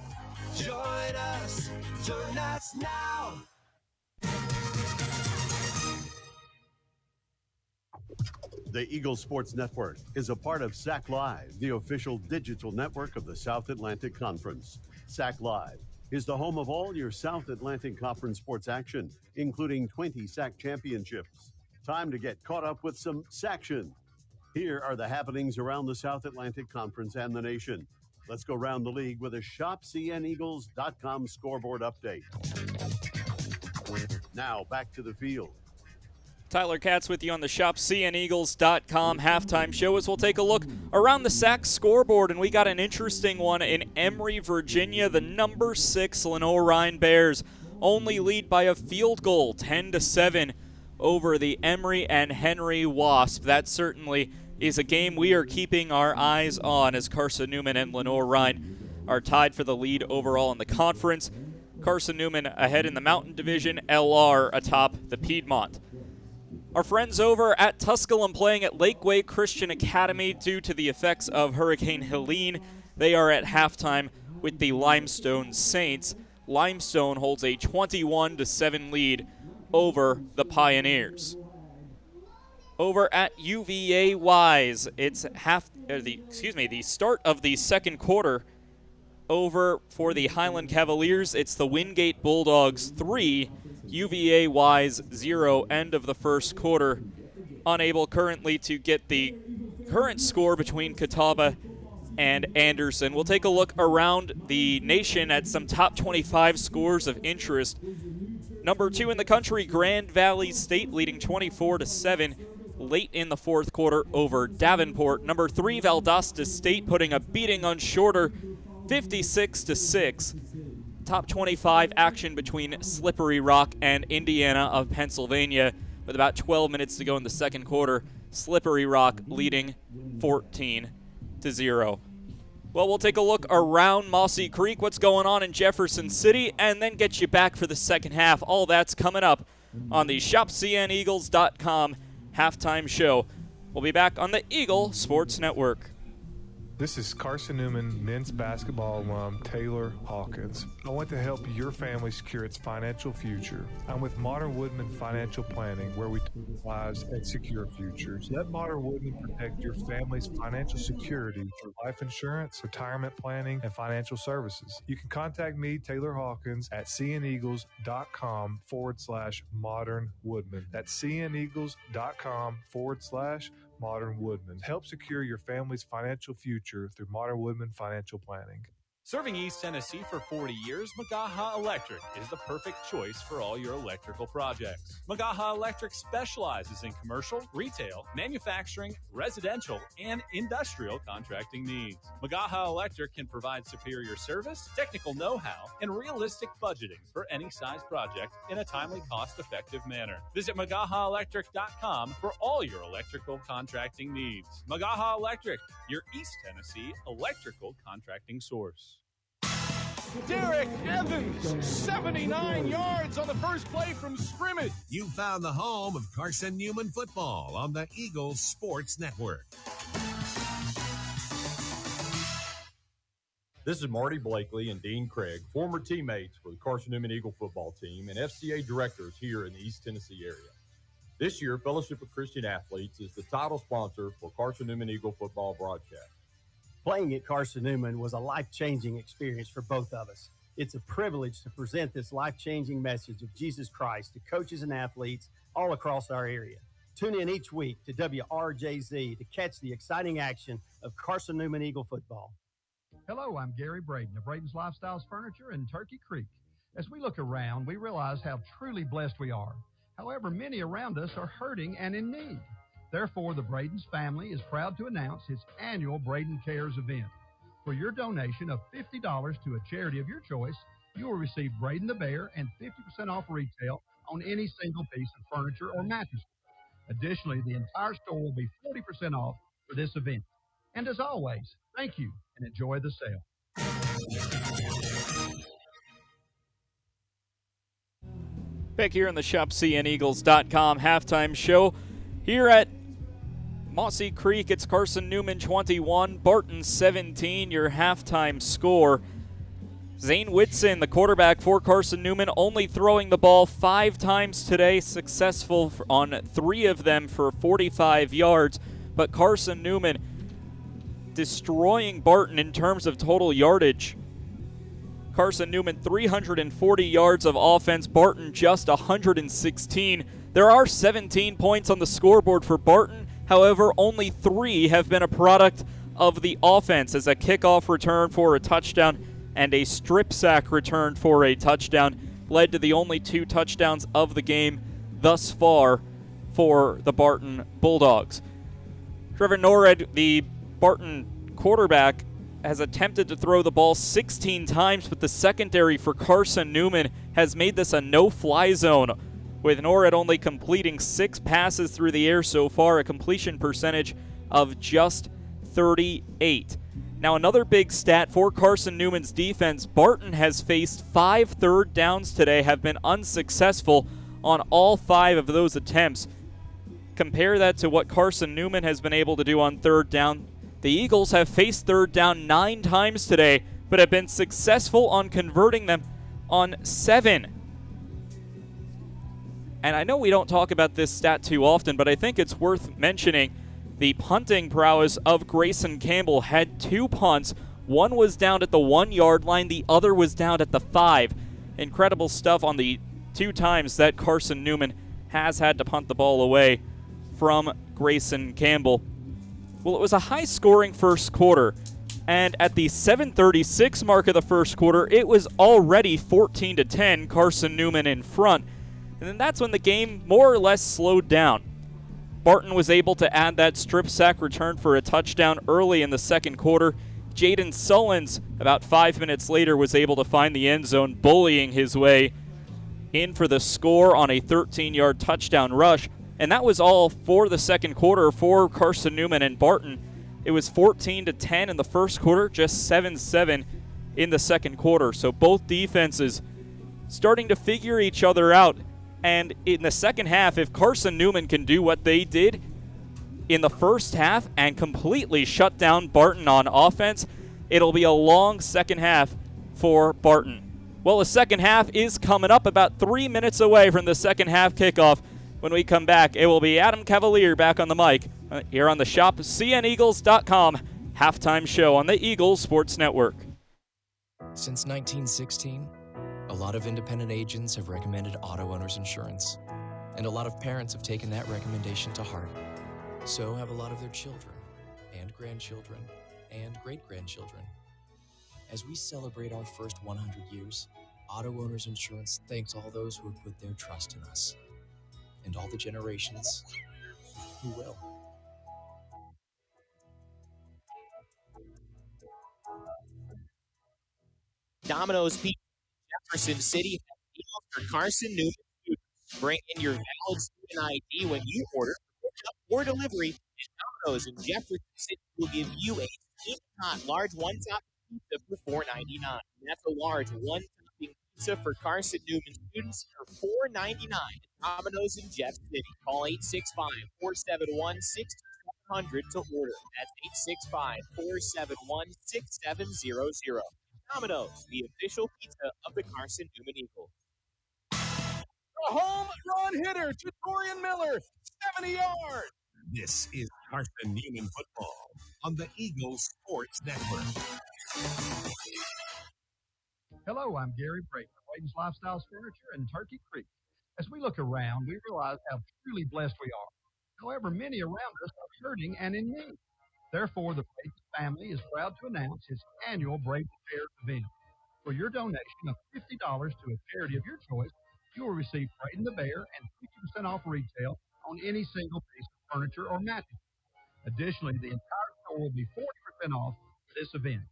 Join us now. The Eagles Sports Network is a part of SAC Live, the official digital network of the South Atlantic Conference. SAC Live is the home of all your South Atlantic Conference sports action, including 20 SAC championships. Time to get caught up with some SACtion. Here are the happenings around the South Atlantic Conference and the nation. Let's go around the league with a ShopCNEagles.com scoreboard update. Now back to the field. Tyler Katz with you on the ShopCNEagles.com halftime show as we'll take a look around the SAC scoreboard, and we got an interesting one in Emory, Virginia. The number 6 Lenoir-Rhyne Bears only lead by a field goal, 10-7, over the Emory and Henry Wasp. That certainly is a game we are keeping our eyes on as Carson-Newman and Lenoir-Rhyne are tied for the lead overall in the conference. Carson-Newman ahead in the Mountain Division, LR atop the Piedmont. Our friends over at Tusculum playing at Lakeway Christian Academy due to the effects of Hurricane Helene. They are at halftime with the Limestone Saints. Limestone holds a 21-7 lead over the Pioneers. Over at UVA Wise, it's the start of the second quarter. Over for the Highland Cavaliers, it's the Wingate Bulldogs 3, UVA Wise 0, end of the first quarter. Unable currently to get the current score between Catawba and Anderson. We'll take a look around the nation at some top 25 scores of interest. Number 2 in the country, Grand Valley State leading 24-7 late in the fourth quarter over Davenport. Number 3, Valdosta State putting a beating on Shorter, 56-6. Top 25 action between Slippery Rock and Indiana of Pennsylvania with about 12 minutes to go in the second quarter. Slippery Rock leading 14-0. Well, we'll take a look around Mossy Creek, what's going on in Jefferson City, and then get you back for the second half. All that's coming up on the ShopCNEagles.com halftime show. We'll be back on the Eagle Sports Network. This is Carson-Newman men's basketball alum Taylor Hawkins. I want to help your family secure its financial future. I'm with Modern Woodman Financial Planning, where we touch lives and secure futures. Let Modern Woodman protect your family's financial security through life insurance, retirement planning, and financial services. You can contact me, Taylor Hawkins, at cneagles.com/Modern Woodman. That's cneagles.com/Modern Woodman. Help secure your family's financial future through Modern Woodman Financial Planning. Serving East Tennessee for 40 years, Magaha Electric is the perfect choice for all your electrical projects. Magaha Electric specializes in commercial, retail, manufacturing, residential, and industrial contracting needs. Magaha Electric can provide superior service, technical know-how, and realistic budgeting for any size project in a timely, cost-effective manner. Visit MagahaElectric.com for all your electrical contracting needs. Magaha Electric, your East Tennessee electrical contracting source. Derek Evans, 79 yards on the first play from scrimmage. You found the home of Carson-Newman football on the Eagles Sports Network. This is Marty Blakely and Dean Craig, former teammates for the Carson-Newman Eagle football team and FCA directors here in the East Tennessee area. This year, Fellowship of Christian Athletes is the title sponsor for Carson-Newman Eagle football broadcast. Playing at Carson-Newman was a life-changing experience for both of us. It's a privilege to present this life-changing message of Jesus Christ to coaches and athletes all across our area. Tune in each week to WRJZ to catch the exciting action of Carson-Newman Eagle football. Hello, I'm Gary Braden of Braden's Lifestyles Furniture in Turkey Creek. As we look around, we realize how truly blessed we are. However, many around us are hurting and in need. Therefore, the Braden's family is proud to announce its annual Braden Cares event. For your donation of $50 to a charity of your choice, you will receive Braden the Bear and 50% off retail on any single piece of furniture or mattress. Additionally, the entire store will be 40% off for this event. And as always, thank you and enjoy the sale. Back here on the ShopCNEagles.com halftime show. Here at Mossy Creek, it's Carson-Newman 21, Barton 17, your halftime score. Zane Whitson, the quarterback for Carson-Newman, only throwing the ball 5 times today, successful on 3 of them for 45 yards. But Carson-Newman destroying Barton in terms of total yardage. Carson-Newman 340 yards of offense, Barton just 116. There are 17 points on the scoreboard for Barton. However, only 3 have been a product of the offense, as a kickoff return for a touchdown and a strip sack return for a touchdown led to the only 2 touchdowns of the game thus far for the Barton Bulldogs. Trevor Norred, the Barton quarterback, has attempted to throw the ball 16 times, but the secondary for Carson-Newman has made this a no-fly zone, with Norred only completing 6 passes through the air so far, a completion percentage of just 38. Now, another big stat for Carson-Newman's defense, Barton has faced 5 third downs today, have been unsuccessful on all 5 of those attempts. Compare that to what Carson-Newman has been able to do on third down. The Eagles have faced third down 9 times today, but have been successful on converting them on 7. And I know we don't talk about this stat too often, but I think it's worth mentioning. The punting prowess of Grayson Campbell had 2 punts. One was down at the 1-yard line, the other was down at the 5. Incredible stuff on the 2 times that Carson-Newman has had to punt the ball away from Grayson Campbell. Well, it was a high-scoring first quarter, and at the 7:36 mark of the first quarter, it was already 14-10, Carson-Newman in front. And then that's when the game more or less slowed down. Barton was able to add that strip sack return for a touchdown early in the second quarter. Jaden Sullins, about 5 minutes later, was able to find the end zone, bullying his way in for the score on a 13-yard touchdown rush. And that was all for the second quarter for Carson-Newman and Barton. It was 14-10 in the first quarter, just 7-7 in the second quarter. So both defenses starting to figure each other out. And in the second half, if Carson-Newman can do what they did in the first half and completely shut down Barton on offense, it'll be a long second half for Barton. Well, the second half is coming up, about 3 minutes away from the second half kickoff. When we come back, it will be Adam Cavalier back on the mic here on the ShopCNEagles.com halftime show on the Eagles Sports Network. Since 1916, a lot of independent agents have recommended auto owners insurance, and a lot of parents have taken that recommendation to heart. So have a lot of their children, and grandchildren, and great-grandchildren. As we celebrate our first 100 years, Auto Owners Insurance thanks all those who have put their trust in us, and all the generations who will. Domino's Pizza Jefferson City has deals for Carson-Newman students. Bring in your valid student ID when you order, pickup, or delivery, and Domino's in Jefferson City will give you a steam-hot large one-topping pizza for $4.99. That's a large one-topping pizza for Carson-Newman students for $4.99. Domino's in Jeff City. Call 865-471-6700 to order. That's 865-471-6700. Domino's, the official pizza of the Carson-Newman Eagles. A home run hitter to Dorian Miller, 70 yards. This is Carson-Newman football on the Eagles Sports Network. Hello, I'm Gary Brayton of Braden's Lifestyles Furniture in Turkey Creek. As we look around, we realize how truly blessed we are. However, many around us are hurting and in need. Therefore, the Braden family is proud to announce its annual Braden Cares event. For your donation of $50 to a charity of your choice, you will receive Braden the Bear and 50% off retail on any single piece of furniture or mattress. Additionally, the entire store will be 40% off for this event.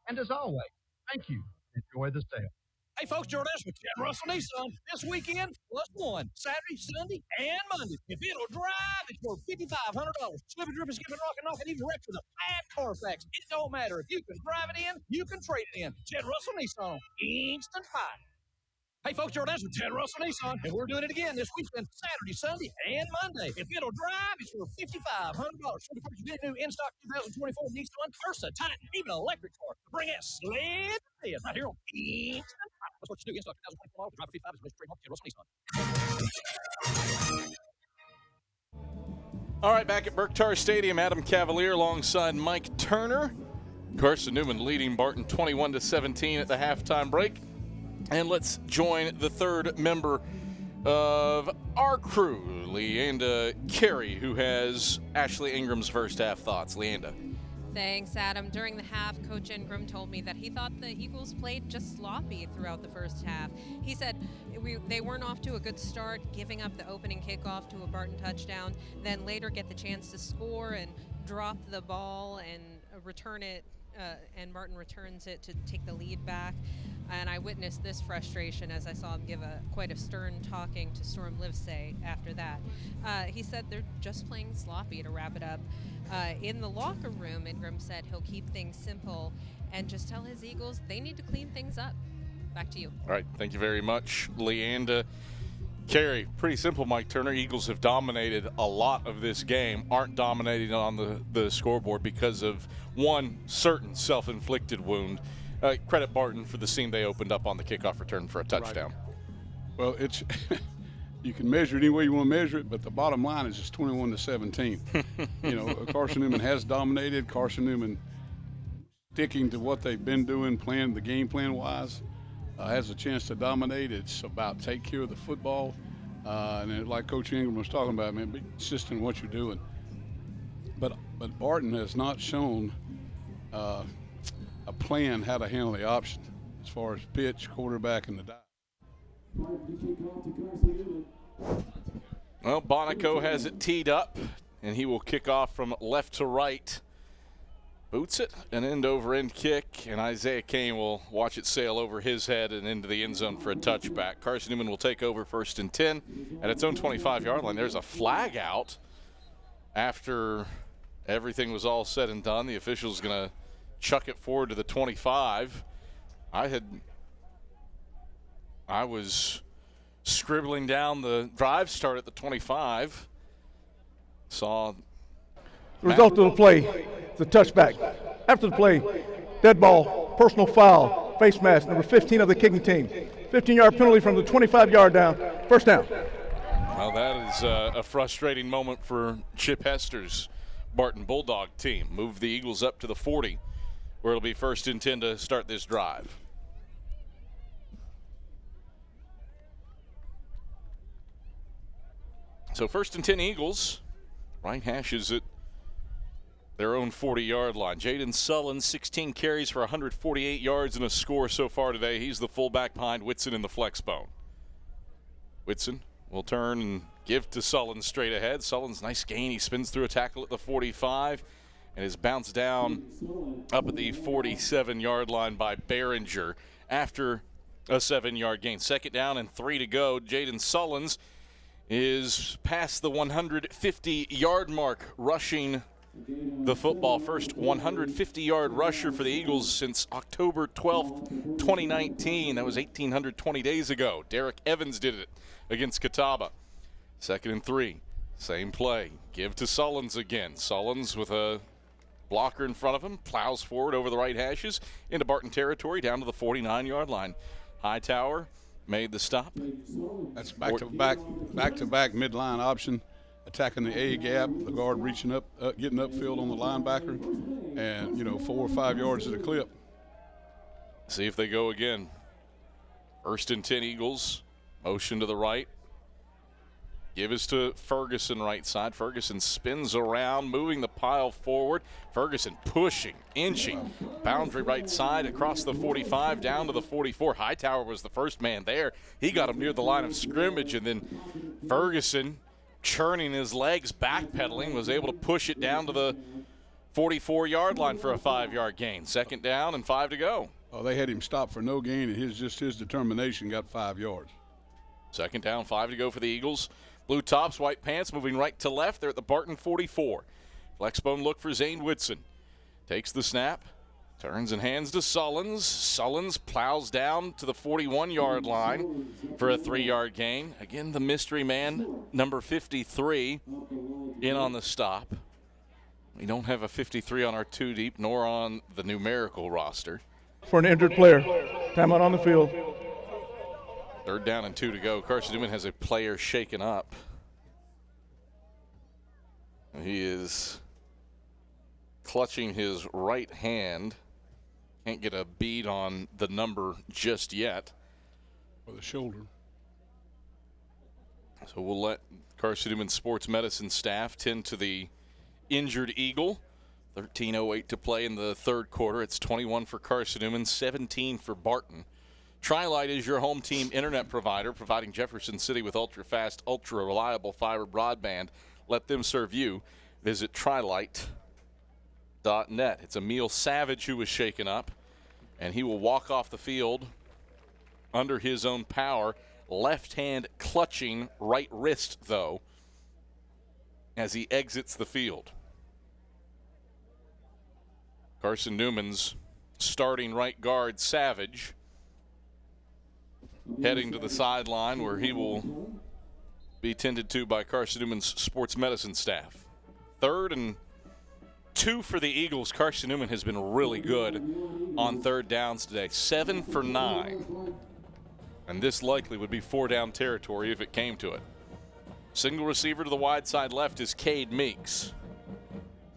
And as always, thank you. Enjoy the sale. Hey, folks, Jordan, with Ken Russell Nissan. This weekend, +1. Saturday, Sunday, and Monday. If it'll drive, it's worth $5,500. Slipping, dripping, skipping, rocking, knocking, even wrecked with a bad Carfax. It don't matter. If you can drive it in, you can trade it in. Ken Russell Nissan. Instant Pie. Hey, folks, Jordan, that's with Ted Russell Nissan, and we're doing it again this weekend, Saturday, Sunday, and Monday. If it'll drive, it's for $5,500. So to purchase a new in-stock 2024 Nissan Versa, Titan, even electric car. Bring that sled right here on Instant. That's what you do, in-stock 2024 model, drive for $55 is Mr. Trademark, Ted Russell Nissan. All right, back at Berktar Stadium, Adam Cavalier alongside Mike Turner. Carson-Newman leading Barton 21-17 at the halftime break. And let's join the third member of our crew, Leanda Carey, who has Ashley Ingram's first half thoughts. Leanda. Thanks, Adam. During the half, Coach Ingram told me that he thought the Eagles played just sloppy throughout the first half. He said they weren't off to a good start, giving up the opening kickoff to a Barton touchdown, then later get the chance to score and drop the ball and return it, and Barton returns it to take the lead back. And I witnessed this frustration as I saw him give quite a stern talking to Storm Livesay after that. He said they're just playing sloppy to wrap it up. In the locker room, Ingram said he'll keep things simple and just tell his Eagles they need to clean things up. Back to you. All right, thank you very much, Leanda Carey. Pretty simple, Mike Turner. Eagles have dominated a lot of this game, aren't dominating on the scoreboard because of one certain self-inflicted wound. Credit Barton for the seam they opened up on the kickoff return for a touchdown. Right. Well, it's you can measure it any way you want to measure it, but the bottom line is just 21-17. Carson-Newman has dominated. Carson-Newman sticking to what they've been doing, playing the game plan-wise, has a chance to dominate. It's about take care of the football. And like Coach Ingram was talking about, man, be consistent in what you're doing. But Barton has not shown a plan how to handle the option as far as pitch, quarterback, and the dive. Well, Bonico has it teed up, and he will kick off from left to right. Boots it, an end-over-end kick, and Isaiah Kane will watch it sail over his head and into the end zone for a touchback. Carson-Newman will take over 1st and 10 at its own 25-yard line. There's a flag out after everything was all said and done. The official's going to chuck it forward to the 25. I was scribbling down the drive start at the 25. Saw the result of the play, the touchback. After the play, dead ball, personal foul, face mask, number 15 of the kicking team. 15-yard penalty from the 25-yard down, first down. Well, that is a frustrating moment for Chip Hester's Barton Bulldog team. Move the Eagles up to the 40, where it'll be 1st and 10 to start this drive. So 1st and 10 Eagles, right hashes at their own 40-yard line. Jaden Sullen, 16 carries for 148 yards and a score so far today. He's the fullback behind Whitson in the flex bone. Whitson will turn and give to Sullen straight ahead. Sullen's nice gain. He spins through a tackle at the 45 and is bounced down up at the 47-yard line by Behringer after a 7-yard gain. 2nd down and 3 to go. Jaden Sullens is past the 150-yard mark rushing the football. First 150-yard rusher for the Eagles since October 12th, 2019. That was 1,820 days ago. Derek Evans did it against Catawba. 2nd and 3. Same play. Give to Sullens again. Sullens with a blocker in front of him. Plows forward over the right hashes into Barton territory down to the 49-yard line. Hightower made the stop. That's back-to-back midline option. Attacking the A gap, the guard reaching up, getting upfield on the linebacker, and 4 or 5 yards at a clip. See if they go again. 1st and 10 Eagles. Motion to the right. Give us to Ferguson right side. Ferguson spins around, moving the pile forward. Ferguson pushing, inching. Boundary right side across the 45 down to the 44. Hightower was the first man there. He got him near the line of scrimmage, and then Ferguson, churning his legs, backpedaling, was able to push it down to the 44-yard line for a 5-yard gain. 2nd down and 5 to go. Oh, they had him stop for no gain, and his determination got 5 yards. 2nd down, 5 to go for the Eagles. Blue tops, white pants, moving right to left. They're at the Barton 44. Flexbone look for Zane Whitson. Takes the snap, Turns and hands to Sullins. Sullins plows down to the 41-yard line for a 3-yard gain. Again, the mystery man, number 53, in on the stop. We don't have a 53 on our 2-deep, nor on the numerical roster. For an injured player. Timeout on the field. 3rd down and 2 to go. Carson-Newman has a player shaken up. He is clutching his right hand. Can't get a bead on the number just yet. Or the shoulder. So we'll let Carson-Newman sports medicine staff tend to the injured Eagle. 13:08 to play in the 3rd quarter. It's 21 for Carson-Newman, 17 for Barton. Tri-Lite is your home team internet provider, providing Jefferson City with ultra-fast, ultra-reliable fiber broadband. Let them serve you. Visit trilite.net. It's Emil Savage who was shaken up, and he will walk off the field under his own power. Left hand clutching, right wrist, though, as he exits the field. Carson-Newman's starting right guard, Savage, heading to the sideline where he will be tended to by Carson-Newman's sports medicine staff. 3rd and 2 for the Eagles. Carson-Newman has been really good on 3rd downs today. 7 for 9. And this likely would be 4-down territory if it came to it. Single receiver to the wide side left is Cade Meeks.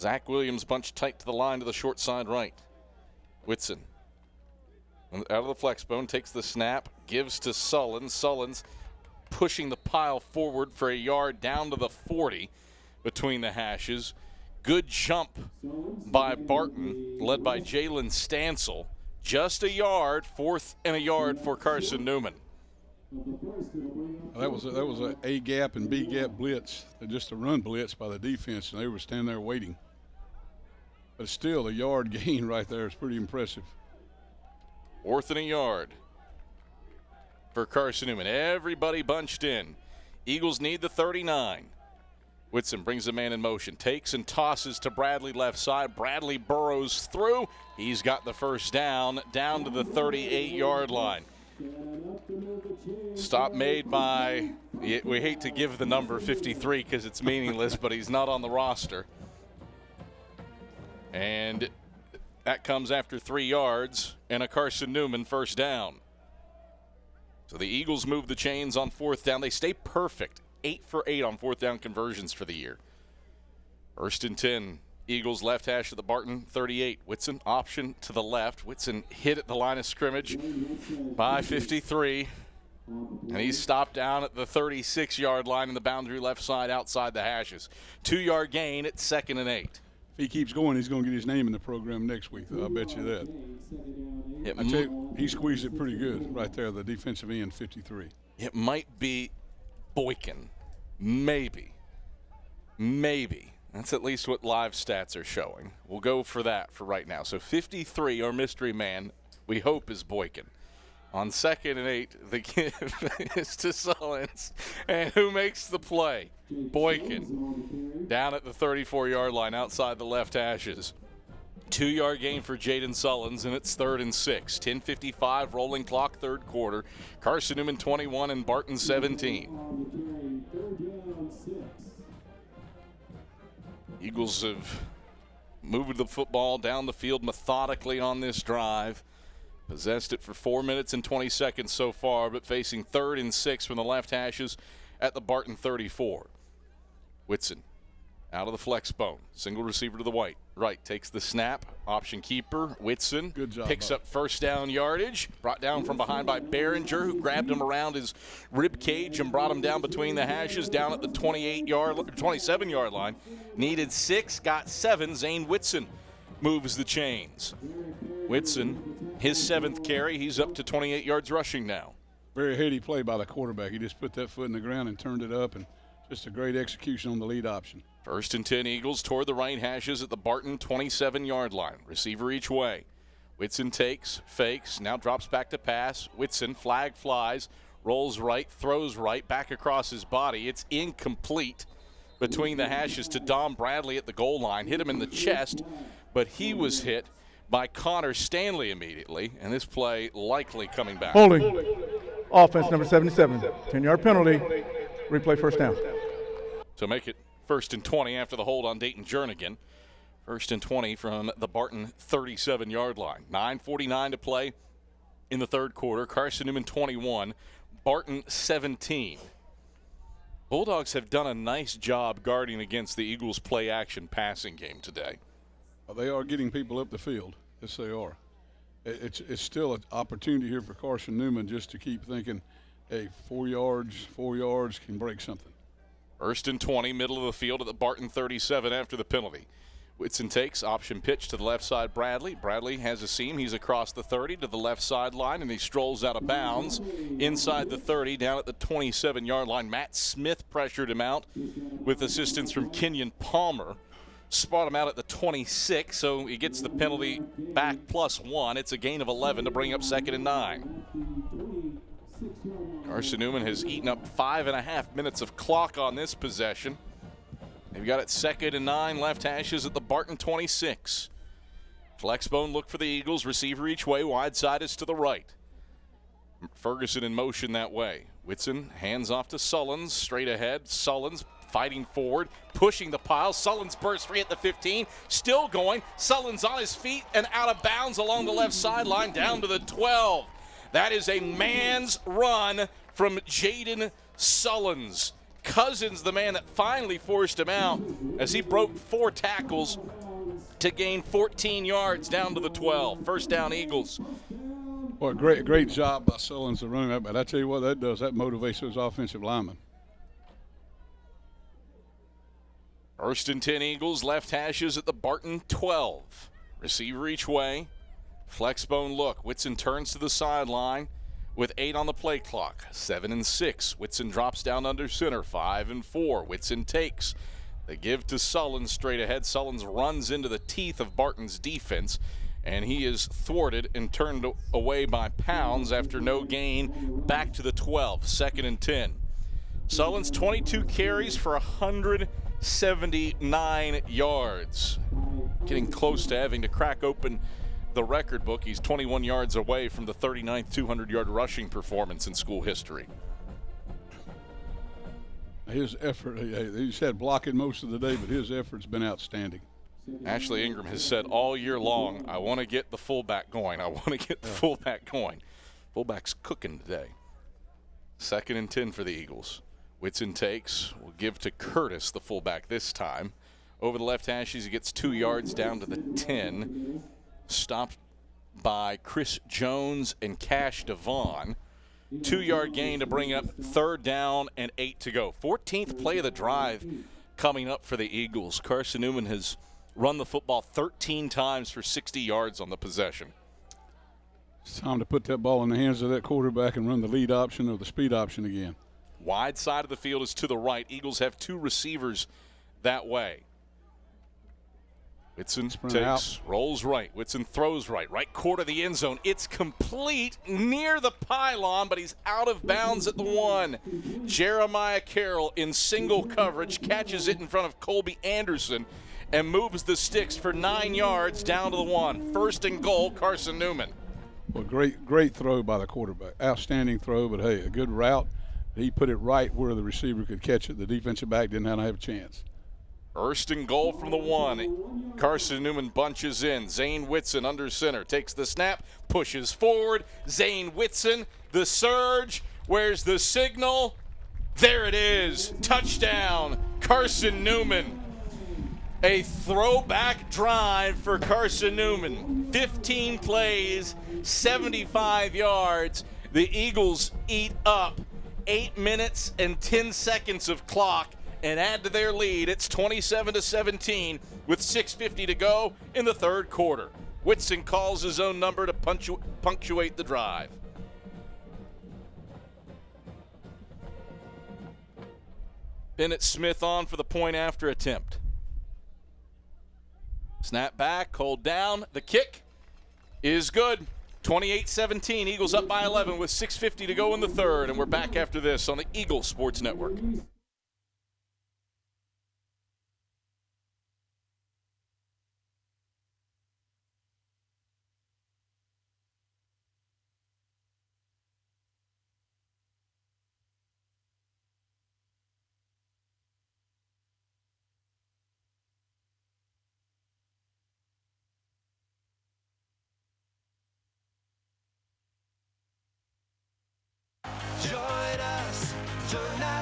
Zach Williams bunched tight to the line to the short side right. Whitson out of the flex bone, takes the snap, gives to Sullins. Sullins pushing the pile forward for a yard down to the 40 between the hashes. Good jump by Barton, led by Jalen Stansel. Just a yard, 4th and a yard for Carson-Newman. That was a A gap and B gap blitz, just a run blitz by the defense, and they were standing there waiting. But still, a yard gain right there is pretty impressive. 4th and a yard for Carson-Newman. Everybody bunched in. Eagles need the 39. Whitson brings the man in motion, takes and tosses to Bradley left side. Bradley burrows through. He's got the first down to the 38-yard line. Stop made by, we hate to give the number 53 because it's meaningless, but he's not on the roster. And that comes after 3 yards and a Carson-Newman first down. So the Eagles move the chains on 4th down. They stay perfect. 8 for 8 on 4th down conversions for the year. 1st and 10. Eagles left hash of the Barton 38. Whitson option to the left. Whitson hit at the line of scrimmage by 53. And he's stopped down at the 36-yard line in the boundary left side outside the hashes. 2-yard gain at 2nd and 8. If he keeps going, he's going to get his name in the program next week, though. I'll bet you that. I tell you, he squeezed it pretty good right there, the defensive end, 53. It might be Boykin. Maybe. That's at least what live stats are showing. We'll go for that for right now. So 53, our mystery man, we hope is Boykin. On 2nd and 8, the give is to Sullins. And who makes the play? Boykin. Down at the 34-yard line outside the left hashes. 2-yard gain for Jaden Sullins, and it's 3rd and 6. 10:55 rolling clock, 3rd quarter. Carson-Newman 21 and Barton 17. Eagles have moved the football down the field methodically on this drive. Possessed it for 4 minutes and 20 seconds so far, but facing 3rd and 6 from the left hashes at the Barton 34. Whitson out of the flex bone. Single receiver to the right. Takes the snap. Option keeper. Whitson Good job, picks up first down yardage. Brought down from behind by Behringer, who grabbed him around his rib cage and brought him down between the hashes, down at the 27-yard line. Needed 6, got 7. Zane Whitson moves the chains. Whitson, his 7th carry. He's up to 28 yards rushing now. Very heady play by the quarterback. He just put that foot in the ground and turned it up, and just a great execution on the lead option. 1st and 10 Eagles toward the right hashes at the Barton 27-yard line. Receiver each way. Whitson takes, fakes, now drops back to pass. Whitson, flag flies, rolls right, throws right, back across his body. It's incomplete between the hashes to Dom Bradley at the goal line. Hit him in the chest, but he was hit by Connor Stanley immediately, and this play likely coming back. Holding. Offense number 77. 10-yard penalty. Replay first down. So make it 1st and 20 after the hold on Dayton Jernigan. 1st and 20 from the Barton 37-yard line. 9:49 to play in the third quarter. Carson-Newman 21, Barton 17. Bulldogs have done a nice job guarding against the Eagles' play-action passing game today. Well, they are getting people up the field. Yes, they are. It's still an opportunity here for Carson-Newman just to keep thinking, hey, 4 yards can break something. 1st and 20, middle of the field at the Barton 37 after the penalty. Whitson takes option pitch to the left side. Bradley has a seam. He's across the 30 to the left sideline, and he strolls out of bounds inside the 30 down at the 27-yard line. Matt Smith pressured him out with assistance from Kenyon Palmer. Spot him out at the 26, so he gets the penalty back +1. It's a gain of 11 to bring up 2nd and 9. Carson-Newman has eaten up 5.5 minutes of clock on this possession. They've got it 2nd and 9, left hashes at the Barton 26. Flexbone look for the Eagles, receiver each way, wide side is to the right. Ferguson in motion that way. Whitson hands off to Sullins, straight ahead. Sullins fighting forward, pushing the pile. Sullins bursts free at the 15, still going. Sullins on his feet and out of bounds along the left sideline down to the 12. That is a man's run from Jaden Sullins. Cousins, the man that finally forced him out as he broke 4 tackles to gain 14 yards down to the 12. First down, Eagles. Well, great job by Sullins to run that, but I tell you what that does, that motivates those offensive linemen. 1st and 10 Eagles, left hashes at the Barton 12. Receiver each way. Flexbone look. Whitson turns to the sideline with 8 on the play clock. 7 and 6. Whitson drops down under center. 5 and 4. Whitson takes. They give to Sullins straight ahead. Sullins runs into the teeth of Barton's defense, and he is thwarted and turned away by Pounds after no gain. Back to the 12. 2nd and 10. Sullins 22 carries for 179 yards. Getting close to having to crack open the record book. He's 21 yards away from the 39th 200-yard rushing performance in school history. His effort, he's had blocking most of the day, but his effort's been outstanding. Ashley Ingram has said all year long, I want to get the fullback going. I want to get the fullback going. Fullback's cooking today. 2nd and 10 for the Eagles. Whitson takes, will give to Curtis, the fullback this time. Over the left hashes, he gets 2 yards down to the 10. Stopped by Chris Jones and Cash Devon. 2-yard gain to bring up 3rd down and 8 to go. 14th play of the drive coming up for the Eagles. Carson-Newman has run the football 13 times for 60 yards on the possession. It's time to put that ball in the hands of that quarterback and run the lead option or the speed option again. Wide side of the field is to the right. Eagles have 2 receivers that way. Whitson takes, rolls right. Whitson throws right quarter of the end zone. It's complete near the pylon, but he's out of bounds at the 1. Jeremiah Carroll in single coverage catches it in front of Colby Anderson and moves the sticks for 9 yards down to the 1. 1st and goal, Carson-Newman. Well, great throw by the quarterback. Outstanding throw, but hey, a good route. He put it right where the receiver could catch it. The defensive back didn't have a chance. 1st and goal from the 1. Carson-Newman bunches in. Zane Whitson under center. Takes the snap, pushes forward. Zane Whitson, the surge. Where's the signal? There it is. Touchdown, Carson-Newman. A throwback drive for Carson-Newman. 15 plays, 75 yards. The Eagles eat up 8 minutes and 10 seconds of clock and add to their lead. It's 27-17 with 6:50 to go in the third quarter. Whitson calls his own number to punctuate the drive. Bennett Smith on for the point after attempt. Snap back, hold down. The kick is good. 28-17, Eagles up by 11 with 6:50 to go in the third, and we're back after this on the Eagles Sports Network.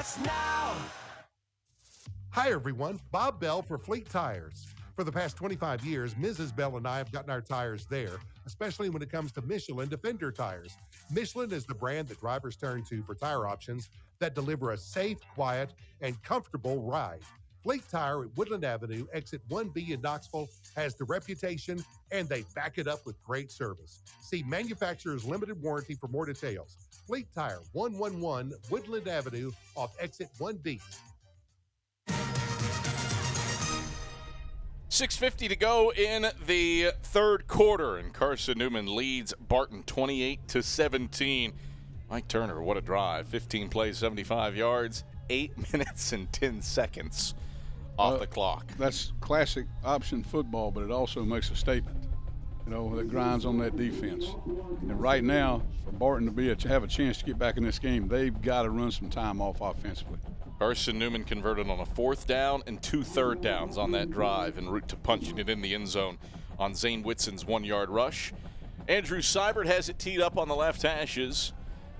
us now. Hi, everyone. Bob Bell for Fleet Tires. For the past 25 years, Mrs. Bell and I have gotten our tires there, especially when it comes to Michelin Defender tires. Michelin is the brand that drivers turn to for tire options that deliver a safe, quiet, and comfortable ride. Fleet Tire at Woodland Avenue, exit 1B in Knoxville, has the reputation, and they back it up with great service. See manufacturer's limited warranty for more details. Fleet Tire, 111 Woodland Avenue off exit 1B. 6:50 to go in the third quarter, and Carson-Newman leads Barton 28-17. Mike Turner, what a drive. 15 plays, 75 yards, 8 minutes and 10 seconds off the clock. That's classic option football, but it also makes a statement, that grinds on that defense. And right now, for Barton to have a chance to get back in this game, they've got to run some time off offensively. Carson-Newman converted on a 4th down and 2 third downs on that drive en route to punching it in the end zone on Zane Whitson's 1-yard rush. Andrew Seibert has it teed up on the left hashes.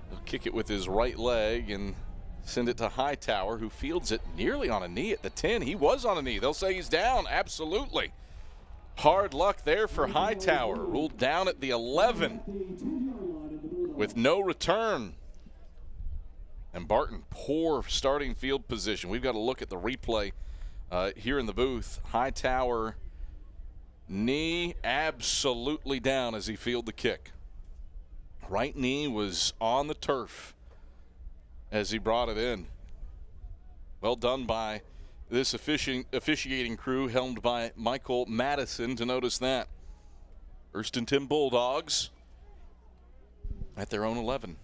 He'll kick it with his right leg and send it to Hightower, who fields it nearly on a knee at the 10. He was on a knee. They'll say he's down. Absolutely. Hard luck there for Hightower. Ruled down at the 11 with no return. And Barton, poor starting field position. We've got to look at the replay here in the booth. Hightower, knee absolutely down as he fielded the kick. Right knee was on the turf as he brought it in. Well done by this officiating crew helmed by Michael Madison to notice that. First and 10 Bulldogs at their own 11.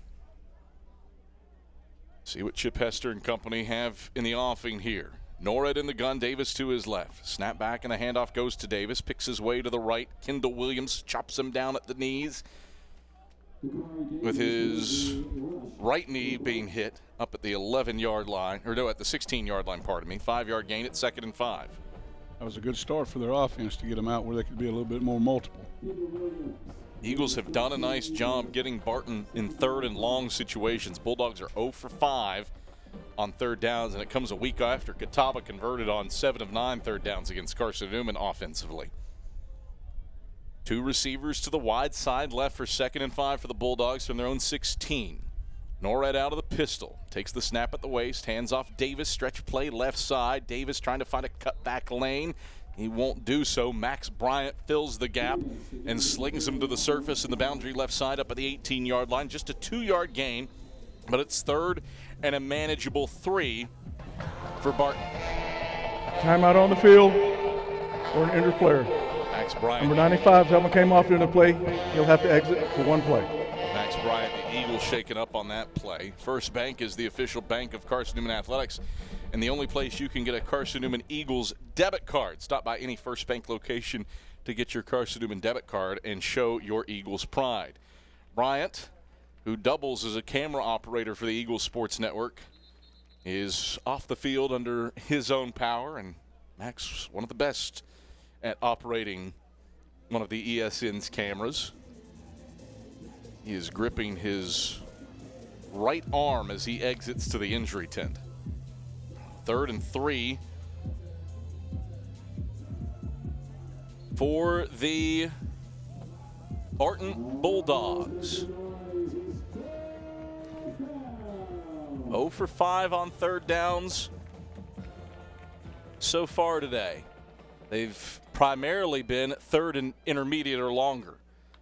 See what Chip Hester and company have in the offing here. Norred in the gun, Davis to his left. Snap back and the handoff goes to Davis. Picks his way to the right. Kendall Williams chops him down at the knees, with his right knee being hit up at the 11-yard line, or no, at the 16-yard line, 5-yard gain at 2nd and 5. That was a good start for their offense to get them out where they could be a little bit more multiple. Eagles have done a nice job getting Barton in 3rd and long situations. Bulldogs are 0 for 5 on 3rd downs, and it comes a week after Catawba converted on 7 of 9 3rd downs against Carson-Newman offensively. 2 receivers to the wide side left for 2nd and 5 for the Bulldogs from their own 16. Norred out of the pistol. Takes the snap at the waist. Hands off Davis. Stretch play left side. Davis trying to find a cutback lane. He won't do so. Max Bryant fills the gap and slings him to the surface in the boundary left side up at the 18-yard line. Just a 2-yard gain, but it's 3rd and a manageable 3 for Barton. Timeout on the field for an injured player. Max Bryant. Number 95, Zelman came off during the play. He'll have to exit for 1 play. Max Bryant, the Eagles, shaken up on that play. First Bank is the official bank of Carson-Newman Athletics, and the only place you can get a Carson-Newman Eagles debit card. Stop by any First Bank location to get your Carson-Newman debit card and show your Eagles pride. Bryant, who doubles as a camera operator for the Eagles Sports Network, is off the field under his own power, and Max, one of the best at operating one of the ESN's cameras. He is gripping his right arm as he exits to the injury tent. 3rd and 3 for the Barton Bulldogs. 0 for 5 on 3rd downs so far today. They've primarily been 3rd and intermediate or longer.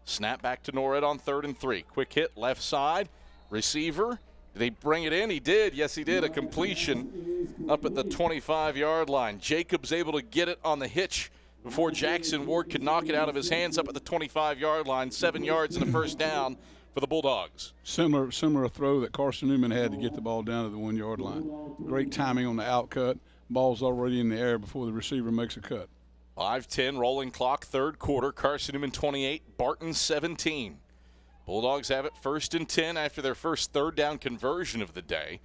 Snap back to Norred on 3rd and 3. Quick hit left side. Receiver. Did he bring it in? He did. Yes, he did. A completion up at the 25-yard line. Jacobs able to get it on the hitch before Jackson Ward could knock it out of his hands up at the 25-yard line. 7 yards and a first down for the Bulldogs. Similar throw that Carson-Newman had to get the ball down to the 1-yard line. Great timing on the outcut. Ball's already in the air before the receiver makes a cut. 5:10 rolling clock, 3rd quarter. Carson-Newman 28, Barton 17. Bulldogs have it 1st and 10 after their first 3rd down conversion of the day.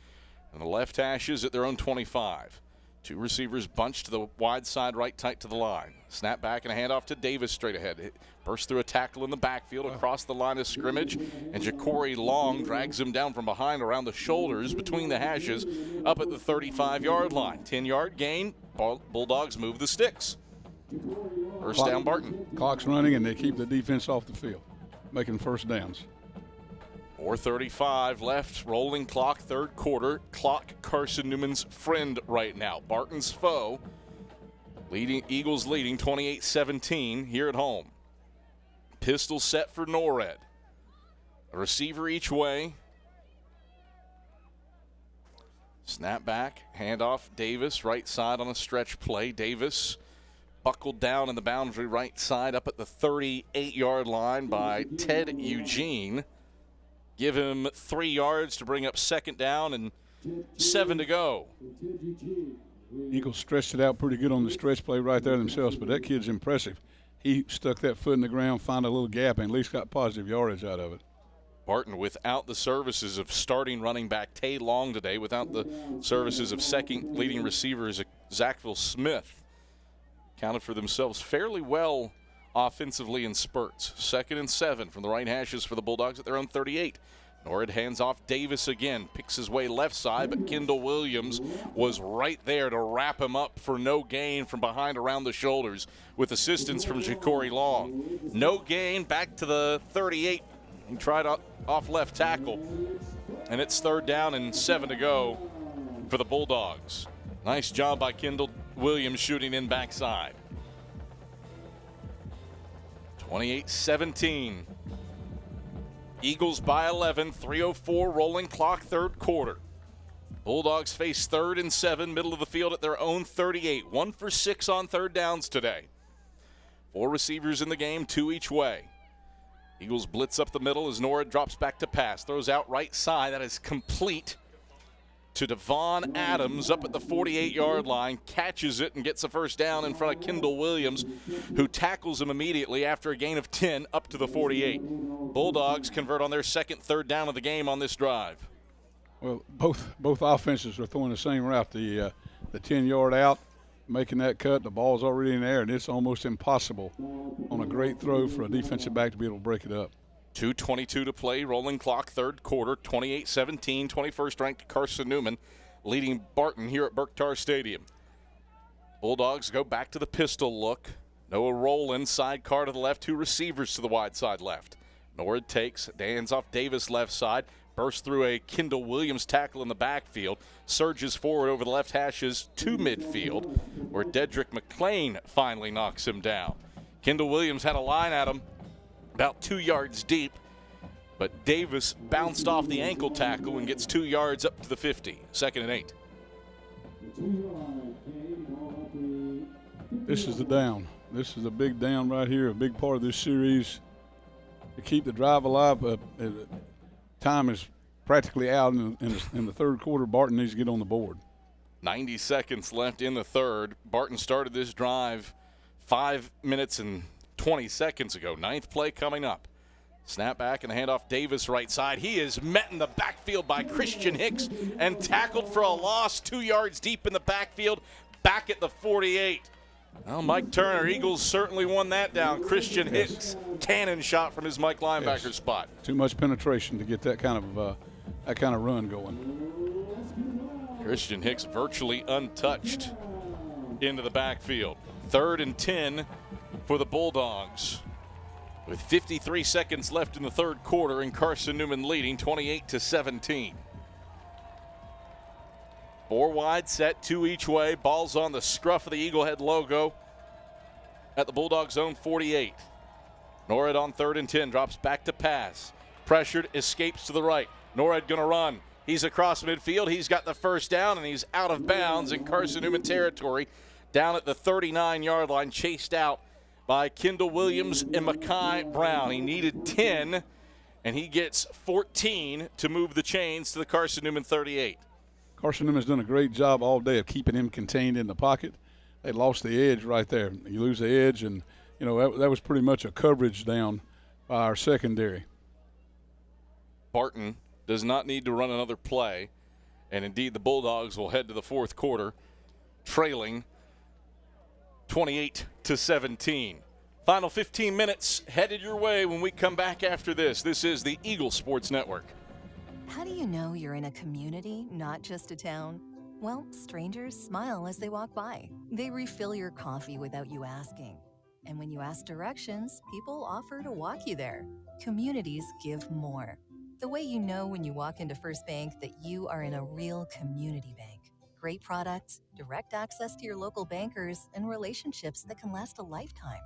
And the left hash is at their own 25. Two receivers bunched to the wide side, right tight to the line. Snap back and a handoff to Davis straight ahead. Burst through a tackle in the backfield across the line of scrimmage, and Ja'Cory Long drags him down from behind around the shoulders between the hashes up at the 35-yard line. 10-yard gain. Bulldogs move the sticks. First down, Barton. Clock's running, and they keep the defense off the field, making first downs. 4:35 left, rolling clock, third quarter. Clock Carson-Newman's friend right now. Barton's foe. Eagles leading 28-17 here at home. Pistol set for Norred. A receiver each way. Snap back, handoff, Davis, right side on a stretch play. Davis buckled down in the boundary right side up at the 38-yard line by Ted Eugene. Give him 3 yards to bring up second down and 7 to go. Eagles stretched it out pretty good on the stretch play right there themselves, but that kid's impressive. He stuck that foot in the ground, found a little gap, and at least got positive yardage out of it. Barton without the services of starting running back Tay Long today, without the services of second leading receivers Zachville Smith. Counted for themselves fairly well offensively in spurts. 2nd and 7 from the right hashes for the Bulldogs at their own 38. Norred hands off Davis again, picks his way left side, but Kendall Williams was right there to wrap him up for no gain from behind around the shoulders with assistance from Ja'Cory Long. No gain, back to the 38. He tried off left tackle, and it's 3rd down and 7 to go for the Bulldogs. Nice job by Kendall Williams shooting in backside. 28-17. Eagles by 11, 3:04 rolling clock, third quarter. Bulldogs face 3rd and 7, middle of the field at their own 38. 1 for 6 on third downs today. 4 receivers in the game, 2 each way. Eagles blitz up the middle as Norred drops back to pass. Throws out right side. That is complete to Devon Adams up at the 48-yard line. Catches it and gets a first down in front of Kendall Williams, who tackles him immediately after a gain of 10 up to the 48. Bulldogs convert on their second third down of the game on this drive. Well, both offenses are throwing the same route. The 10-yard out, making that cut. The ball's already in the air, and it's almost impossible on a great throw for a defensive back to be able to break it up. 2:22 to play, rolling clock, third quarter, 28-17, 21st-ranked Carson-Newman leading Barton here at Berktar Stadium. Bulldogs go back to the pistol look. Noah Rowland, sidecar to the left, 2 receivers to the wide side left. Norred takes, hands off Davis left side, bursts through a Kendall Williams tackle in the backfield, surges forward over the left hashes to midfield, where Dedrick McClain finally knocks him down. Kendall Williams had a line at him about 2 yards deep, but Davis bounced off the ankle tackle and gets 2 yards up to the 50. 2nd and 8. This is the down. This is a big down right here, a big part of this series. To keep the drive alive, time is practically out in the third quarter. Barton needs to get on the board. 90 seconds left in the third. Barton started this drive 5 minutes and 20 seconds ago. 9th play coming up. Snap back and a handoff Davis right side. He is met in the backfield by Christian Hicks and tackled for a loss 2 yards deep in the backfield, back at the 48. Well, Mike Turner, Eagles certainly won that down. Christian Hicks, cannon shot from his Mike linebacker spot. Too much penetration to get that kind of run going. Christian Hicks virtually untouched into the backfield. 3rd and 10 for the Bulldogs, with 53 seconds left in the third quarter, and Carson-Newman leading 28-17. 4 wide set, 2 each way. Ball's on the scruff of the Eaglehead logo at the Bulldogs' own 48. Norred on 3rd and 10, drops back to pass. Pressured, escapes to the right. Norred gonna run. He's across midfield. He's got the first down, and he's out of bounds in Carson-Newman territory down at the 39-yard line, chased out by Kendall Williams and Mekhi Brown. He needed 10, and he gets 14 to move the chains to the Carson-Newman 38. Carson-Newman's done a great job all day of keeping him contained in the pocket. They lost the edge right there. You lose the edge, and that was pretty much a coverage down by our secondary. Barton does not need to run another play, and indeed the Bulldogs will head to the fourth quarter trailing 28-17. Final 15 minutes headed your way when we come back after this. This is the Eagle Sports Network. How do you know you're in a community, not just a town? Well, strangers smile as they walk by. They refill your coffee without you asking. And when you ask directions, people offer to walk you there. Communities give more. The way you know when you walk into First Bank that you are in a real community bank. Great products, direct access to your local bankers, and relationships that can last a lifetime.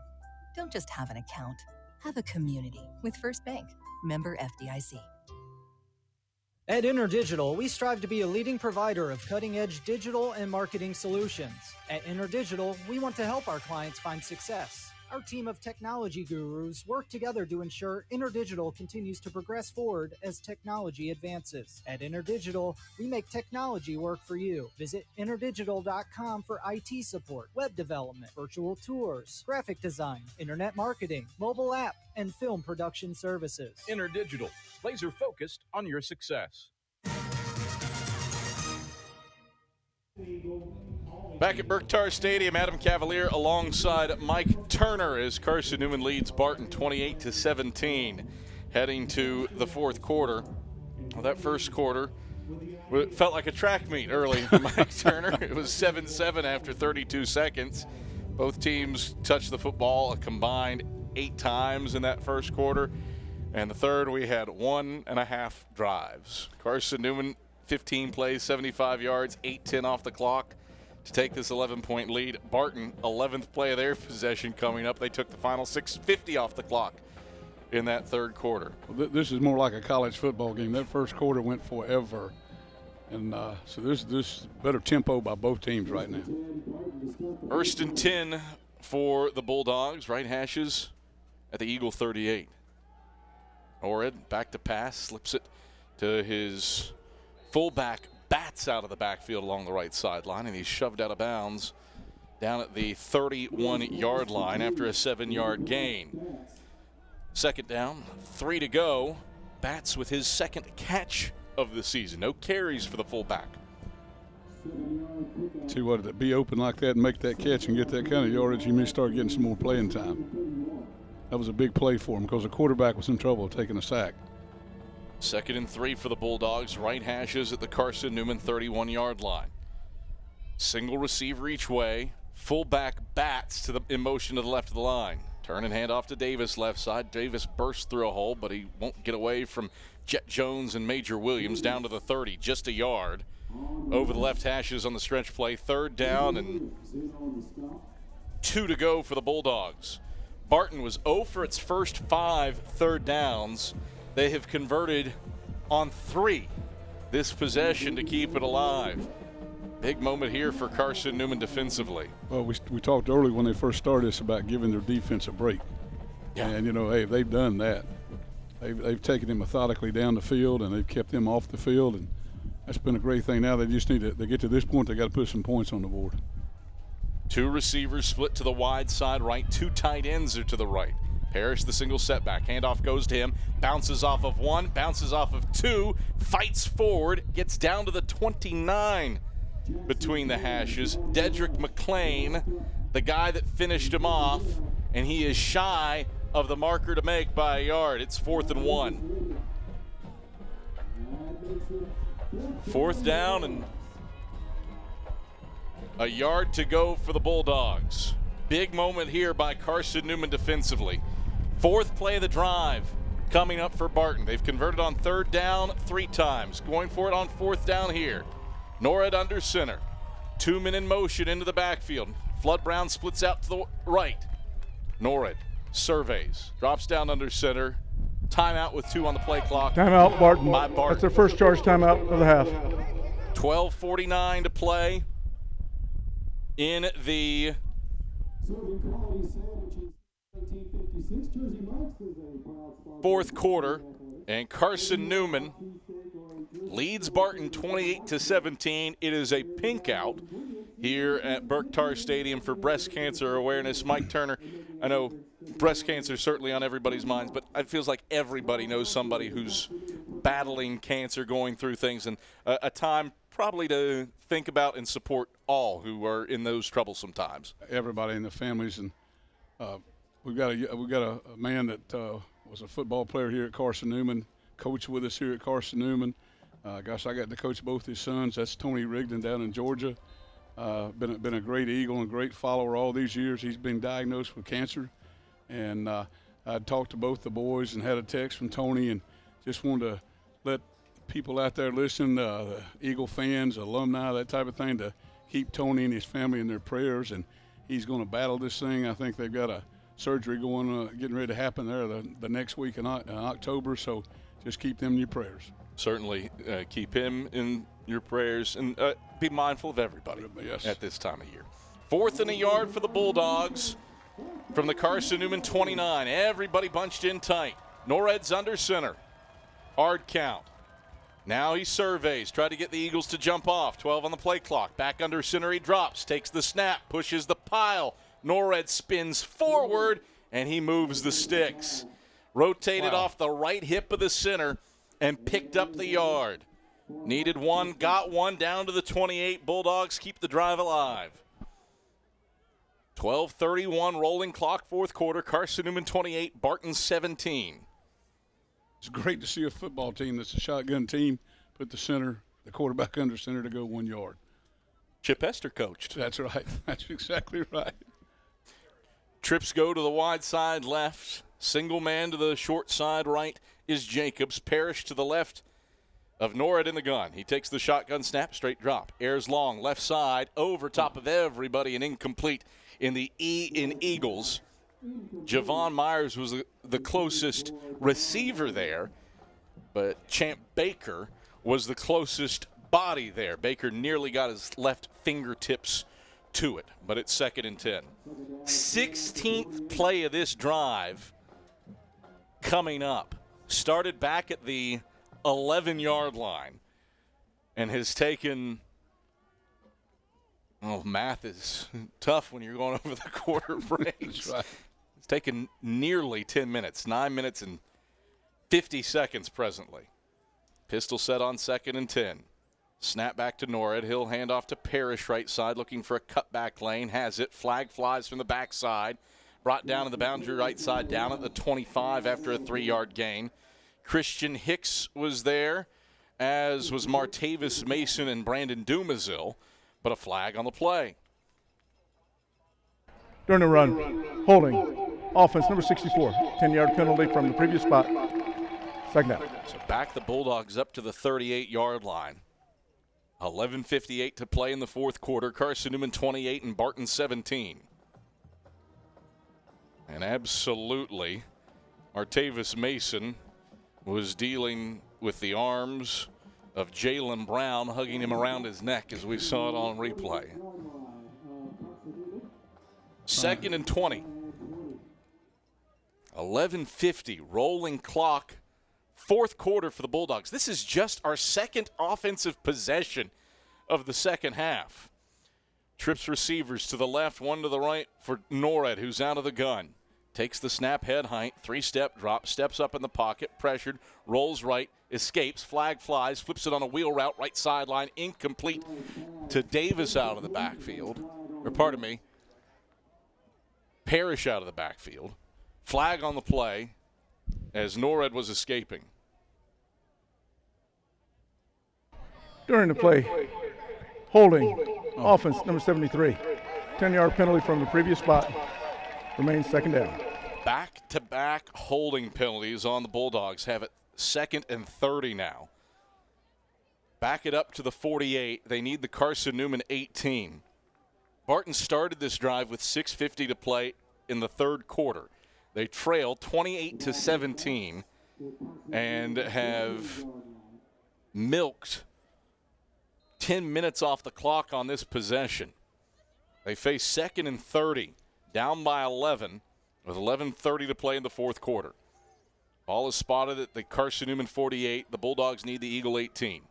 Don't just have an account. Have a community with First Bank. Member FDIC. At InterDigital, we strive to be a leading provider of cutting-edge digital and marketing solutions. At InterDigital, we want to help our clients find success. Our team of technology gurus work together to ensure InterDigital continues to progress forward as technology advances. At InterDigital, we make technology work for you. Visit interdigital.com for IT support, web development, virtual tours, graphic design, internet marketing, mobile app, and film production services. InterDigital, laser focused on your success. Back at Berktar Stadium, Adam Cavalier alongside Mike Turner as Carson-Newman leads Barton 28-17. Heading to the fourth quarter. Well, that first quarter it felt like a track meet early for Mike Turner. It was 7-7 after 32 seconds. Both teams touched the football a combined 8 times in that first quarter. And the third, we had 1.5 drives. Carson-Newman, 15 plays, 75 yards, 8-10 off the clock to take this 11-point lead. Barton, 11th play of their possession coming up. They took the final 6:50 off the clock in that third quarter. This is more like a college football game. That first quarter went forever. And so there's better tempo by both teams right now. 1st and 10 for the Bulldogs. Right hashes at the Eagle 38. Orred back to pass, slips it to his fullback, bats out of the backfield along the right sideline, and he's shoved out of bounds down at the 31-yard line after a 7-yard gain. Second down, 3 to go. Bats with his second catch of the season. No carries for the fullback. See what, to be open like that and make that catch and get that kind of yardage, you may start getting some more playing time. That was a big play for him because the quarterback was in trouble taking a sack. 2nd and 3 for the Bulldogs. Right hashes at the Carson-Newman 31-yard line. Single receiver each way. Fullback bats in motion to the left of the line. Turn and hand off to Davis left side. Davis bursts through a hole, but he won't get away from Jet Jones and Major Williams down to the 30, just a yard. Over the left hashes on the stretch play. 3rd down and 2 to go for the Bulldogs. Barton was 0 for its first 5 third downs. They have converted on 3 this possession to keep it alive. Big moment here for Carson-Newman defensively. Well, we talked earlier when they first started this about giving their defense a break. Yeah. And, hey, they've done that. They've taken them methodically down the field, and they've kept them off the field, and that's been a great thing. Now they just need to – they get to this point, they got to put some points on the board. 2 receivers split to the wide side right. 2 tight ends are to the right. Parrish the single setback. Handoff goes to him. Bounces off of 1. Bounces off of 2. Fights forward. Gets down to the 29 between the hashes. Dedrick McLean, the guy that finished him off, and he is shy of the marker to make by a yard. It's 4th and 1. 4th down and a yard to go for the Bulldogs. Big moment here by Carson-Newman defensively. 4th play of the drive coming up for Barton. They've converted on 3rd down 3 times. Going for it on 4th down here. Norad under center. 2 men in motion into the backfield. Flood Brown splits out to the right. Norad surveys. Drops down under center. Timeout with 2 on the play clock. Timeout, Barton. By Barton. That's their first charge timeout of the half. 12:49 to play in the fourth quarter, and Carson-Newman leads Barton 28-17. It is a pink out here at Berktar Stadium for breast cancer awareness. Mike Turner, I know breast cancer is certainly on everybody's minds, but it feels like everybody knows somebody who's battling cancer, going through things, and a time probably to think about and support all who are in those troublesome times. Everybody in the families, and we've got a man that was a football player here at Carson-Newman, coached with us here at Carson-Newman. I got to coach both his sons. That's Tony Rigdon down in Georgia. Been a great Eagle and great follower all these years. He's been diagnosed with cancer, and I talked to both the boys and had a text from Tony, and just wanted to let people out there listen, the Eagle fans, alumni, that type of thing, to keep Tony and his family in their prayers. And he's going to battle this thing. I think they've got a surgery getting ready to happen there the next week in October. So just keep them in your prayers. Certainly keep him in your prayers, and be mindful of everybody at this time of year. 4th and a yard for the Bulldogs from the Carson-Newman 29. Everybody bunched in tight. Norred's under center. Hard count. Now he surveys, try to get the Eagles to jump off. 12 on the play clock. Back under center, he drops, takes the snap, pushes the pile. Norred spins forward, and he moves the sticks. Rotated off the right hip of the center and picked up the yard. Needed one, got one, down to the 28. Bulldogs keep the drive alive. 12:31 rolling clock, fourth quarter. Carson-Newman 28, Barton 17. It's great to see a football team that's a shotgun team put the quarterback under center to go 1 yard. Chip Hester coached. That's right. That's exactly right. Trips go to the wide side left. Single man to the short side right is Jacobs. Parrish to the left of Norred in the gun. He takes the shotgun snap, straight drop. Airs long, left side, over top of everybody, and incomplete in the E in Eagles. Javon Myers was the closest receiver there, but Champ Baker was the closest body there. Baker nearly got his left fingertips to it, but it's 2nd and 10. 16th play of this drive coming up. Started back at the 11-yard line and has taken, math is tough when you're going over the quarter break. That's right. It's taken nearly 10 minutes, 9 minutes and 50 seconds presently. Pistol set on 2nd and 10. Snap back to Norred. He'll hand off to Parrish right side, looking for a cutback lane. Has it. Flag flies from the backside. Brought down to the boundary right side, down at the 25 after a 3-yard gain. Christian Hicks was there, as was Martavis Mason and Brandon Dumazil, but a flag on the play. During the run, holding, offense number 64, 10-yard penalty from the previous spot. Second down. So back the Bulldogs up to the 38-yard line. 11:58 to play in the fourth quarter. Carson-Newman 28 and Barton 17. And absolutely, Martavis Mason was dealing with the arms of Jalen Brown, hugging him around his neck as we saw it on replay. 2nd and 20. 11:50 rolling clock. Fourth quarter for the Bulldogs. This is just our second offensive possession of the second half. Trips receivers to the left, one to the right for Norred, who's out of the gun. Takes the snap, head height, 3-step drop, steps up in the pocket, pressured, rolls right, escapes, flag flies, flips it on a wheel route, right sideline, incomplete to Davis out of the backfield. Parrish out of the backfield. Flag on the play as Norred was escaping. During the play, holding, offense number 73, 10-yard penalty from the previous spot, remains 2nd down. Back-to-back holding penalties on the Bulldogs. Have it 2nd and 30 now. Back it up to the 48. They need the Carson-Newman 18. Barton started this drive with 6:50 to play in the third quarter. They trail 28-17 and have milked 10 minutes off the clock on this possession. They face 2nd and 30, down by 11, with 11:30 to play in the fourth quarter. Ball is spotted at the Carson-Newman 48. The Bulldogs need the Eagle 18.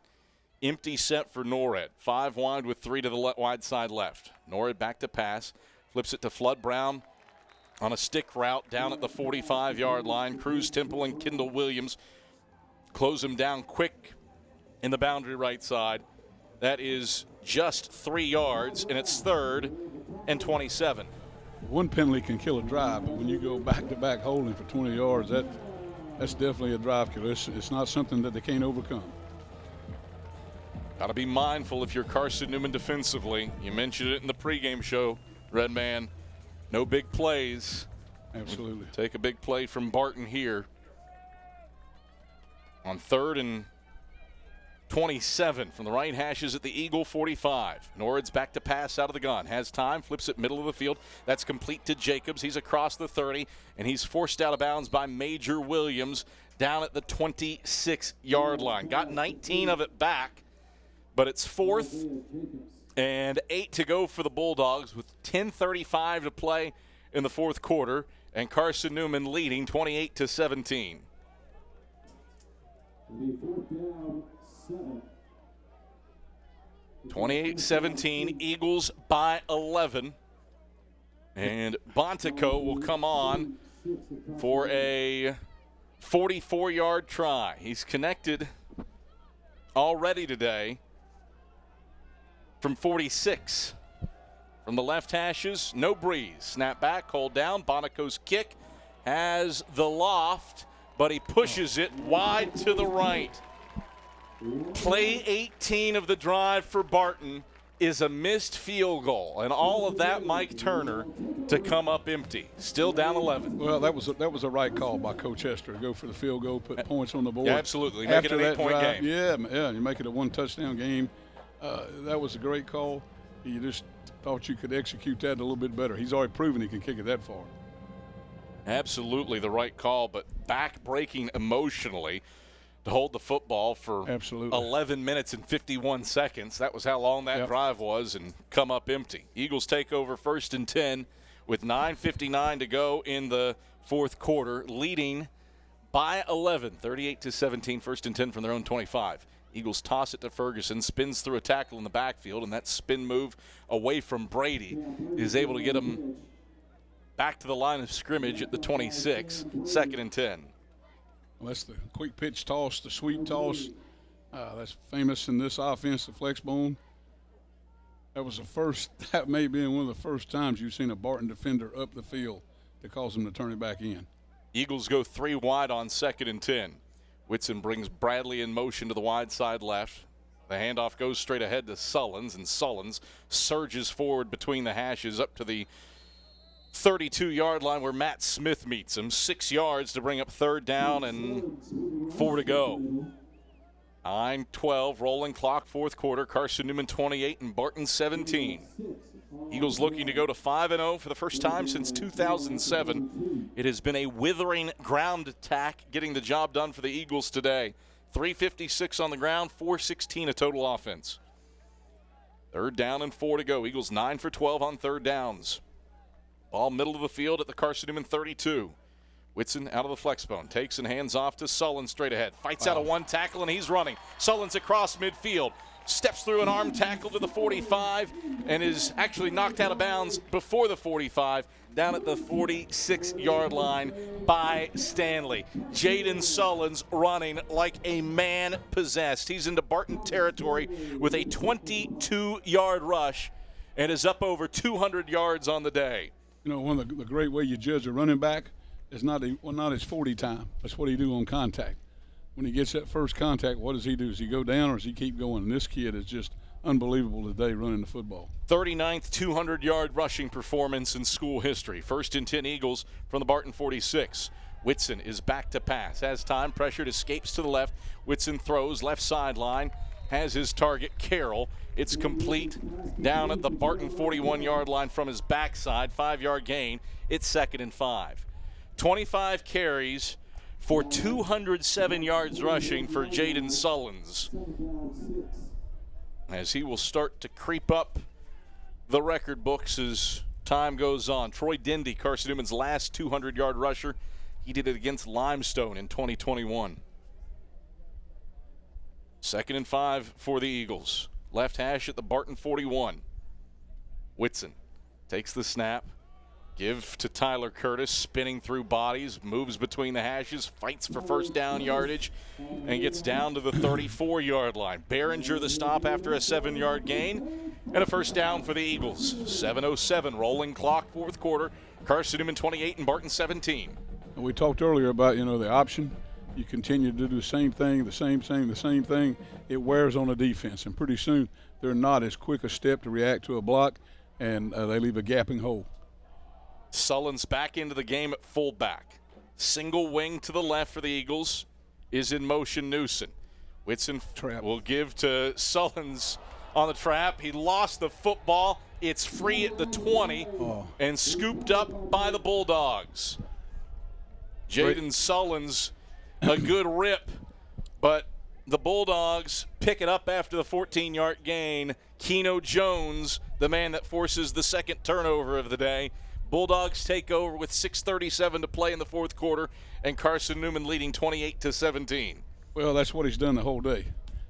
Empty set for Norred. 5 wide with 3 to the wide side left. Norred back to pass. Flips it to Flood Brown on a stick route down at the 45-yard line. Cruz Temple and Kendall Williams close him down quick in the boundary right side. That is just 3 yards, and it's 3rd and 27. One penalty can kill a drive, but when you go back-to-back holding for 20 yards, that's definitely a drive killer. It's not something that they can't overcome. Got to be mindful if you're Carson-Newman defensively. You mentioned it in the pregame show, Redman. No big plays. Absolutely. Take a big play from Barton here. On 3rd and 27 from the right hashes at the Eagle 45. Norrid's back to pass out of the gun. Has time, flips it middle of the field. That's complete to Jacobs. He's across the 30, and he's forced out of bounds by Major Williams down at the 26-yard line. Got 19 of it back, but it's 4th and 8 to go for the Bulldogs with 10:35 to play in the 4th quarter, and Carson-Newman leading 28-17. 28-17, Eagles by 11. And Bontico will come on for a 44-yard try. He's connected already today from 46. From the left hashes, no breeze. Snap back, hold down. Bontico's kick has the loft, but he pushes it wide to the right. Play 18 of the drive for Barton is a missed field goal, and all of that Mike Turner to come up empty. Still down 11. Well, that was a right call by Coach Hester to go for the field goal, put points on the board. Yeah, absolutely. Make it an 8-point game. Yeah, you make it a 1-touchdown game. That was a great call. You just thought you could execute that a little bit better. He's already proven he can kick it that far. Absolutely the right call, but back-breaking emotionally to hold the football for 11 minutes and 51 seconds. That was how long that drive was, and come up empty. Eagles take over 1st and 10 with 9:59 to go in the 4th quarter, leading by 11, 38-17, 1st and 10 from their own 25. Eagles toss it to Ferguson, spins through a tackle in the backfield, and that spin move away from Brady is able to get him back to the line of scrimmage at the 26, 2nd and 10. Well, that's the quick pitch toss, the sweep toss. That's famous in this offense, the flex bone. That may have been one of the first times you've seen a Barton defender up the field to cause him to turn it back in. Eagles go 3 wide on 2nd and 10. Whitson brings Bradley in motion to the wide side left. The handoff goes straight ahead to Sullins, and Sullins surges forward between the hashes up to the 32-yard line where Matt Smith meets him. 6 yards to bring up 3rd down and 4 to go. 9:12, rolling clock, 4th quarter. Carson-Newman 28 and Barton 17. Eagles looking to go to 5-0 for the first time since 2007. It has been a withering ground attack getting the job done for the Eagles today. 356 on the ground, 416 a total offense. 3rd down and 4 to go. Eagles 9 for 12 on 3rd downs. Ball middle of the field at the Carson-Newman 32. Whitson out of the flex bone. Takes and hands off to Sullins straight ahead. Fights out of one tackle, and he's running. Sullins across midfield. Steps through an arm tackle to the 45 and is actually knocked out of bounds before the 45 down at the 46-yard line by Stanley. Jaden Sullins running like a man possessed. He's into Barton territory with a 22-yard rush and is up over 200 yards on the day. You know, one of the great way you judge a running back is not his 40 time. That's what he do on contact. When he gets that first contact, what does he do? Does he go down or does he keep going? And this kid is just unbelievable today running the football. 39th 200-yard rushing performance in school history. 1st and 10 Eagles from the Barton 46. Whitson is back to pass. Has time, pressured, escapes to the left. Whitson throws left sideline. Has his target, Carroll. It's complete down at the Barton 41-yard line from his backside. 5-yard gain. It's 2nd and 5. 25 carries for 207 yards rushing for Jaden Sullins, as he will start to creep up the record books as time goes on. Troy Dendy, Carson-Newman's last 200-yard rusher. He did it against Limestone in 2021. 2nd and 5 for the Eagles. Left hash at the Barton 41. Whitson takes the snap, Give to Tyler Curtis, spinning through bodies, moves between the hashes, fights for first down yardage, and gets down to the 34-yard line. Behringer the stop after a 7-yard gain, and a first down for the Eagles. 7:07 rolling clock, fourth quarter. Carson-Newman 28 and Barton 17. And we talked earlier about, the option. You continue to do the same thing, the same thing. It wears on the defense, and pretty soon they're not as quick a step to react to a block, and they leave a gaping hole. Sullins back into the game at fullback. Single wing to the left for the Eagles is in motion. Newson. Whitson will give to Sullins on the trap. He lost the football. It's free at the 20 and scooped up by the Bulldogs. Jaden Sullins, a good rip, but the Bulldogs pick it up after the 14-yard gain. Keno Jones, the man that forces the second turnover of the day. Bulldogs take over with 6:37 to play in the fourth quarter, and Carson-Newman leading 28-17. Well, that's what he's done the whole day,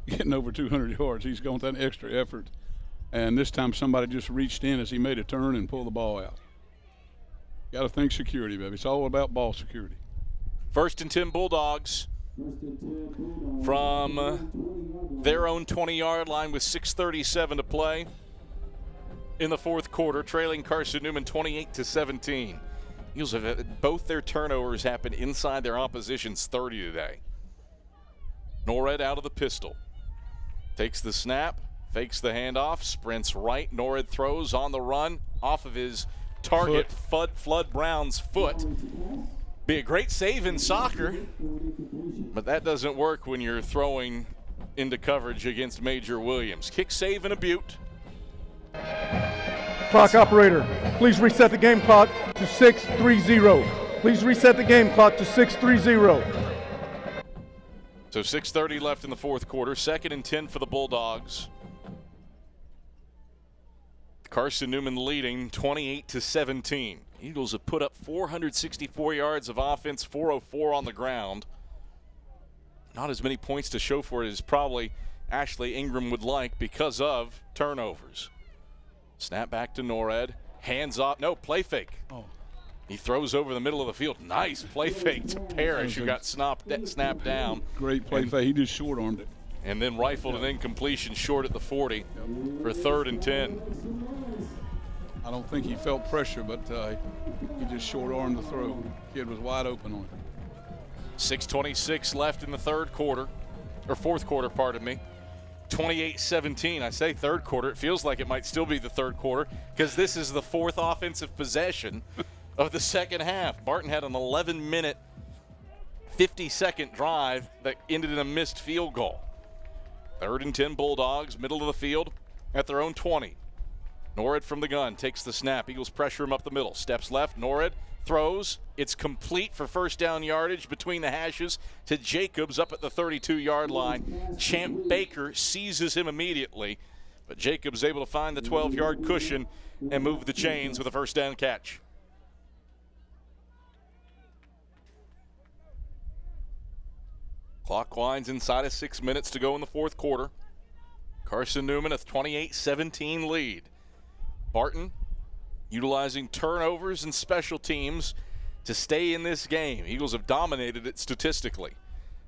getting over 200 yards. He's gone with that extra effort, and this time somebody just reached in as he made a turn and pulled the ball out. Got to think security, baby. It's all about ball security. 1st and 10 Bulldogs from their own 20-yard line with 6:37 to play in the fourth quarter, trailing Carson-Newman 28-17. Eagles have had both their turnovers happen inside their opposition's 30 today. Norred out of the pistol. Takes the snap, fakes the handoff, sprints right. Norred throws on the run off of his target, Flood Brown's foot. Be a great save in soccer, but that doesn't work when you're throwing into coverage against Major Williams. Kick save in a Butte. Clock operator, please reset the game clock to 6:30. Please reset the game clock to 6:30. So 6:30 left in the fourth quarter. 2nd and 10 for the Bulldogs. Carson-Newman leading 28-17. Eagles have put up 464 yards of offense, 404 on the ground. Not as many points to show for it as probably Ashley Ingram would like because of turnovers. Snap back to Norred. Hands off. No, play fake. He throws over the middle of the field. Nice play fake to Parrish, who got snapped down. Great play fake. He just short-armed it. And then rifled an incompletion short at the 40 for 3rd and 10. I don't think he felt pressure, but he just short-armed the throw. Kid was wide open on it. 6:26 left in the fourth quarter, pardon me. 28-17. I say third quarter. It feels like it might still be the third quarter because this is the 4th offensive possession of the second half. Barton had an 11-minute, 50-second drive that ended in a missed field goal. 3rd and 10 Bulldogs, middle of the field at their own 20. Norred from the gun takes the snap. Eagles pressure him up the middle. Steps left. Norred throws. It's complete for first down yardage between the hashes to Jacobs up at the 32-yard line. Champ Baker seizes him immediately, but Jacobs able to find the 12-yard cushion and move the chains with a first down catch. Clock winds inside of 6 minutes to go in the fourth quarter. Carson-Newman a 28-17 lead. Barton utilizing turnovers and special teams to stay in this game. Eagles have dominated it statistically.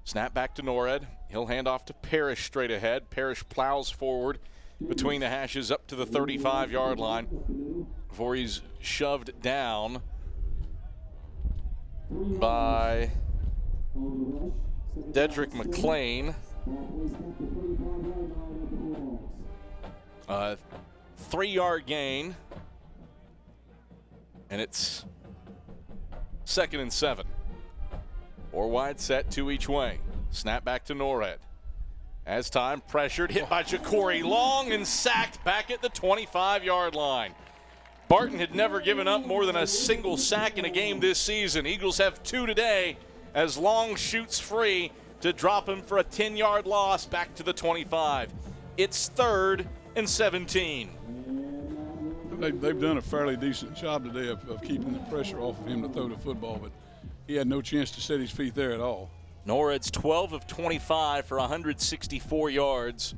Snap back to Norred. He'll hand off to Parrish straight ahead. Parrish plows forward between the hashes up to the 35-yard line before he's shoved down by Dedrick McLean. 3-yard gain, and it's 2nd and 7. 4 wide set, 2 each way. Snap back to Norred. As time pressured, hit by Ja'Cory Long and sacked back at the 25-yard line. Barton had never given up more than a single sack in a game this season. Eagles have 2 today as Long shoots free to drop him for a 10-yard loss back to the 25. It's 3rd and 17. They've done a fairly decent job today of keeping the pressure off of him to throw the football, but he had no chance to set his feet there at all. Norred's 12 of 25 for 164 yards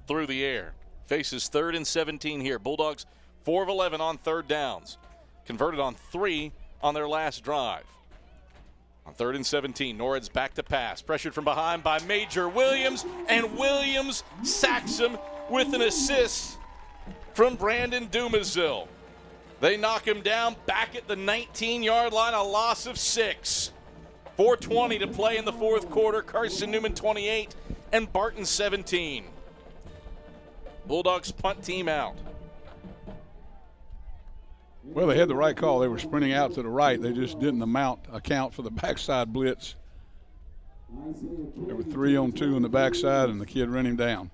through the air. Faces 3rd and 17 here. Bulldogs 4 of 11 on third downs. converted on 3 on their last drive. On 3rd and 17, Norrid's back to pass. Pressured from behind by Major Williams, and Williams sacks him with an assist from Brandon Dumazil. They knock him down back at the 19-yard line, a loss of 6. 4:20 to play in the fourth quarter. Carson-Newman 28 and Barton 17. Bulldogs punt team out. Well, they had the right call. They were sprinting out to the right. They just didn't account for the backside blitz. There were 3 on 2 on the backside, and the kid ran him down.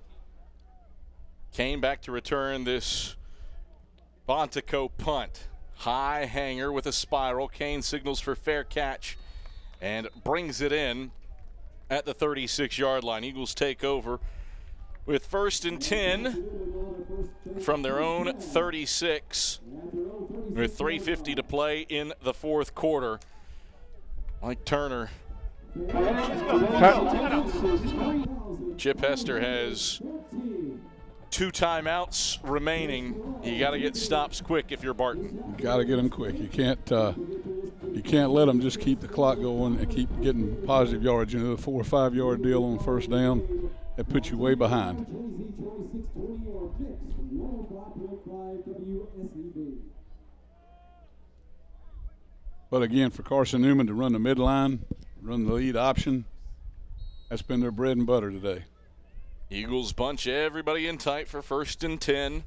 Kane back to return this Bontico punt. High hanger with a spiral. Kane signals for fair catch and brings it in at the 36-yard line. Eagles take over with 1st and 10 from their own 36 with 3:50 to play in the fourth quarter. Mike Turner. Chip Hester has 2 timeouts remaining. You got to get stops quick if you're Barton. You got to get them quick. You can't let them just keep the clock going and keep getting positive yardage. You know, the 4 or 5 yard deal on first down, that puts you way behind. But again, for Carson-Newman to run the midline, run the lead option, that's been their bread and butter today. Eagles bunch everybody in tight for 1st and 10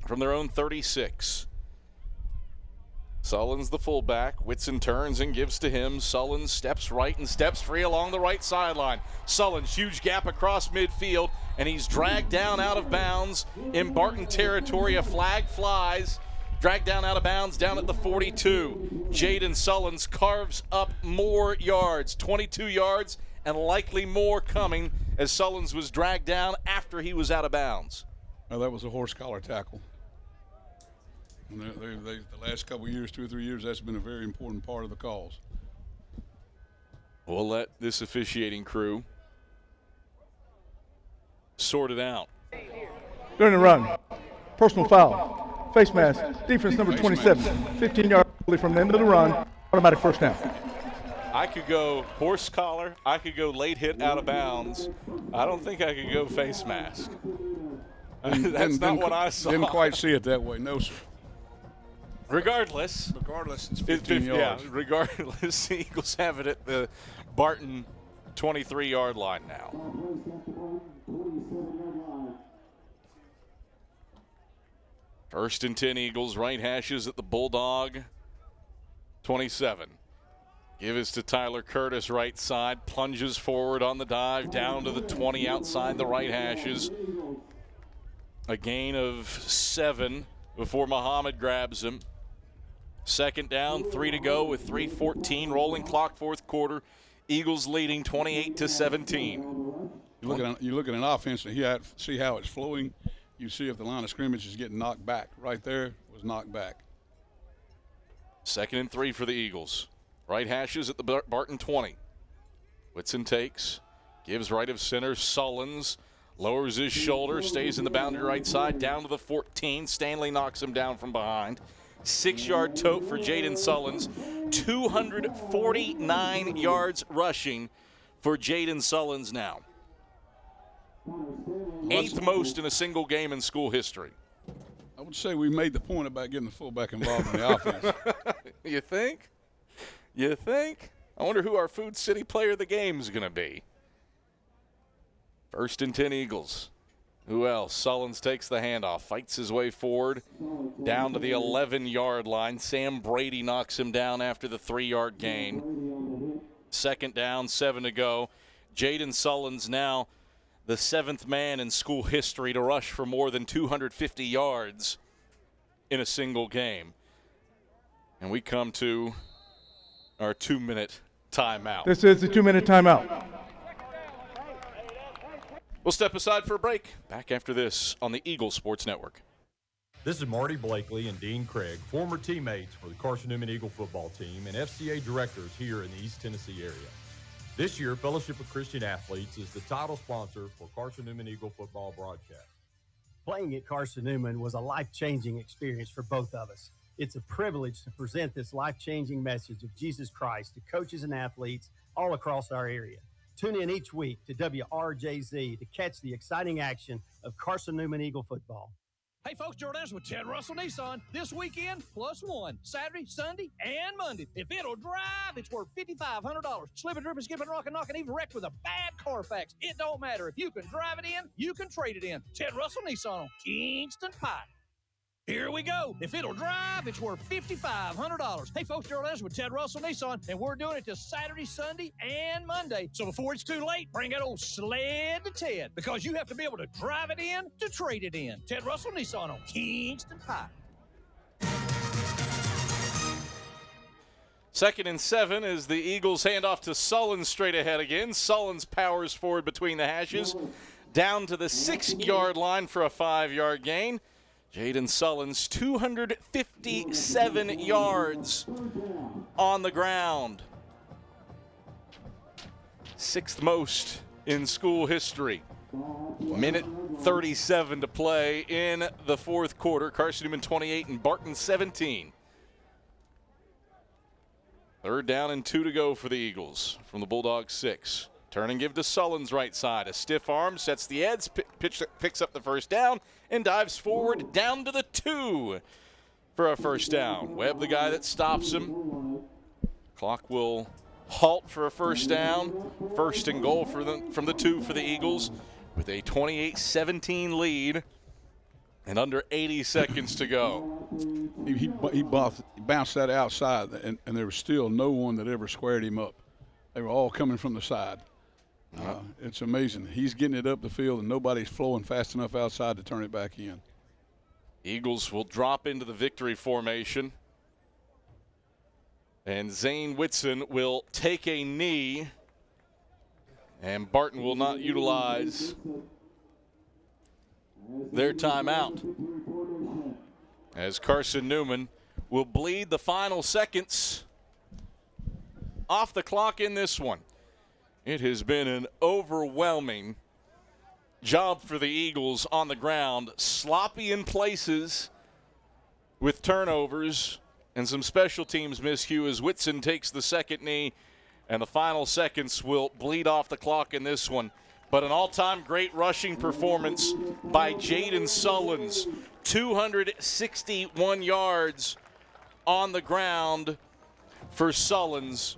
from their own 36. Sullins the fullback. Whitson turns and gives to him. Sullins steps right and steps free along the right sideline. Sullins, huge gap across midfield, and he's dragged down out of bounds in Barton territory. A flag flies. Dragged down out of bounds down at the 42. Jaden Sullins carves up more yards, 22 yards, and likely more coming as Sullins was dragged down after he was out of bounds. Well, that was a horse collar tackle. And the last couple of years, 2 or 3 years, that's been a very important part of the calls. We'll let this officiating crew sort it out. During the run, personal foul. Face mask, defense number 27, 15 yards from the end of the run, automatic first down. I could go horse collar. I could go late hit out of bounds. I don't think I could go face mask. That's not what I saw. Didn't quite see it that way, no, sir. Regardless, it's 15 yards. Yeah, regardless, the Eagles have it at the Barton 23-yard line now. First and 10 Eagles, right hashes at the Bulldog 27. Give it to Tyler Curtis, right side, plunges forward on the dive, down to the 20 outside the right hashes. A gain of 7 before Muhammad grabs him. 2nd down, 3 to go with 3:14 rolling clock, fourth quarter. Eagles leading 28-17. You look at an offense and see how it's flowing. You see if the line of scrimmage is getting knocked back. Right there was knocked back. 2nd and 3 for the Eagles. Right hashes at the Barton 20. Whitson takes, gives right of center. Sullins lowers his shoulder, stays in the boundary right side, down to the 14. Stanley knocks him down from behind. 6-yard tote for Jaden Sullins. 249 yards rushing for Jaden Sullins now. 8th most in a single game in school history. I would say we made the point about getting the fullback involved in the offense. You think? You think? I wonder who our Food City player of the game is going to be. 1st and 10 Eagles. Who else? Sullins takes the handoff, fights his way forward, down to the 11-yard line. Sam Brady knocks him down after the 3-yard gain. 2nd down, 7 to go. Jaden Sullins now the 7th man in school history to rush for more than 250 yards in a single game. And we come to our 2-minute timeout. This is the 2-minute timeout. We'll step aside for a break. Back after this on the Eagle Sports Network. This is Marty Blakely and Dean Craig, former teammates for the Carson-Newman Eagle football team and FCA directors here in the East Tennessee area. This year, Fellowship of Christian Athletes is the title sponsor for Carson-Newman Eagle football broadcast. Playing at Carson-Newman was a life-changing experience for both of us. It's a privilege to present this life-changing message of Jesus Christ to coaches and athletes all across our area. Tune in each week to WRJZ to catch the exciting action of Carson-Newman Eagle football. Hey folks, Jordan's with Ted Russell Nissan. This weekend, +1. Saturday, Sunday, and Monday. If it'll drive, it's worth $5,500. Slipping, dripping, skipping, rocking, knocking, even wrecked with a bad Carfax. It don't matter. If you can drive it in, you can trade it in. Ted Russell Nissan on Kingston Pike. Here we go. If it'll drive, it's worth $5,500. Hey, folks, Jordan's with Ted Russell Nissan, and we're doing it this Saturday, Sunday, and Monday. So before it's too late, bring that old sled to Ted, because you have to be able to drive it in to trade it in. Ted Russell Nissan on Kingston Pike. 2nd and 7 as the Eagles hand off to Sullins straight ahead again. Sullins powers forward between the hashes, down to the 6-yard line for a 5-yard gain. Jaden Sullins, 257 yards on the ground. 6th most in school history. Minute 37 to play in the 4th quarter. Carson-Newman 28 and Barton 17. 3rd down and 2 to go for the Eagles from the Bulldogs 6. Turn and give to Sullins right side. A stiff arm sets the edge, picks up the first down, and dives forward down to the 2 for a first down. Webb, the guy that stops him. Clock will halt for a first down. 1st and goal from the 2 for the Eagles with a 28-17 lead and under 80 seconds to go. He bounced that outside, and there was still no one that ever squared him up. They were all coming from the side. It's amazing. He's getting it up the field, and nobody's flowing fast enough outside to turn it back in. Eagles will drop into the victory formation. And Zane Whitson will take a knee. And Barton will not utilize their timeout, as Carson-Newman will bleed the final seconds off the clock in this one. It has been an overwhelming job for the Eagles on the ground. Sloppy in places with turnovers and some special teams miscue as Whitson takes the 2nd knee, and the final seconds will bleed off the clock in this one. But an all-time great rushing performance by Jaden Sullins. 261 yards on the ground for Sullins.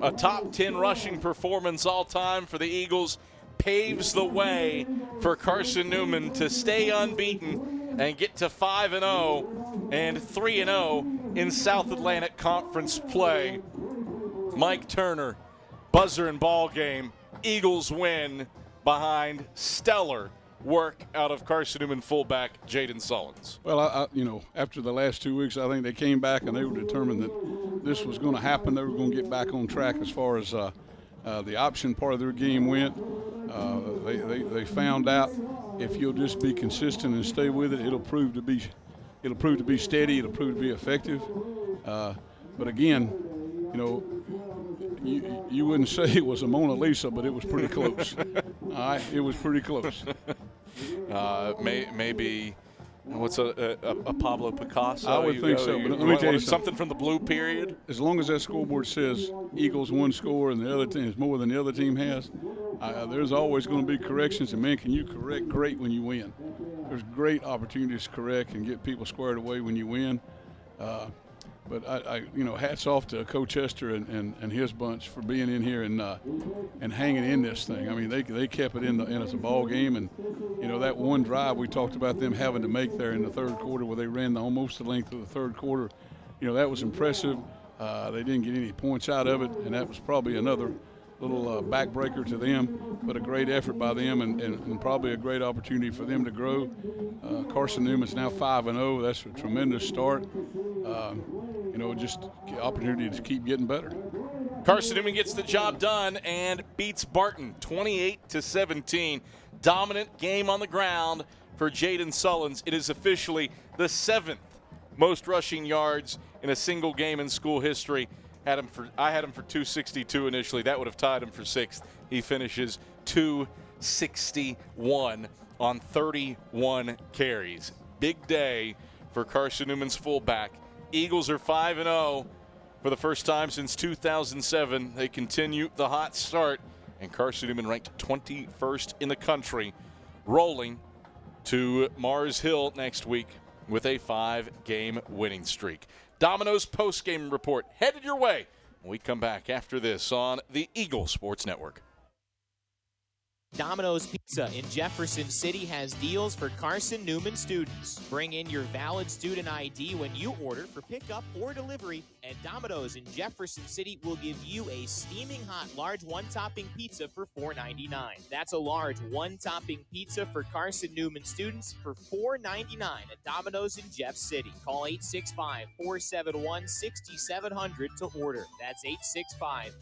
A top 10 rushing performance all time for the Eagles paves the way for Carson-Newman to stay unbeaten and get to 5-0 and 3-0 in South Atlantic Conference play. Mike Turner, buzzer and ball game. Eagles win behind stellar work out of Carson-Newman fullback Jaden Sullins. Well, after the last 2 weeks, I think they came back and they were determined that this was going to happen. They were going to get back on track as far as the option part of their game went. They found out if you'll just be consistent and stay with it, it'll prove to be steady. It'll prove to be effective. But again, you wouldn't say it was a Mona Lisa, but it was pretty close. All right, it was pretty close. Maybe what's a Pablo Picasso? I would think so. But let me tell you something from the blue period. As long as that scoreboard says Eagles one score and the other team is more than the other team has, there's always going to be corrections. And man, can you correct great when you win? There's great opportunities to correct and get people squared away when you win. But hats off to Coach Hester and his bunch for being in here and hanging in this thing. I mean, they kept it in as a ball game, and that one drive we talked about them having to make there in the 3rd quarter where they ran almost the length of the 3rd quarter. That was impressive. They didn't get any points out of it, and that was probably another little backbreaker to them, but a great effort by them and probably a great opportunity for them to grow. Carson-Newman's now 5-0. That's a tremendous start. Just opportunity to keep getting better. Carson-Newman gets the job done and beats Barton 28-17. Dominant game on the ground for Jaden Sullins. It is officially the 7th most rushing yards in a single game in school history. I had him for 262 initially. That would have tied him for 6th. He finishes 261 on 31 carries. Big day for Carson-Newman's fullback, Eagles are 5-0 for the first time since 2007. They continue the hot start, and Carson-Newman ranked 21st in the country, rolling to Mars Hill next week with a 5-game winning streak. Domino's post-game report headed your way when we come back after this on the Eagle Sports Network. Domino's Pizza in Jefferson City has deals for Carson-Newman students. Bring in your valid student ID when you order for pickup or delivery, and Domino's in Jefferson City will give you a steaming hot large one-topping pizza for $4.99. That's a large one-topping pizza for Carson-Newman students for $4.99 at Domino's in Jeff City. Call 865-471-6700 to order. That's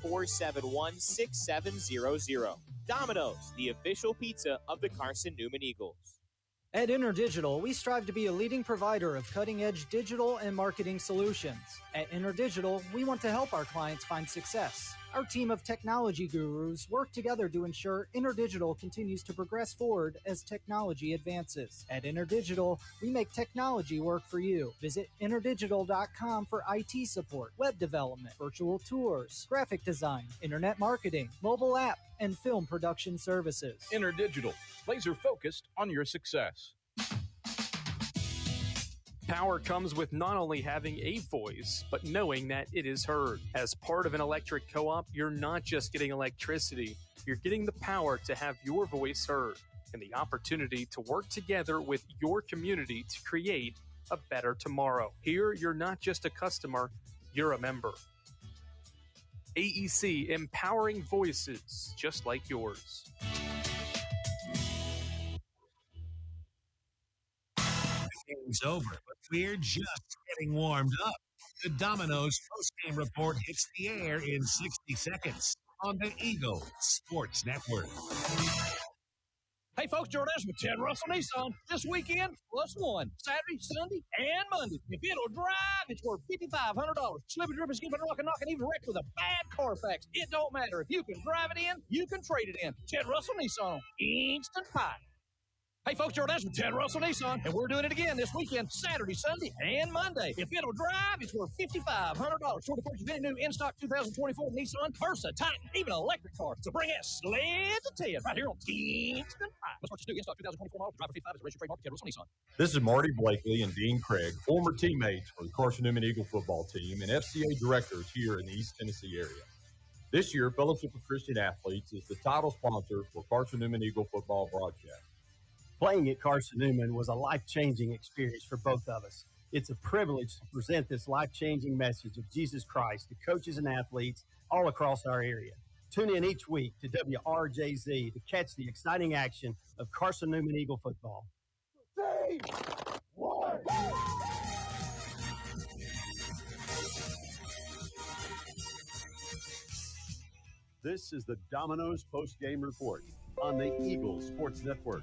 865-471-6700. Domino's, the official pizza of the Carson-Newman Eagles. At InterDigital, we strive to be a leading provider of cutting-edge digital and marketing solutions. At InterDigital, we want to help our clients find success. Our team of technology gurus work together to ensure InterDigital continues to progress forward as technology advances. At InterDigital, we make technology work for you. Visit interdigital.com for IT support, web development, virtual tours, graphic design, internet marketing, mobile app, and film production services. InterDigital, laser focused on your success. Power comes with not only having a voice, but knowing that it is heard. As part of an electric co-op, you're not just getting electricity, you're getting the power to have your voice heard and the opportunity to work together with your community to create a better tomorrow. Here, you're not just a customer, you're a member. AEC, empowering voices just like yours. Game's over, but we're just getting warmed up. The Domino's post-game report hits the air in 60 seconds on the Eagle Sports Network. Hey folks, Jordache with Ted Russell Nissan. This weekend, +1. Saturday, Sunday, and Monday. If it'll drive, it's worth $5,500. Slipping, dripping, skipping, rocking, knocking, even wrecked with a bad Carfax. It don't matter. If you can drive it in, you can trade it in. Ted Russell Nissan. Instant Pie. Hey folks, Jordache with Ted Russell Nissan, and we're doing it again this weekend, Saturday, Sunday, and Monday. If it'll drive, it's worth $5,500. Sure to purchase any new in-stock 2024 Nissan Versa, Titan, even electric car. So bring that sled to Ted right here on Instant Pie. Let's purchase new in-stock 2024 model. Driver 55 is a registered trademark, Ted Russell Nissan. This is Marty Blakely and Dean Craig, former teammates for the Carson-Newman Eagle football team and FCA directors here in the East Tennessee area. This year, Fellowship of Christian Athletes is the title sponsor for Carson-Newman Eagle football broadcast. Playing at Carson-Newman was a life-changing experience for both of us. It's a privilege to present this life-changing message of Jesus Christ to coaches and athletes all across our area. Tune in each week to WRJZ to catch the exciting action of Carson-Newman Eagle football. 3, 1, This is the Domino's post-game report on the Eagle Sports Network.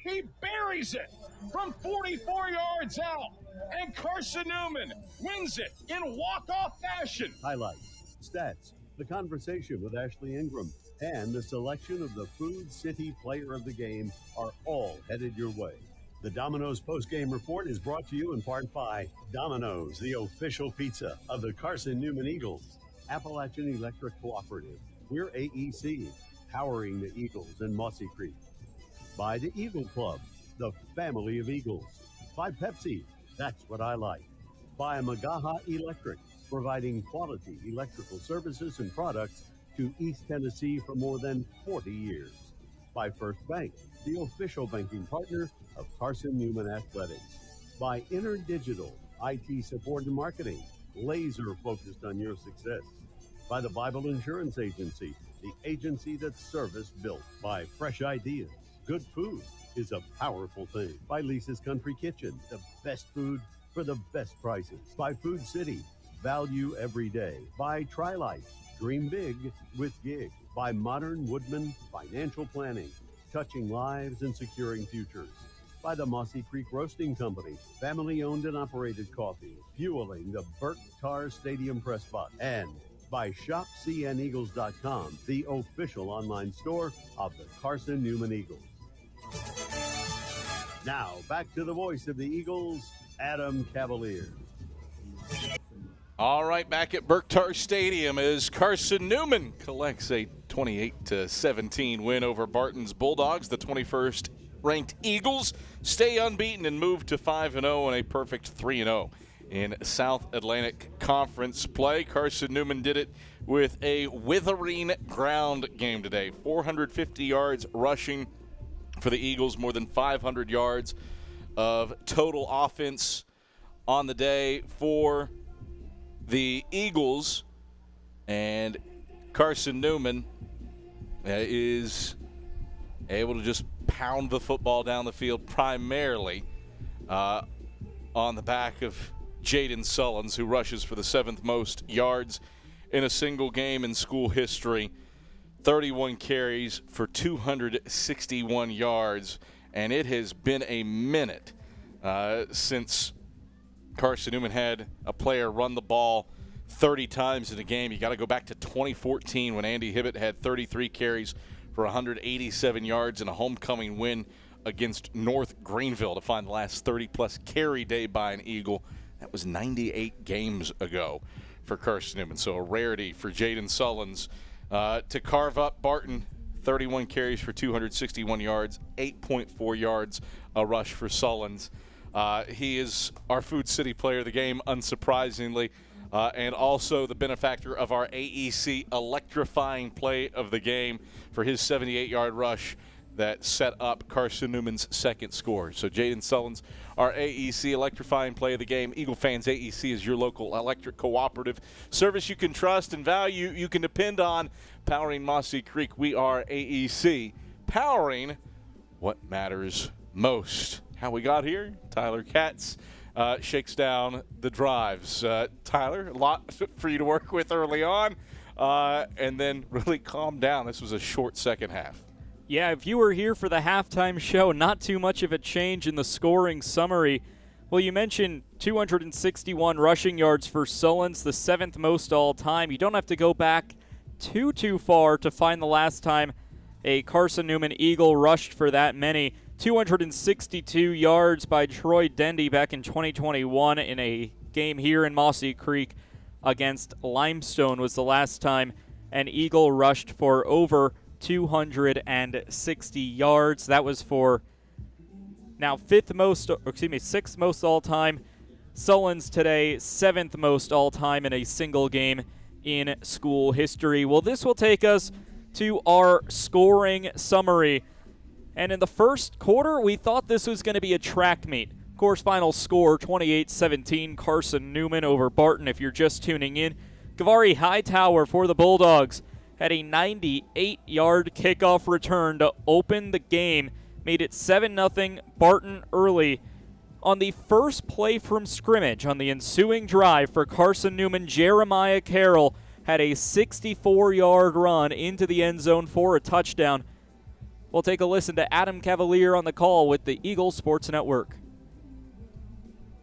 He buries it from 44 yards out, and Carson-Newman wins it in walk-off fashion. Highlights, stats, the conversation with Ashley Ingram, and the selection of the Food City Player of the Game are all headed your way. The Domino's post-game report is brought to you in part by Domino's, the official pizza of the Carson-Newman Eagles. Appalachian Electric Cooperative. We're AEC, powering the Eagles in Mossy Creek. By the Eagle Club, the family of Eagles. By Pepsi, that's what I like. By Magaha Electric, providing quality electrical services and products to East Tennessee for more than 40 years. By First Bank, the official banking partner of Carson-Newman Athletics. By InterDigital, IT support and marketing, laser focused on your success. By the Bible Insurance Agency, the agency that's service built. By Fresh Ideas. Good food is a powerful thing. By Lisa's Country Kitchen, the best food for the best prices. By Food City, value every day. By Tri-Life, dream big with gig. By Modern Woodman Financial Planning, touching lives and securing futures. By the Mossy Creek Roasting Company, family-owned and operated coffee, fueling the Burt Tar Stadium press box. And by ShopCNEagles.com, the official online store of the Carson-Newman Eagles. Now, back to the voice of the Eagles, Adam Cavalier. All right, back at Berktar Stadium as Carson-Newman collects a 28-17 win over Barton's Bulldogs. The 21st ranked Eagles stay unbeaten and move to 5-0 and a perfect 3-0 in South Atlantic Conference play. Carson-Newman did it with a withering ground game today. 450 yards rushing for the Eagles, more than 500 yards of total offense on the day for the Eagles. And Carson-Newman is able to just pound the football down the field primarily on the back of Jaden Sullins, who rushes for the 7th most yards in a single game in school history. 31 carries for 261 yards, and it has been a minute since Carson-Newman had a player run the ball 30 times in a game. You got to go back to 2014 when Andy Hibbett had 33 carries for 187 yards in a homecoming win against North Greenville to find the last 30-plus carry day by an Eagle. That was 98 games ago for Carson-Newman. So a rarity for Jaden Sullins to carve up Barton. 31 carries for 261 yards, 8.4 yards a rush for Sullins. He is our Food City player of the game, unsurprisingly, and also the benefactor of our AEC electrifying play of the game for his 78-yard rush that set up Carson-Newman's second score. So Jaden Sullins, our AEC electrifying play of the game. Eagle fans, AEC is your local electric cooperative service you can trust and value, you can depend on. Powering Mossy Creek, we are AEC, powering what matters most. How we got here, Tyler Katz shakes down the drives. Tyler, a lot for you to work with early on, and then really calm down. This was a short second half. Yeah, if you were here for the halftime show, not too much of a change in the scoring summary. Well, you mentioned 261 rushing yards for Sullins, the 7th most all-time. You don't have to go back too far to find the last time a Carson-Newman Eagle rushed for that many. 262 yards by Troy Dendy back in 2021 in a game here in Mossy Creek against Limestone was the last time an Eagle rushed for over 260 yards. That was for now 6th most all-time. Sullins today, 7th most all-time in a single game in school history. Well, this will take us to our scoring summary. And in the first quarter, we thought this was going to be a track meet. Of course, final score, 28-17, Carson-Newman over Barton, if you're just tuning in. Gavari Hightower for the Bulldogs had a 98-yard kickoff return to open the game, made it 7-0 Barton early. On the first play from scrimmage on the ensuing drive for Carson-Newman, Jeremiah Carroll had a 64-yard run into the end zone for a touchdown. We'll take a listen to Adam Cavalier on the call with the Eagles Sports Network.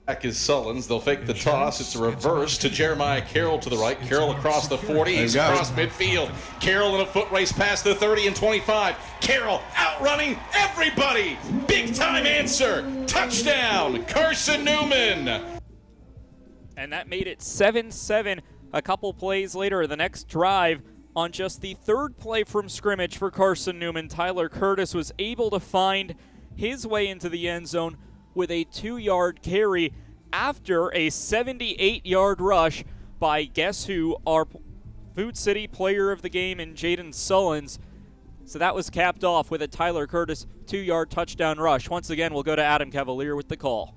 Back is Sullins. They'll fake the toss. It's a reverse to Jeremiah Carroll to the right. Carroll across the 40. He's across midfield. Carroll in a foot race past the 30 and 25. Carroll outrunning everybody. Big time answer. Touchdown, Carson-Newman. And that made it 7-7 a couple plays later. The next drive, on just the third play from scrimmage for Carson-Newman, Tyler Curtis was able to find his way into the end zone with a 2-yard carry after a 78-yard rush by guess who, our Food City player of the game in Jaden Sullins. So that was capped off with a Tyler Curtis 2-yard touchdown rush. Once again, we'll go to Adam Cavalier with the call.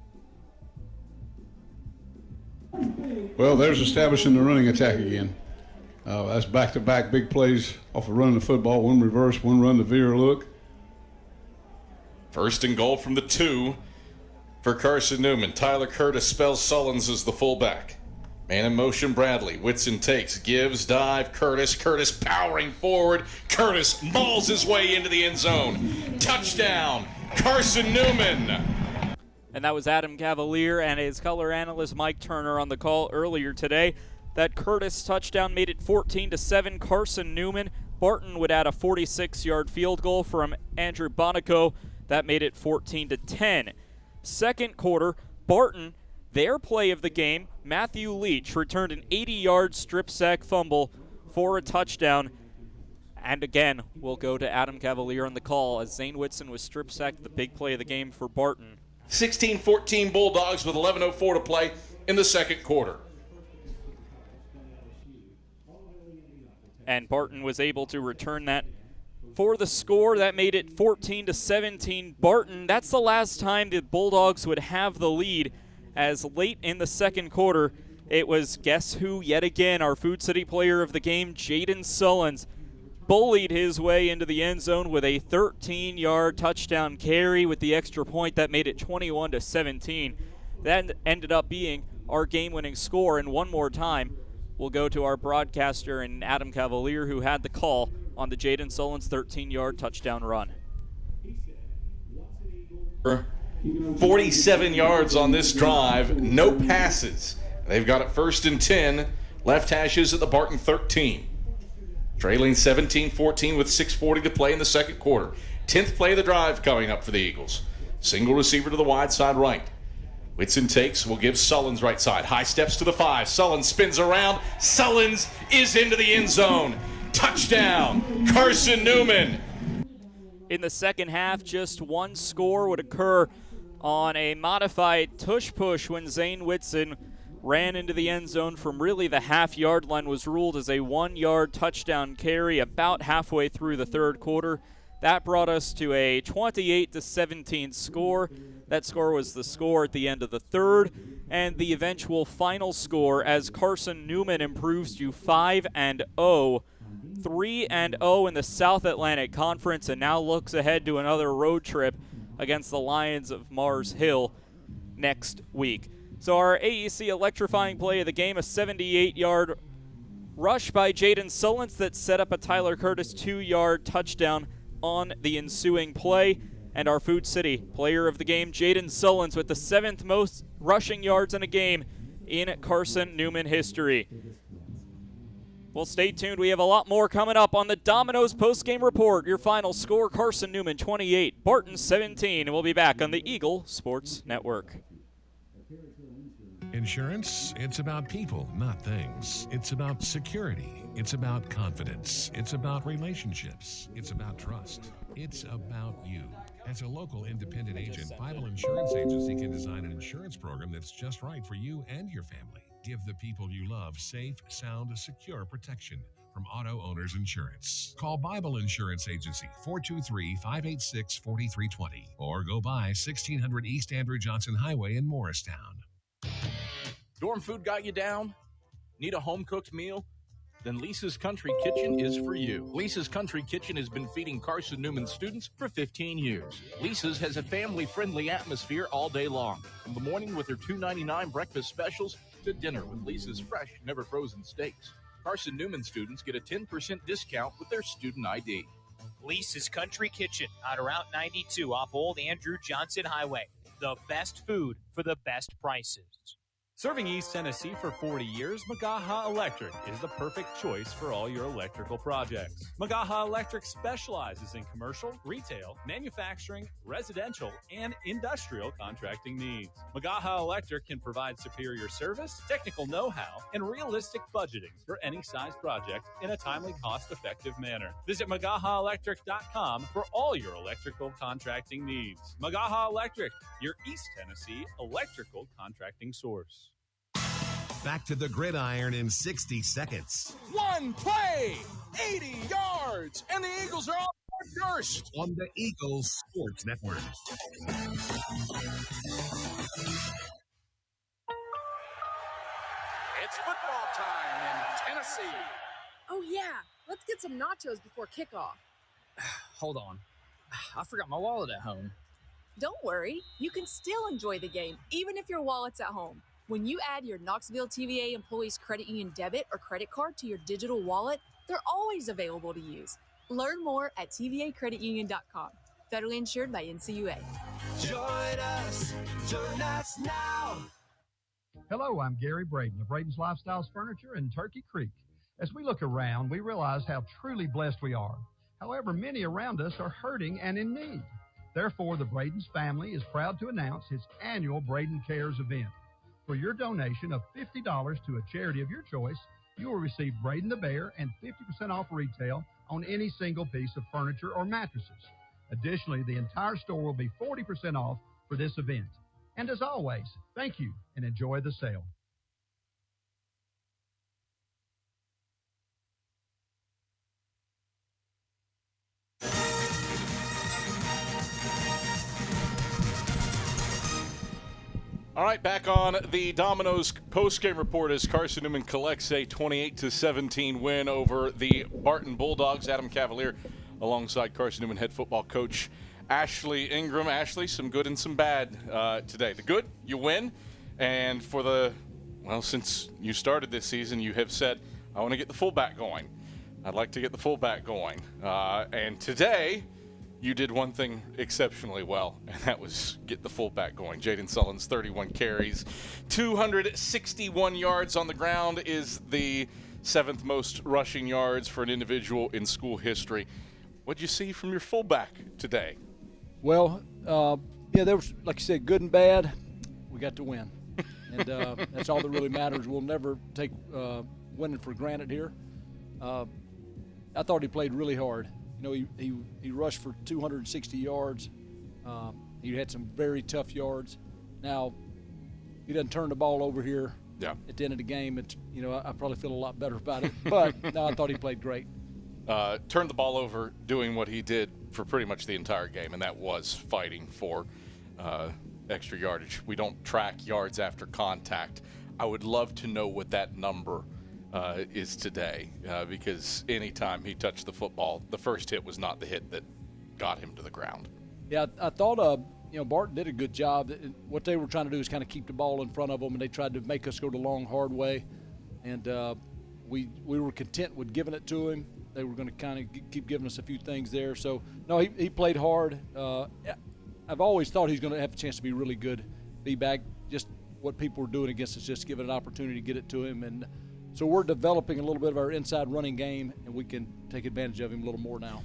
Well, there's establishing the running attack again. That's back-to-back big plays off of running the football. One reverse, one run to veer look. First and goal from the 2 for Carson-Newman. Tyler Curtis spells Sullins as the fullback. Man in motion, Bradley. Whitson takes, gives, dive, Curtis. Curtis powering forward. Curtis mauls his way into the end zone. Touchdown, Carson-Newman. And that was Adam Cavalier and his color analyst Mike Turner on the call earlier today. That Curtis touchdown made it 14-7 Carson-Newman. Barton would add a 46-yard field goal from Andrew Bonico. That made it 14-10. Second quarter, Barton their play of the game, Matthew Leach returned an 80-yard strip sack fumble for a touchdown. And again, we'll go to Adam Cavalier on the call as Zane Whitson was strip sacked, the big play of the game for Barton. 16-14 Bulldogs with 11:04 to play in the second quarter. And Barton was able to return that for the score. That made it 14-17 Barton. That's the last time the Bulldogs would have the lead, as late in the second quarter, it was guess who yet again, our Food City player of the game, Jaden Sullins, bullied his way into the end zone with a 13-yard touchdown carry with the extra point that made it 21-17. That ended up being our game-winning score. And one more time, we'll go to our broadcaster and Adam Cavalier, who had the call on the Jaden Sullins 13-yard touchdown run. 47 yards on this drive, no passes. They've got it 1st and 10, left hashes at the Barton 13. Trailing 17-14 with 6:40 to play in the second quarter. 10th play of the drive coming up for the Eagles. Single receiver to the wide side right. Whitson takes, will give Sullins right side. High steps to the 5. Sullins spins around. Sullins is into the end zone. Touchdown, Carson-Newman. In the second half, just one score would occur on a modified tush-push when Zane Whitson ran into the end zone from really the half-yard line, was ruled as a 1-yard touchdown carry about halfway through the third quarter. That brought us to a 28-17 score. That score was the score at the end of the third, and the eventual final score as Carson-Newman improves to 5-0. 3-0 in the South Atlantic Conference, and now looks ahead to another road trip against the Lions of Mars Hill next week. So our AEC electrifying play of the game, a 78-yard rush by Jaden Sullins that set up a Tyler Curtis 2-yard touchdown on the ensuing play. And our Food City player of the game, Jaden Sullins, with the 7th most rushing yards in a game in Carson-Newman history. Well, stay tuned. We have a lot more coming up on the Domino's postgame report. Your final score, Carson-Newman 28, Barton 17. And we'll be back on the Eagle Sports Network. Insurance, it's about people, not things. It's about security. It's about confidence. It's about relationships. It's about trust. It's about you. As a local independent agent, Bible Insurance Agency can design an insurance program that's just right for you and your family. Give the people you love safe, sound, secure protection from Auto Owners Insurance. Call Bible Insurance Agency, 423-586-4320, or go by 1600 East Andrew Johnson Highway in Morristown. Dorm food got you down? Need a home-cooked meal? Then Lisa's Country Kitchen is for you. Lisa's Country Kitchen has been feeding Carson-Newman students for 15 years. Lisa's has a family-friendly atmosphere all day long, from the morning with her $2.99 breakfast specials to dinner with Lisa's fresh, never-frozen steaks. Carson-Newman students get a 10% discount with their student ID. Lisa's Country Kitchen on Route 92 off Old Andrew Johnson Highway. The best food for the best prices. Serving East Tennessee for 40 years, Magaha Electric is the perfect choice for all your electrical projects. Magaha Electric specializes in commercial, retail, manufacturing, residential, and industrial contracting needs. Magaha Electric can provide superior service, technical know-how, and realistic budgeting for any size project in a timely, cost-effective manner. Visit MagahaElectric.com for all your electrical contracting needs. Magaha Electric, your East Tennessee electrical contracting source. Back to the gridiron in 60 seconds. One play, 80 yards, and the Eagles are off first. On the Eagles Sports Network. It's football time in Tennessee. Oh, yeah. Let's get some nachos before kickoff. Hold on. I forgot my wallet at home. Don't worry. You can still enjoy the game, even if your wallet's at home. When you add your Knoxville TVA Employees Credit Union debit or credit card to your digital wallet, they're always available to use. Learn more at tvacreditunion.com. Federally insured by NCUA. Join us now. Hello, I'm Gary Braden of Braden's Lifestyles Furniture in Turkey Creek. As we look around, we realize how truly blessed we are. However, many around us are hurting and in need. Therefore, the Braden's family is proud to announce its annual Braden Cares event. For your donation of $50 to a charity of your choice, you will receive Braden the Bear and 50% off retail on any single piece of furniture or mattresses. Additionally, the entire store will be 40% off for this event. And as always, thank you and enjoy the sale. All right, back on the Domino's post-game report as Carson-Newman collects a 28-17 win over the Barton Bulldogs. Adam Cavalier alongside Carson-Newman head football coach Ashley Ingram. Ashley, some good and some bad today. The good, you win. And since you started this season, you have said, I want to get the fullback going. I'd like to get the fullback going. And today, you did one thing exceptionally well, and that was get the fullback going. Jaden Sullins, 31 carries, 261 yards on the ground, is the 7th most rushing yards for an individual in school history. What'd you see from your fullback today? Well, there was, like you said, good and bad. We got to win, and that's all that really matters. We'll never take winning for granted here. I thought he played really hard. You know, he rushed for 260 yards. He had some very tough yards. Now, he doesn't turn the ball over here. Yeah. At the end of the game, I probably feel a lot better about it. But no, I thought he played great. Turned the ball over doing what he did for pretty much the entire game, and that was fighting for extra yardage. We don't track yards after contact. I would love to know what that number is today, because anytime he touched the football, the first hit was not the hit that got him to the ground. Yeah, I thought Barton did a good job. What they were trying to do is kind of keep the ball in front of them, and they tried to make us go the long, hard way. And we were content with giving it to him. They were going to kind of keep giving us a few things there. So, no, he played hard. I've always thought he's going to have a chance to be really good. Be back, just what people were doing against us, just give it an opportunity to get it to him. And so we're developing a little bit of our inside running game, and we can take advantage of him a little more now.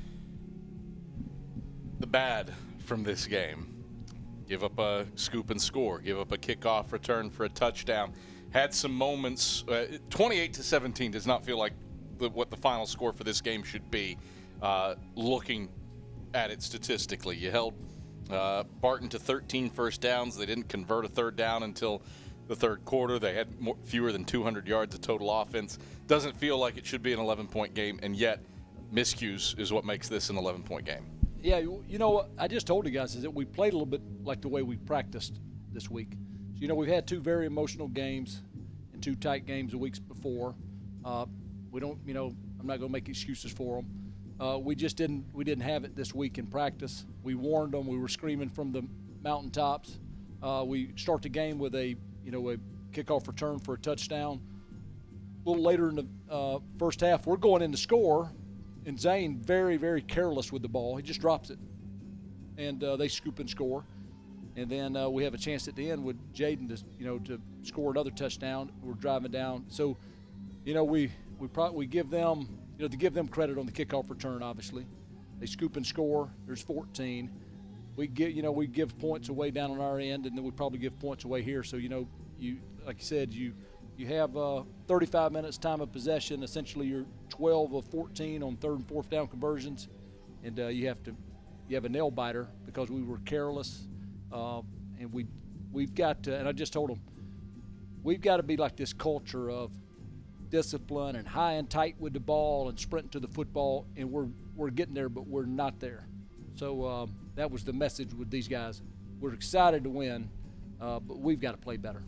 The bad from this game: give up a scoop and score, give up a kickoff return for a touchdown. Had some moments. 28-17 does not feel like what the final score for this game should be. Looking at it statistically, you held Barton to 13 first downs. They didn't convert a third down until the third quarter. They had fewer than 200 yards of total offense. Doesn't feel like it should be an 11-point game, and yet miscues is what makes this an 11-point game. Yeah, I just told you guys is that we played a little bit like the way we practiced this week. So, we've had 2 very emotional games and 2 tight games the weeks before. We don't, I'm not going to make excuses for them. We didn't have it this week in practice. We warned them. We were screaming from the mountaintops. We start the game with a kickoff return for a touchdown. A little later in the first half, we're going in to score, and Zane very, very careless with the ball. He just drops it, and they scoop and score. And then we have a chance at the end with Jaden to score another touchdown. We're driving down, so we give them to give them credit on the kickoff return. Obviously, they scoop and score. There's 14. We give points away down on our end, and then we probably give points away here. So you like you said, you have 35 minutes time of possession. Essentially, you're 12 of 14 on 3rd and 4th down conversions, and you have a nail biter because we were careless, and we've got to. And I just told them we've got to be like this culture of discipline and high and tight with the ball and sprinting to the football, and we're getting there, but we're not there. So that was the message with these guys. We're excited to win, but we've got to play better.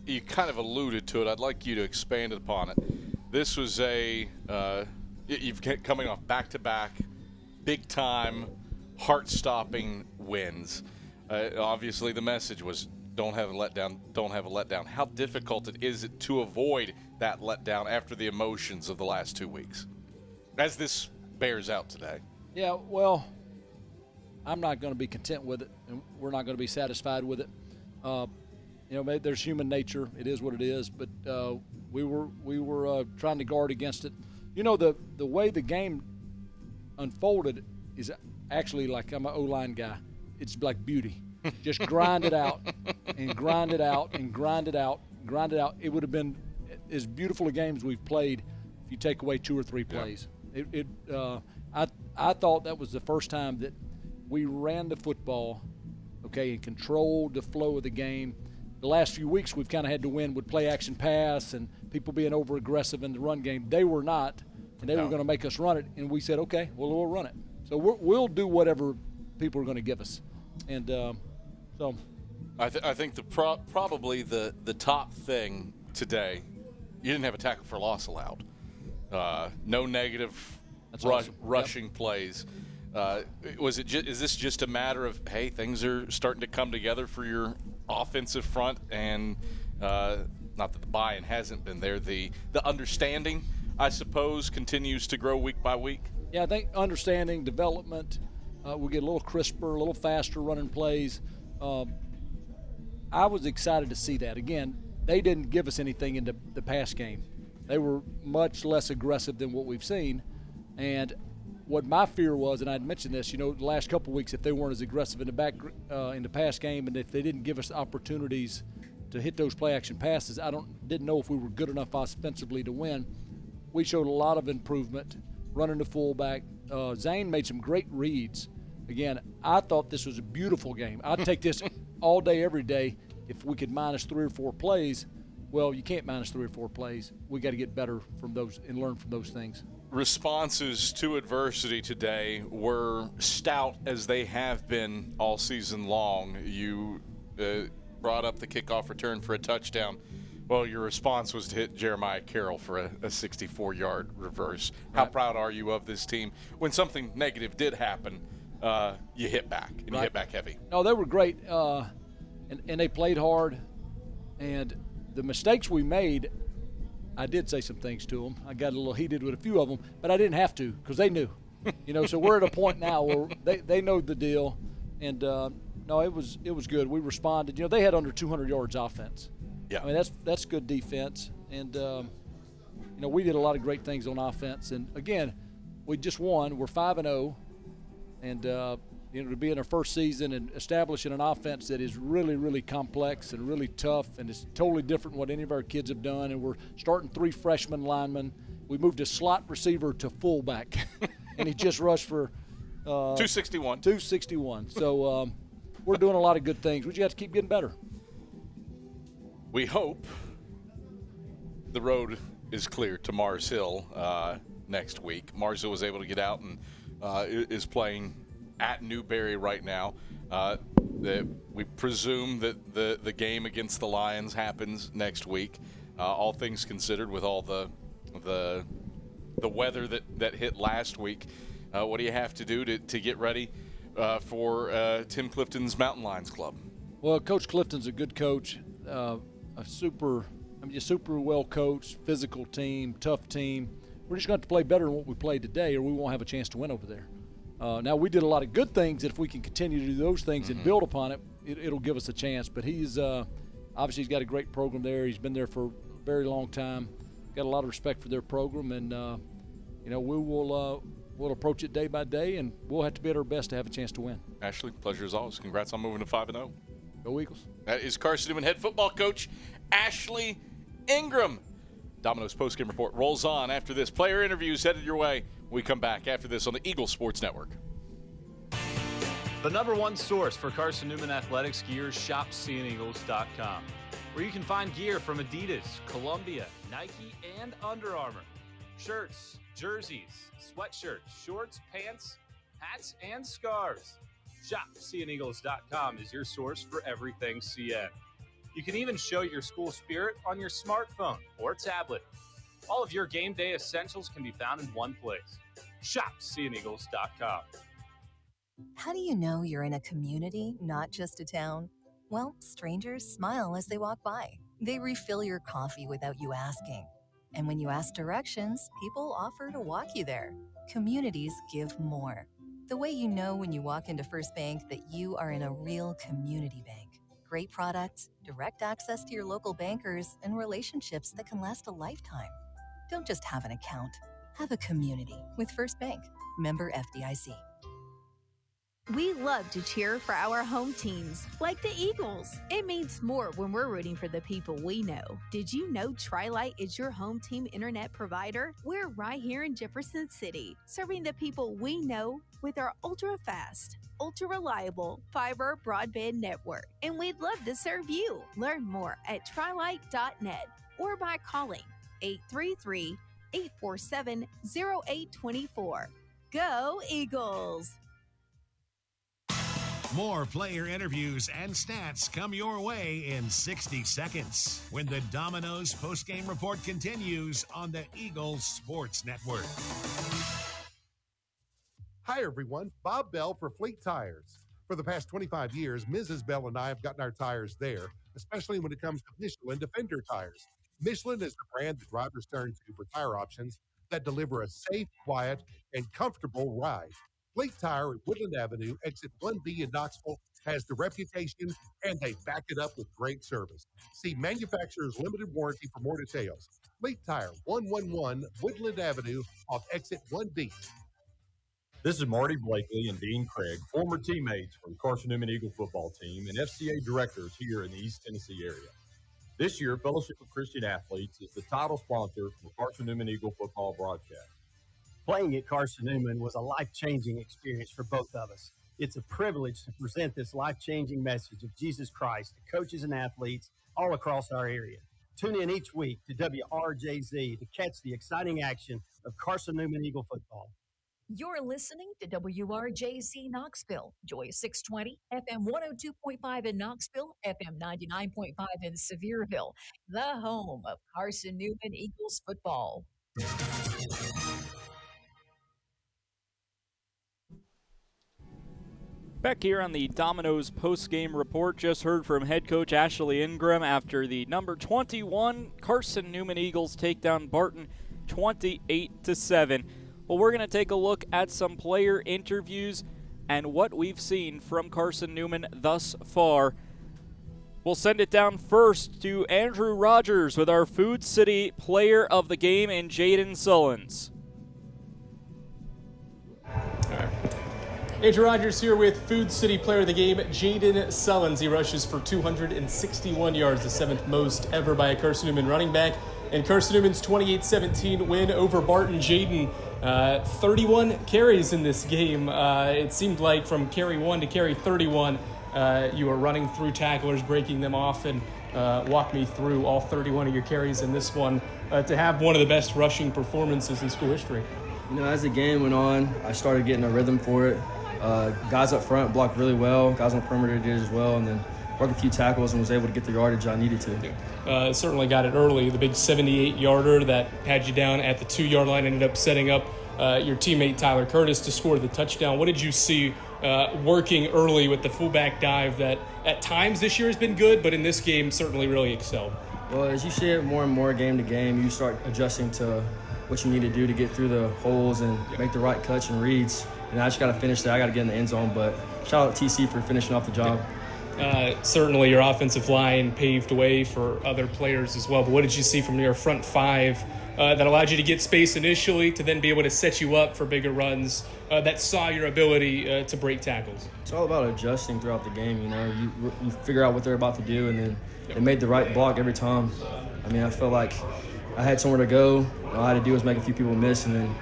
You kind of alluded to it. I'd like you to expand upon it. This was you've coming off back-to-back, big-time, heart-stopping wins. Obviously, the message was don't have a letdown, don't have a letdown. How difficult is it to avoid that letdown after the emotions of the last 2 weeks, as this bears out today? Yeah, well, I'm not going to be content with it, and we're not going to be satisfied with it. There's human nature. It is what it is, but we were trying to guard against it. The way the game unfolded is actually like I'm an O-line guy. It's like beauty. just grind it out and grind it out and grind it out, grind it out. It would have been as beautiful a game as we've played if you take away 2 or 3 plays. I thought that was the first time that we ran the football, okay, and controlled the flow of the game. The last few weeks we've kind of had to win with play action pass and people being over aggressive in the run game. They were not, and they were going to make us run it, and we said, okay, well, we'll run it. So we'll do whatever people are going to give us, and so. I think probably the top thing today, you didn't have a tackle for loss allowed. No negative rushing plays. Is this just a matter of, hey, things are starting to come together for your offensive front, and not that the buy-in hasn't been there, the understanding, I suppose, continues to grow week by week? Yeah, I think understanding, development, we get a little crisper, a little faster running plays. I was excited to see that. Again, they didn't give us anything in the pass game. They were much less aggressive than what we've seen. And what my fear was, and I'd mentioned this, the last couple of weeks, if they weren't as aggressive in the pass game, and if they didn't give us opportunities to hit those play action passes, didn't know if we were good enough offensively to win. We showed a lot of improvement running the fullback. Zane made some great reads. Again, I thought this was a beautiful game. I'd take this all day, every day. If we could minus 3 or 4 plays, well, you can't minus 3 or 4 plays. We got to get better from those and learn from those things. Responses to adversity today were stout as they have been all season long. You brought up the kickoff return for a touchdown. Well, your response was to hit Jeremiah Carroll for a 64-yard reverse. How proud are you of this team? When something negative did happen, you hit back, and you hit back heavy. No, they were great, and they played hard. And the mistakes we made, I did say some things to them. I got a little heated with a few of them, but I didn't have to because they knew. So we're at a point now where they know the deal. And, no, it was good. We responded. They had under 200 yards offense. Yeah. I mean, that's good defense. And, we did a lot of great things on offense. And, again, we just won. We're 5-0. And, to be in our first season and establishing an offense that is really, really complex and really tough, and it's totally different than what any of our kids have done. And we're starting 3 freshman linemen. We moved a slot receiver to fullback, and he just rushed for 261. 261. So we're doing a lot of good things. We just have to keep getting better. We hope the road is clear to Mars Hill next week. Mars Hill was able to get out and is playing at Newberry right now. We presume that the game against the Lions happens next week. All things considered, with all the weather that hit last week, what do you have to do to get ready for Tim Clifton's Mountain Lions Club? Well, Coach Clifton's a good coach, a super well coached, physical team, tough team. We're just going to have to play better than what we played today, or we won't have a chance to win over there. Now, we did a lot of good things that if we can continue to do those things and build upon it, it'll give us a chance. But he's obviously he's got a great program there. He's been there for a very long time. Got a lot of respect for their program, and we'll approach it day by day, and we'll have to be at our best to have a chance to win. Ashley, pleasure as always. Congrats on moving to 5-0. Go Eagles. That is Carson-Newman head football coach Ashley Ingram. Domino's postgame report rolls on after this. Player interviews headed your way. We come back after this on the Eagles Sports Network. The #1 source for Carson-Newman athletics gear, shopseeandeagles.com, where you can find gear from Adidas, Columbia, Nike, and Under Armour. Shirts, jerseys, sweatshirts, shorts, pants, hats, and scarves. Shopseeandeagles.com is your source for everything CN. You can even show your school spirit on your smartphone or tablet. All of your game day essentials can be found in one place. ShopSeeAndEagles.com. How do you know you're in a community, not just a town? Well, strangers smile as they walk by. They refill your coffee without you asking. And when you ask directions, people offer to walk you there. Communities give more. The way you know when you walk into First Bank that you are in a real community bank. Great products, direct access to your local bankers, and relationships that can last a lifetime. Don't just have an account. Have a community with First Bank. Member FDIC. We love to cheer for our home teams, like the Eagles. It means more when we're rooting for the people we know. Did you know Tri-Lite is your home team internet provider? We're right here in Jefferson City, serving the people we know with our ultra-fast, ultra-reliable fiber broadband network. And we'd love to serve you. Learn more at trilite.net or by calling 833-847-0824. Go Eagles! More player interviews and stats come your way in 60 seconds when the Domino's postgame report continues on the Eagles Sports Network. Hi, everyone. Bob Bell for Fleet Tires. For the past 25 years, Mrs. Bell and I have gotten our tires there, especially when it comes to Michelin Defender tires. Michelin is the brand that drivers turn to for tire options that deliver a safe, quiet, and comfortable ride. Fleet Tire at Woodland Avenue, exit 1B in Knoxville, has the reputation, and they back it up with great service. See Manufacturer's Limited Warranty for more details. Fleet Tire, 111 Woodland Avenue off exit 1B. This is Marty Blakely and Dean Craig, former teammates for the Carson-Newman Eagle football team and FCA directors here in the East Tennessee area. This year, Fellowship of Christian Athletes is the title sponsor for Carson-Newman Eagle football broadcast. Playing at Carson-Newman was a life-changing experience for both of us. It's a privilege to present this life-changing message of Jesus Christ to coaches and athletes all across our area. Tune in each week to WRJZ to catch the exciting action of Carson-Newman Eagle football. You're listening to WRJC Knoxville, Joy 620, FM 102.5 in Knoxville, FM 99.5 in Sevierville, the home of Carson-Newman Eagles football. Back here on the Domino's post-game report, just heard from head coach Ashley Ingram after the number 21 Carson-Newman Eagles take down Barton 28-7. Well, we're going to take a look at some player interviews and what we've seen from Carson-Newman thus far. We'll send it down first to Andrew Rogers with our Food City Player of the Game in Jaden Sullins. Andrew Rogers here with Food City Player of the Game, Jaden Sullins. He rushes for 261 yards, the seventh most ever by a Carson-Newman running back. And Carson-Newman's 28-17 win over Barton. Jaden, 31 carries in this game. It seemed like from carry 1 to carry 31, you were running through tacklers, breaking them off, and walk me through all 31 of your carries in this one to have one of the best rushing performances in school history. You know, as the game went on, I started getting a rhythm for it. Guys up front blocked really well. Guys on the perimeter did as well, and then broke a few tackles and was able to get the yardage I needed to. Certainly got it early. The big 78-yarder that had you down at the 2-yard line ended up setting up your teammate Tyler Curtis to score the touchdown. What did you see working early with the fullback dive that at times this year has been good, but in this game certainly really excelled? Well, as you see it more and more game to game, you start adjusting to what you need to do to get through the holes and make the right cuts and reads. And I just got to finish there. I got to get in the end zone, but shout out to TC for finishing off the job. Certainly your offensive line paved way for other players as well, but what did you see from your front five that allowed you to get space initially to then be able to set you up for bigger runs that saw your ability to break tackles? It's all about adjusting throughout the game. You know, you figure out what they're about to do, and then they made the right block every time. I mean, I felt like I had somewhere to go. All I had to do was make a few people miss, and then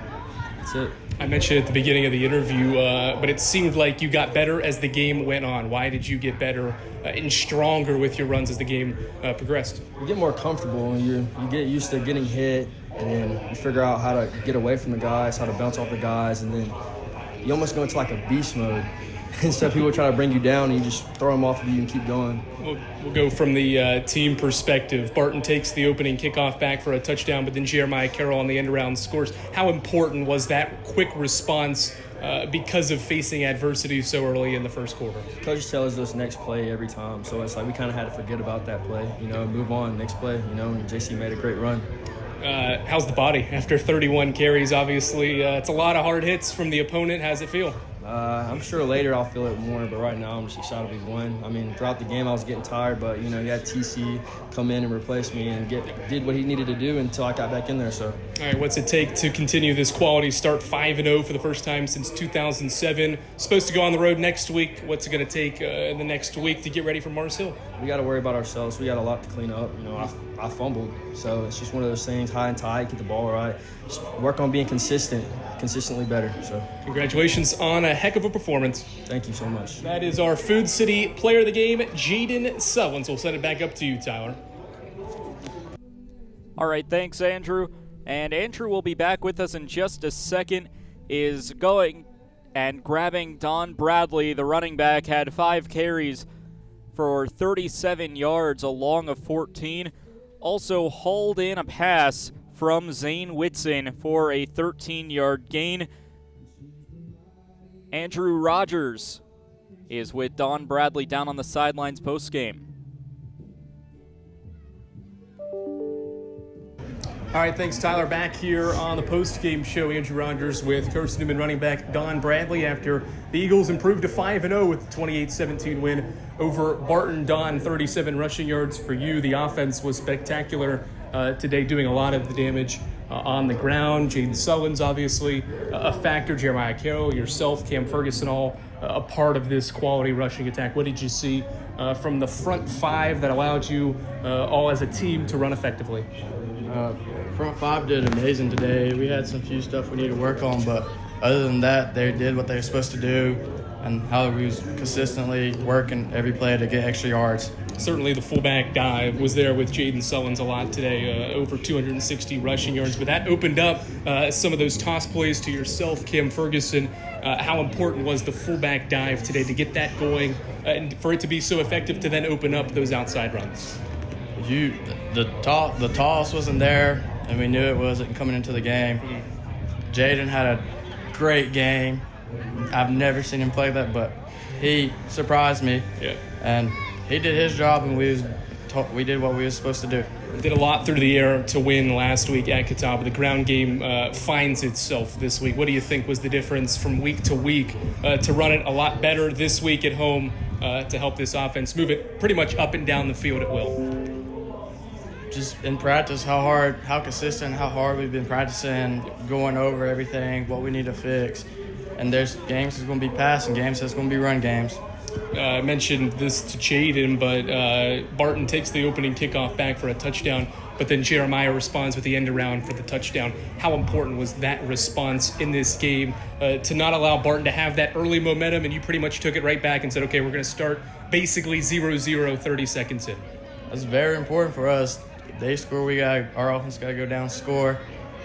that's it. I mentioned at the beginning of the interview, but it seemed like you got better as the game went on. Why did you get better and stronger with your runs as the game progressed? You get more comfortable, and you get used to getting hit, and then you figure out how to get away from the guys, how to bounce off the guys, and then you almost go into like a beast mode. Instead, people try to bring you down, and you just throw them off of you and keep going. We'll go from the team perspective. Barton takes the opening kickoff back for a touchdown, but then Jeremiah Carroll on the end around scores. How important was that quick response because of facing adversity so early in the first quarter? Coach tells us next play every time, so it's like we kind of had to forget about that play, move on, next play, and JC made a great run. How's the body after 31 carries? Obviously, it's a lot of hard hits from the opponent. How's it feel? I'm sure later I'll feel it more, but right now I'm just excited we won. I mean, throughout the game I was getting tired, but, you had TC come in and replace me and did what he needed to do until I got back in there. So. All right, what's it take to continue this quality start 5-0 for the first time since 2007? Supposed to go on the road next week. What's it going to take in the next week to get ready for Mars Hill? We got to worry about ourselves. We got a lot to clean up. I fumbled, so it's just one of those things, high and tight, get the ball right. Just work on being consistently better. So, congratulations on a heck of a performance. Thank you so much. That is our Food City player of the game, Jaden Sullins. We'll send it back up to you, Tyler. All right, thanks, Andrew. And Andrew will be back with us in just a second. Is going and grabbing Don Bradley, the running back, had 5 carries for 37 yards, a long of 14. Also hauled in a pass from Zane Whitson for a 13-yard gain. Andrew Rogers is with Don Bradley down on the sidelines post-game. All right, thanks, Tyler. Back here on the post-game show, Andrew Rogers with Carson-Newman running back Don Bradley after the Eagles improved to 5-0 with the 28-17 win over Barton. Don, 37 rushing yards for you. The offense was spectacular today, doing a lot of the damage on the ground. Jaden Sullins, obviously, a factor. Jeremiah Carroll, yourself, Cam Ferguson, all a part of this quality rushing attack. What did you see from the front 5 that allowed you all as a team to run effectively? Front 5 did amazing today. We had some few stuff we need to work on, but other than that, they did what they were supposed to do and how we was consistently working every play to get extra yards. Certainly the fullback dive was there with Jaden Sullins a lot today, over 260 rushing yards, but that opened up some of those toss plays to yourself, Cam Ferguson. How important was the fullback dive today to get that going and for it to be so effective to then open up those outside runs? The toss wasn't there, and we knew it wasn't coming into the game. Jaden had a great game. I've never seen him play that, but he surprised me. Yeah. And he did his job, and we did what we were supposed to do. Did a lot through the air to win last week at Catawba. The ground game finds itself this week. What do you think was the difference from week to week to run it a lot better this week at home to help this offense move it pretty much up and down the field at will? Just in practice, how consistent, how hard we've been practicing, going over everything, what we need to fix. And there's games that's going to be pass and games that's going to be run games. I mentioned this to Jaden, but Barton takes the opening kickoff back for a touchdown, but then Jeremiah responds with the end around for the touchdown. How important was that response in this game to not allow Barton to have that early momentum, and you pretty much took it right back and said, okay, we're going to start basically 0-0 30 seconds in? That's very important for us. They score, our offense got to go down, score.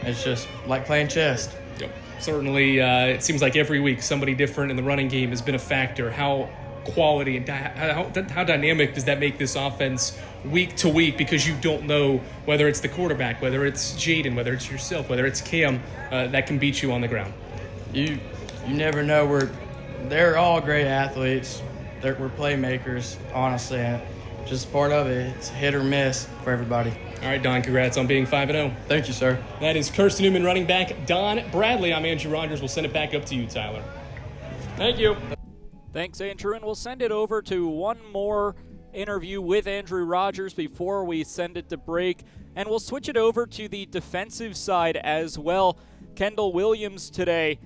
It's just like playing chess. Yep. Certainly, it seems like every week somebody different in the running game has been a factor. How quality and how dynamic does that make this offense week to week? Because you don't know whether it's the quarterback, whether it's Jaden, whether it's yourself, whether it's Cam that can beat you on the ground. You never know. They're all great athletes. We're playmakers, honestly. And just part of it. It's hit or miss for everybody. All right, Don, congrats on being 5-0. Thank you, sir. That is Carson-Newman running back Don Bradley. I'm Andrew Rogers. We'll send it back up to you, Tyler. Thank you. Thanks, Andrew, and we'll send it over to one more interview with Andrew Rogers before we send it to break, and we'll switch it over to the defensive side as well. Kendall Williams today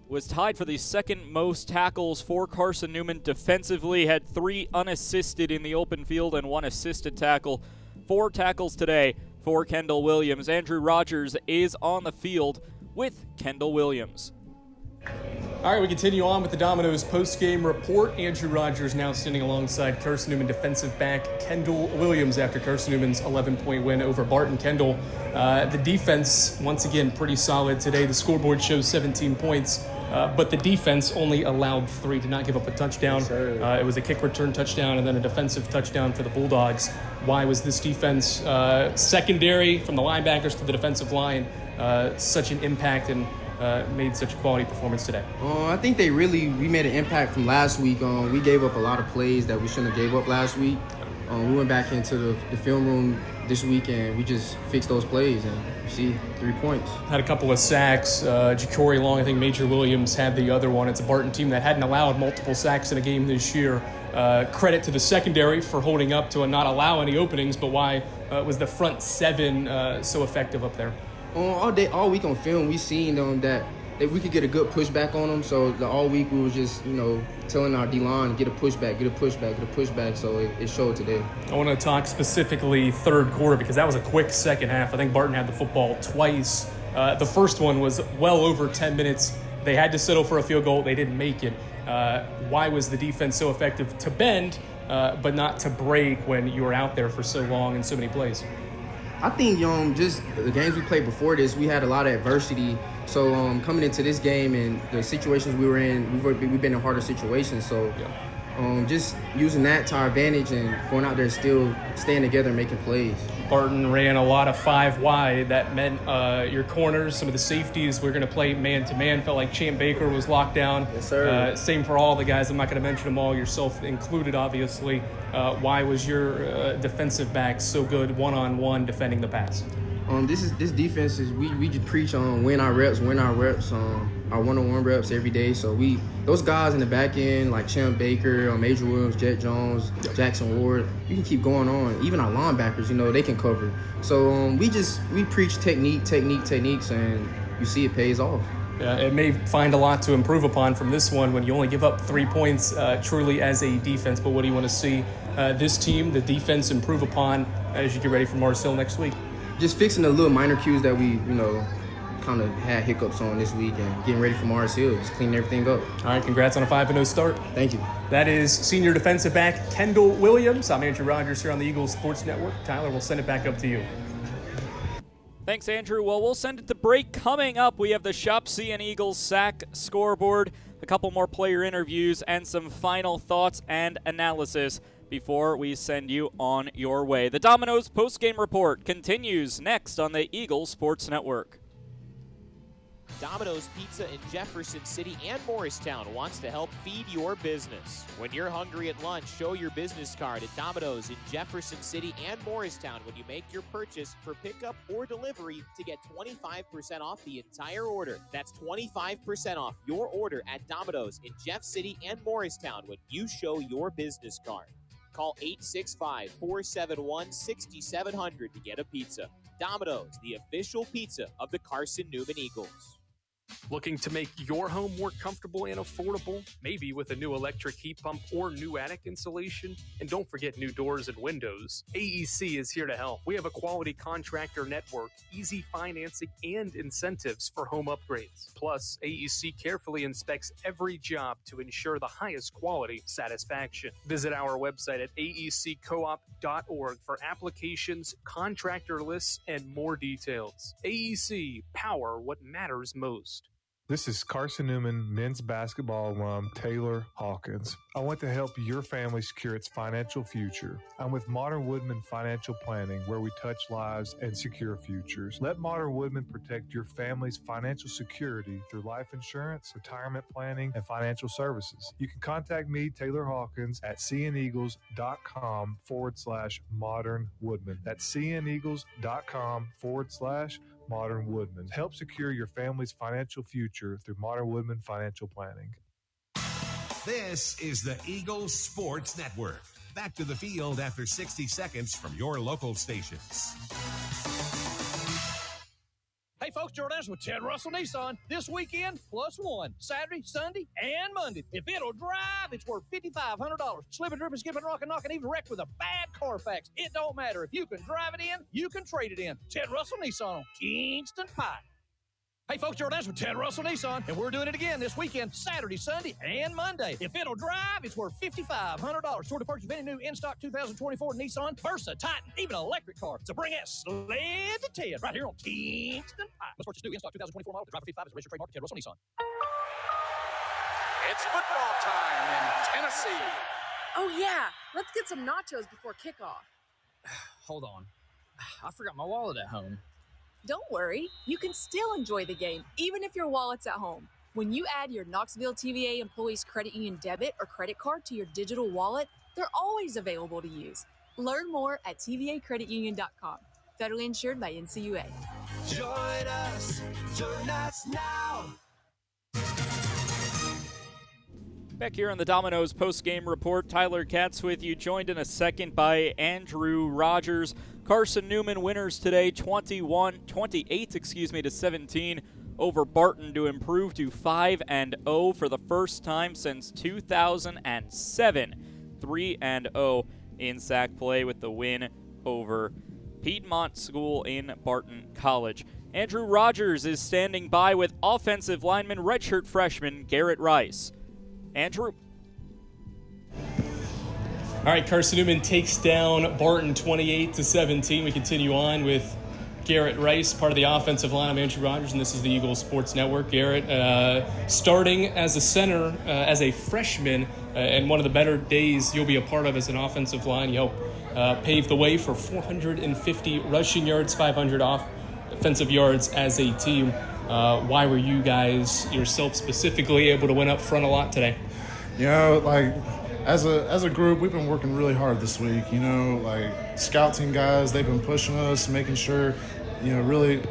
was tied for the second most tackles for Carson-Newman defensively, had 3 unassisted in the open field and 1 assisted tackle. 4 tackles today for Kendall Williams. Andrew Rogers is on the field with Kendall Williams. All right, we continue on with the Domino's post-game report. Andrew Rogers now standing alongside Carson-Newman defensive back Kendall Williams after Carson-Newman's 11-point win over Barton. Kendall, the defense, once again, pretty solid today. The scoreboard shows 17 points, but the defense only allowed 3, did not give up a touchdown. It was a kick return touchdown and then a defensive touchdown for the Bulldogs. Why was this defense secondary from the linebackers to the defensive line such an impact and made such a quality performance today? I think we made an impact from last week. We gave up a lot of plays that we shouldn't have gave up last week. We went back into the film room this weekend we just fixed those plays and you see 3 points. Had a couple of sacks. Ja'Cory Long, I think Major Williams had the other one. It's a Barton team that hadn't allowed multiple sacks in a game this year. Credit to the secondary for holding up to not allow any openings, but why was the front seven so effective up there? All week on film, we seen that we could get a good pushback on them. So all week we were just, telling our D-line, get a pushback. So it showed today. I want to talk specifically third quarter because that was a quick second half. I think Barton had the football twice. The first one was well over 10 minutes. They had to settle for a field goal. They didn't make it. Why was the defense so effective to bend, but not to break when you were out there for so long and so many plays? I think, just the games we played before this, we had a lot of adversity. So coming into this game and the situations we were in, we've been in harder situations. So just using that to our advantage and going out there still staying together and making plays. Barton ran a lot of 5 wide. That meant your corners, some of the safeties, we're going to play man-to-man. Felt like Champ Baker was locked down. Yes, sir. Same for all the guys. I'm not going to mention them all, yourself included, obviously. Why was your defensive back so good one-on-one defending the pass? This defense is we just preach on win our reps, our one-on-one reps every day. So those guys in the back end like Champ Baker, Major Williams, Jet Jones, Jackson Ward, you can keep going on. Even our linebackers, they can cover. So we preach techniques, and you see it pays off. Yeah, it may find a lot to improve upon from this one when you only give up 3 points truly as a defense. But what do you want to see this team, the defense, improve upon as you get ready for Mars Hill next week? Just fixing the little minor cues that we, kind of had hiccups on this week and getting ready for Mars Hill, just cleaning everything up. All right, congrats on a 5-0 start. Thank you. That is senior defensive back Kendall Williams. I'm Andrew Rogers here on the Eagles Sports Network. Tyler, we'll send it back up to you. Thanks, Andrew. Well, we'll send it to break. Coming up, we have the Shop CN Eagles sack scoreboard, a couple more player interviews, and some final thoughts and analysis before we send you on your way. The Domino's postgame report continues next on the Eagles Sports Network. Domino's Pizza in Jefferson City and Morristown wants to help feed your business. When you're hungry at lunch, show your business card at Domino's in Jefferson City and Morristown when you make your purchase for pickup or delivery to get 25% off the entire order. That's 25% off your order at Domino's in Jeff City and Morristown when you show your business card. Call 865-471-6700 to get a pizza. Domino's, the official pizza of the Carson-Newman Eagles. Looking to make your home more comfortable and affordable? Maybe with a new electric heat pump or new attic insulation? And don't forget new doors and windows. AEC is here to help. We have a quality contractor network, easy financing, and incentives for home upgrades. Plus, AEC carefully inspects every job to ensure the highest quality satisfaction. Visit our website at aeccoop.org for applications, contractor lists, and more details. AEC, power what matters most. This is Carson-Newman men's basketball alum Taylor Hawkins. I want to help your family secure its financial future. I'm with Modern Woodman Financial Planning, where we touch lives and secure futures. Let Modern Woodman protect your family's financial security through life insurance, retirement planning, and financial services. You can contact me, Taylor Hawkins, at cneagles.com/Modern Woodman. That's cneagles.com/Modern Woodman. Help secure your family's financial future through Modern Woodman Financial Planning. This is the Eagles Sports Network. Back to the field after 60 seconds from your local stations. Hey folks, Jordan's with Ted Russell Nissan. This weekend, +1. Saturday, Sunday, and Monday. If it'll drive, it's worth $5,500. Slipping, dripping, skipping, rocking, knocking, even wrecked with a bad Carfax. It don't matter. If you can drive it in, you can trade it in. Ted Russell Nissan on Kingston Pike. Hey folks, Jordan's with Ted Russell Nissan, and we're doing it again this weekend, Saturday, Sunday, and Monday. If it'll drive, it's worth $5,500. Sure to purchase any new in-stock 2024 Nissan, Versa, Titan, even an electric car. So bring that sled to Ted right here on Kingston Pike. Let's purchase new in-stock 2024 model. The driver 55 is a registered trademark of Ted Russell Nissan. It's football time in Tennessee. Oh, yeah. Let's get some nachos before kickoff. Hold on. I forgot my wallet at home. Don't worry. You can still enjoy the game, even if your wallet's at home. When you add your Knoxville TVA Employees Credit Union debit or credit card to your digital wallet, they're always available to use. Learn more at tvacreditunion.com. Federally insured by NCUA. Join us now. Back here on the Domino's post-game report, Tyler Katz with you, joined in a second by Andrew Rogers. Carson-Newman winners today, 28 to 17 over Barton to improve to 5-0 for the first time since 2007. 3-0 in SAC play with the win over Piedmont School in Barton College. Andrew Rogers is standing by with offensive lineman redshirt freshman Garrett Rice. Andrew. All right, Carson-Newman takes down Barton 28 to 17. We continue on with Garrett Rice, part of the offensive line. I'm Andrew Rogers, and this is the Eagles Sports Network. Garrett, starting as a center, as a freshman, and one of the better days you'll be a part of as an offensive line. You help pave the way for 450 rushing yards, 500 offensive yards as a team. Why were you guys, yourself specifically, able to win up front a lot today? You know, like, as a group, we've been working really hard this week. You know, like, scout team guys, they've been pushing us, making sure, you know, really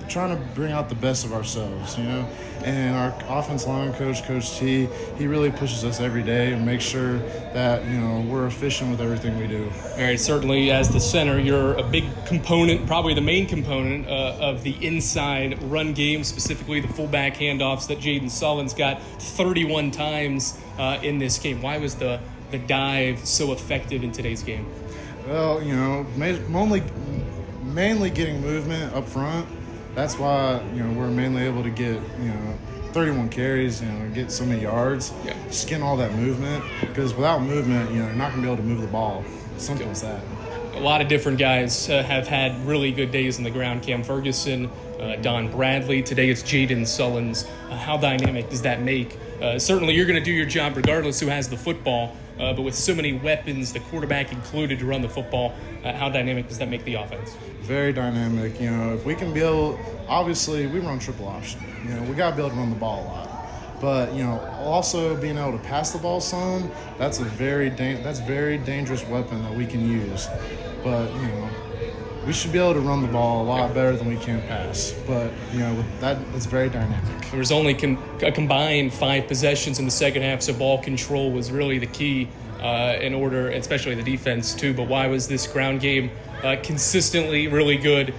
trying to bring out the best of ourselves, you know. And our offense line coach, Coach T, he really pushes us every day and makes sure that, you know, we're efficient with everything we do. All right, certainly as the center, you're a big component, probably the main component of the inside run game, specifically the fullback handoffs that Jaden Sullins got 31 times in this game. Why was the dive so effective in today's game? Well, you know, mainly getting movement up front. That's why, you know, we're mainly able to get, you know, 31 carries, you know, get so many yards. Yeah. Just getting all that movement, because without movement, you know, you're not going to be able to move the ball. Simple as that. A lot of different guys have had really good days on the ground. Cam Ferguson, Don Bradley. Today it's Jaden Sullins. How dynamic does that make? Certainly you're going to do your job regardless who has the football, but with so many weapons, the quarterback included, to run the football, how dynamic does that make the offense? Very dynamic. You know, if we can build, obviously we run triple option. You know, we got to be able to run the ball a lot. But, you know, also being able to pass the ball some, that's a very dangerous weapon that we can use. But, you know, we should be able to run the ball a lot better than we can pass. But, you know, it's very dynamic. There was only a combined 5 possessions in the second half, so ball control was really the key in order, especially the defense too. But why was this ground game consistently really good,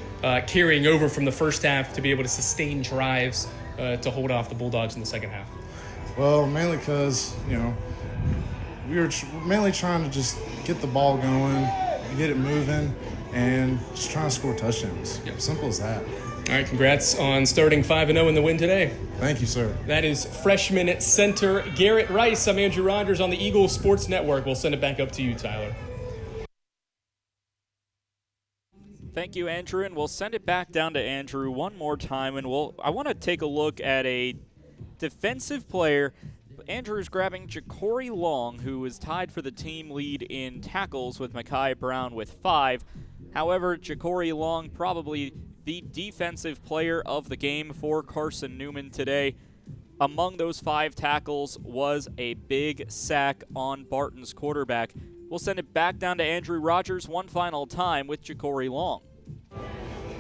carrying over from the first half to be able to sustain drives to hold off the Bulldogs in the second half? Well, mainly because, you know, we were mainly trying to just get the ball going, get it moving, and just trying to score touchdowns. Yep. Simple as that. All right, congrats on starting 5-0 in the win today. Thank you, sir. That is freshman center Garrett Rice. I'm Andrew Rogers on the Eagles Sports Network. We'll send it back up to you, Tyler. Thank you, Andrew, and we'll send it back down to Andrew one more time, and I want to take a look at a defensive player. Andrew's grabbing Ja'Cory Long, who is tied for the team lead in tackles with Mekhi Brown with 5. However, Ja'Cory Long probably the defensive player of the game for Carson-Newman today. Among those 5 tackles was a big sack on Barton's quarterback. We'll send it back down to Andrew Rogers one final time with Ja'Cory Long.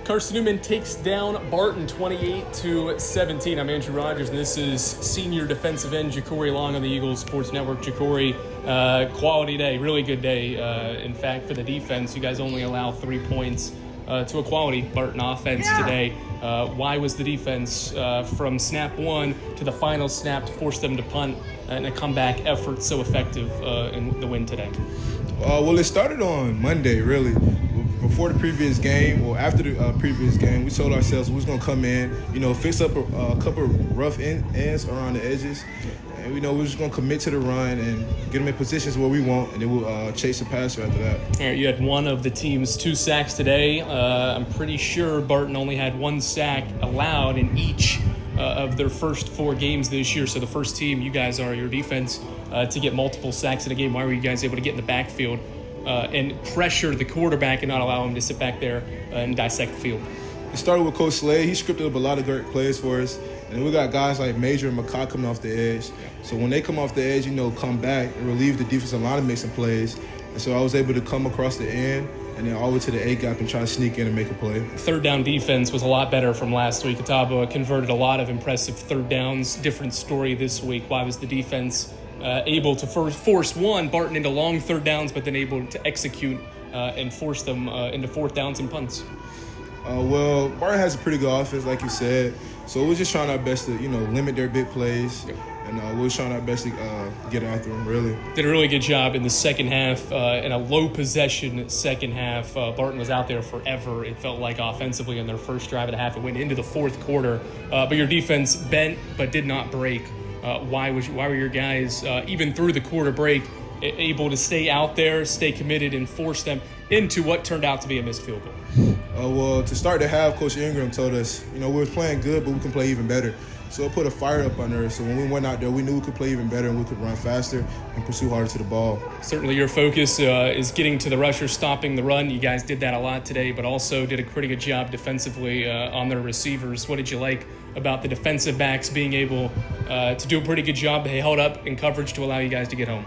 Carson-Newman takes down Barton 28 to 17. I'm Andrew Rogers, and this is senior defensive end Ja'Cory Long on the Eagles Sports Network. Ja'Cory, quality day, really good day. In fact, for the defense, you guys only allow 3 points to a quality Barton offense today. Why was the defense from snap 1 to the final snap to force them to punt and a comeback effort so effective in the win today? Well, it started on Monday, really. Before the previous game, or after the previous game, we told ourselves we was going to come in, you know, fix up a couple of rough ends around the edges. And, you know, we're just going to commit to the run and get them in positions where we want, and then we'll chase the passer after that. All right, you had one of the team's 2 sacks today. I'm pretty sure Barton only had 1 sack allowed in each of their first 4 games this year. So the first team, you guys are, your defense, to get multiple sacks in a game. Why were you guys able to get in the backfield and pressure the quarterback and not allow him to sit back there and dissect the field? It started with Coach Slade. He scripted up a lot of great plays for us. And we got guys like Major and McCoy coming off the edge. So when they come off the edge, come back and relieve the defensive line and make some plays. And so I was able to come across the end and then all the way to the A-gap and try to sneak in and make a play. Third down defense was a lot better from last week. Ottawa converted a lot of impressive third downs. Different story this week. Why was the defense able to force Barton into long third downs, but then able to execute and force them into fourth downs and punts? Well, Barton has a pretty good offense, like you said. So we're just trying our best to, limit their big plays. Yep. And we're trying our best to get after them, really. Did a really good job in the second half, in a low-possession second half. Barton was out there forever, it felt like, offensively in their first drive and a half. It went into the fourth quarter. But your defense bent but did not break. Why were your guys, even through the quarter break, able to stay out there, stay committed, and force them into what turned out to be a missed field goal? Well, to start the half, Coach Ingram told us, we were playing good, but we can play even better. So it put a fire up under us. So when we went out there, we knew we could play even better and we could run faster and pursue harder to the ball. Certainly your focus is getting to the rusher, stopping the run. You guys did that a lot today, but also did a pretty good job defensively on their receivers. What did you like about the defensive backs being able to do a pretty good job? They held up in coverage to allow you guys to get home.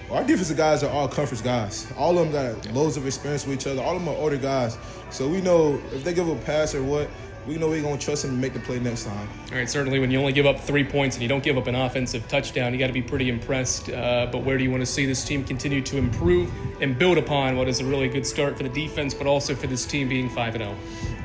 Well, our defensive guys are all conference guys. All of them got loads of experience with each other. All of them are older guys. So we know if they give a pass or what, we know we're going to trust them to make the play next time. All right, certainly when you only give up 3 points and you don't give up an offensive touchdown, you got to be pretty impressed. But where do you want to see this team continue to improve and build upon what is a really good start for the defense, but also for this team being 5-0?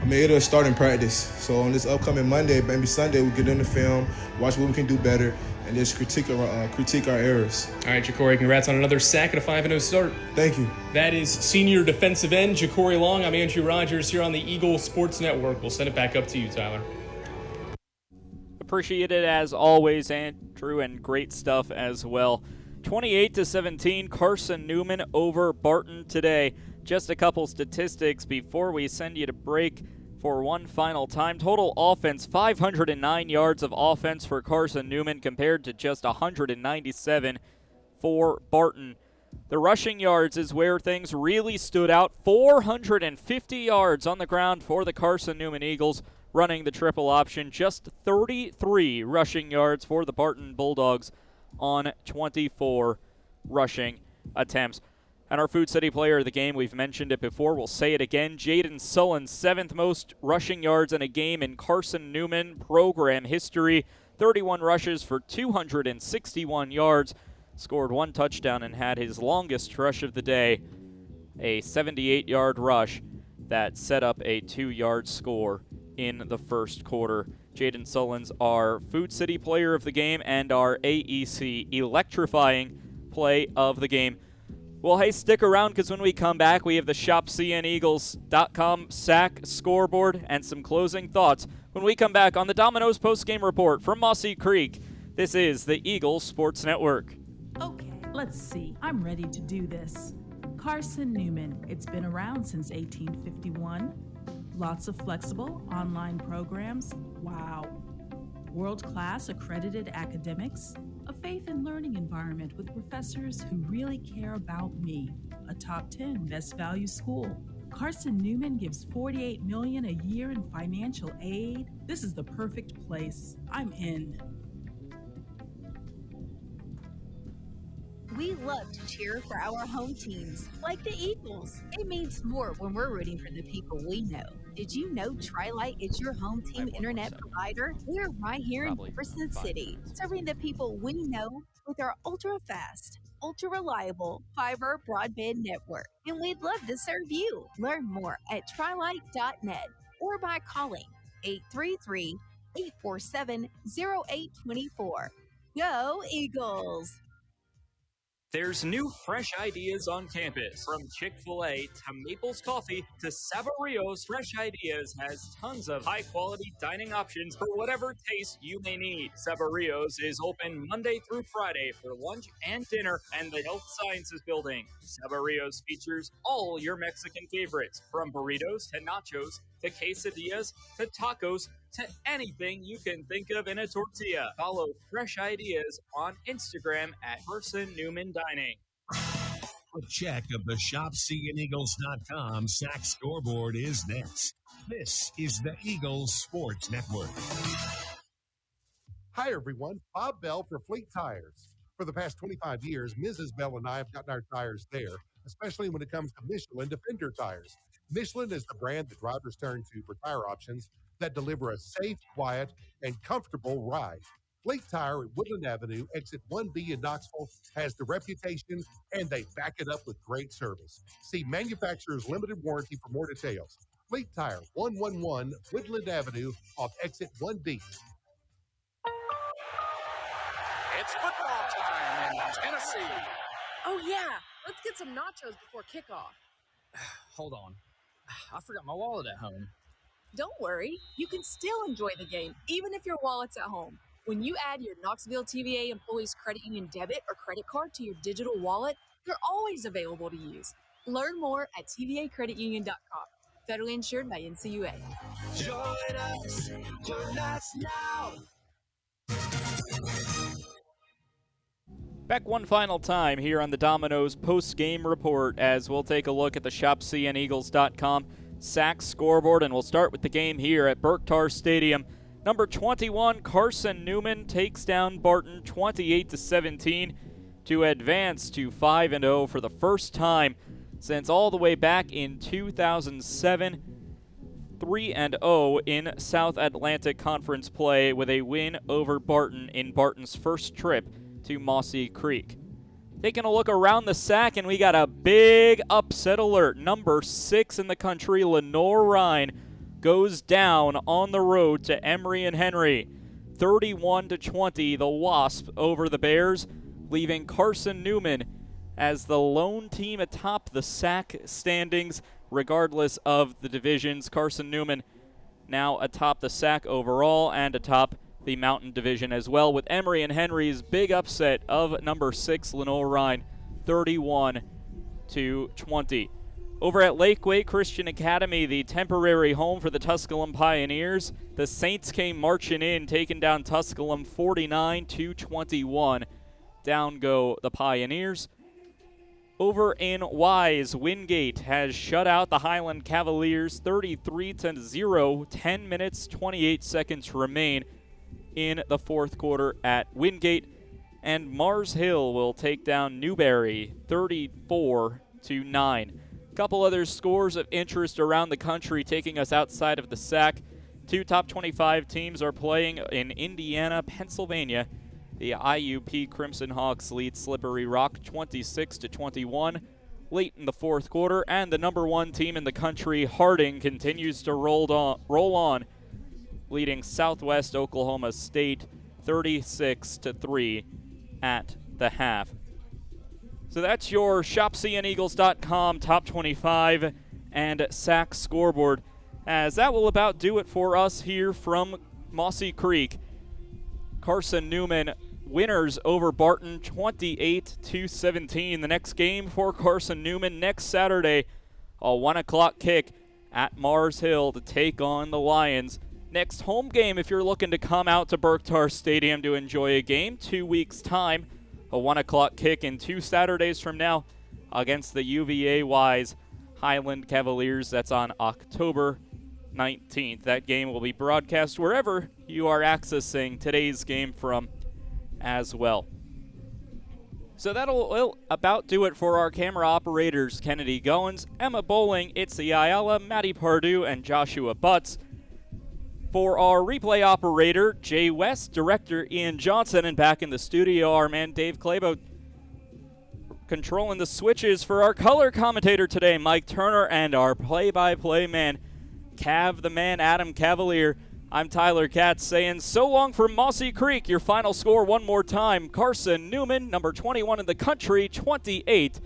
I mean, it'll start in practice. So on this upcoming Monday, maybe Sunday, we get in the film, watch what we can do better, and just critique our errors. All right, Ja'Cory, congrats on another sack and a 5-0 start. Thank you. That is senior defensive end Ja'Cory Long. I'm Andrew Rogers here on the Eagle Sports Network. We'll send it back up to you, Tyler. Appreciate it as always, Andrew, and great stuff as well. 28-17, Carson-Newman over Barton today. Just a couple statistics before we send you to break for one final time. Total offense, 509 yards of offense for Carson-Newman compared to just 197 for Barton. The rushing yards is where things really stood out. 450 yards on the ground for the Carson-Newman Eagles running the triple option. Just 33 rushing yards for the Barton Bulldogs on 24 rushing attempts. And our Food City player of the game, we've mentioned it before, we'll say it again, Jaden Sullen, 7th most rushing yards in a game in Carson-Newman program history. 31 rushes for 261 yards, scored 1 touchdown and had his longest rush of the day, a 78-yard rush that set up a 2-yard score in the first quarter. Jaden Sullen's our Food City player of the game and our AEC electrifying play of the game. Well, hey, stick around because when we come back, we have the ShopCNEagles.com sack scoreboard and some closing thoughts when we come back on the Domino's postgame report from Mossy Creek. This is the Eagles Sports Network. Okay, let's see. I'm ready to do this. Carson-Newman. It's been around since 1851. Lots of flexible online programs. Wow. World-class accredited academics. A faith and learning environment with professors who really care about me. A top 10 best value school. Carson-Newman gives $48 million a year in financial aid. This is the perfect place. I'm in. We love to cheer for our home teams, like the Eagles. It means more when we're rooting for the people we know. Did you know Tri-Lite is your home team internet provider? We're right here in Jefferson City, serving the people we know with our ultra-fast, ultra-reliable fiber broadband network. And we'd love to serve you. Learn more at trilite.net or by calling 833-847-0824. Go Eagles! There's new fresh ideas on campus. From Chick-fil-A to Maples Coffee to Saboreo's, Fresh Ideas has tons of high-quality dining options for whatever taste you may need. Saboreo's is open Monday through Friday for lunch and dinner and the Health Sciences Building. Saboreo's features all your Mexican favorites, from burritos to nachos to quesadillas to tacos to anything you can think of in a tortilla. Follow Fresh Ideas on Instagram at Carson-Newman Dining. A check of the ShopCNEagles.com sack scoreboard is next. This is the Eagles Sports Network. Hi, everyone. Bob Bell for Fleet Tires. For the past 25 years, Mrs. Bell and I have gotten our tires there, especially when it comes to Michelin Defender tires. Michelin is the brand that drivers turn to for tire options that deliver a safe, quiet, and comfortable ride. Fleet Tire at Woodland Avenue, exit 1B in Knoxville, has the reputation and they back it up with great service. See manufacturer's limited warranty for more details. Fleet Tire, 111 Woodland Avenue off exit 1B. It's football time in Tennessee. Oh, yeah. Let's get some nachos before kickoff. Hold on. I forgot my wallet at home. Don't worry. You can still enjoy the game, even if your wallet's at home. When you add your Knoxville TVA Employees Credit Union debit or credit card to your digital wallet, they're always available to use. Learn more at tvacreditunion.com. Federally insured by NCUA. Join us now. Back one final time here on the Domino's post-game report as we'll take a look at the ShopCNEagles.com SAC scoreboard, and we'll start with the game here at Berktar Stadium. Number 21, Carson-Newman takes down Barton 28-17 to advance to 5-0 for the first time since all the way back in 2007. 3-0 in South Atlantic Conference play with a win over Barton in Barton's first trip to Mossy Creek. Taking a look around the SAC, and we got a big upset alert. Number 6 in the country, Lenore-Rhine, goes down on the road to Emory and Henry. 31-20, the Wasp over the Bears, leaving Carson-Newman as the lone team atop the SAC standings, regardless of the divisions. Carson-Newman now atop the SAC overall and atop the Mountain Division as well, with Emory and Henry's big upset of number 6 Lenore-Rhine, 31-20. Over at Lakeway Christian Academy, the temporary home for the Tusculum Pioneers, the Saints came marching in, taking down Tusculum 49-21. Down go the Pioneers. Over in Wise, Wingate has shut out the Highland Cavaliers 33-0. 10 minutes, 28 seconds remain in the fourth quarter at Wingate. And Mars Hill will take down Newberry 34-9. A couple other scores of interest around the country taking us outside of the SAC. 2 top 25 teams are playing in Indiana, Pennsylvania. The IUP Crimson Hawks lead Slippery Rock 26-21 late in the fourth quarter, and the number 1 team in the country, Harding, continues to roll on, leading Southwest Oklahoma State 36-3 at the half. So that's your ShopCNEagles.com top 25 and SAC scoreboard, as that will about do it for us here from Mossy Creek. Carson-Newman winners over Barton 28-17. The next game for Carson-Newman next Saturday, a 1 o'clock kick at Mars Hill to take on the Lions. Next home game, if you're looking to come out to Berktar Stadium to enjoy a game, 2 weeks' time, a 1 o'clock kick in 2 Saturdays from now against the UVA Wise Highland Cavaliers. That's on October 19th. That game will be broadcast wherever you are accessing today's game from as well. So that'll about do it for our camera operators, Kennedy Goins, Emma Bowling, Itzy Ayala, Maddie Pardue, and Joshua Butts. For our replay operator, Jay West, director Ian Johnson, and back in the studio, our man Dave Clabo, controlling the switches for our color commentator today, Mike Turner, and our play-by-play man, Cav the man, Adam Cavalier. I'm Tyler Katz saying so long from Mossy Creek. Your final score one more time. Carson-Newman, number 21 in the country, 28.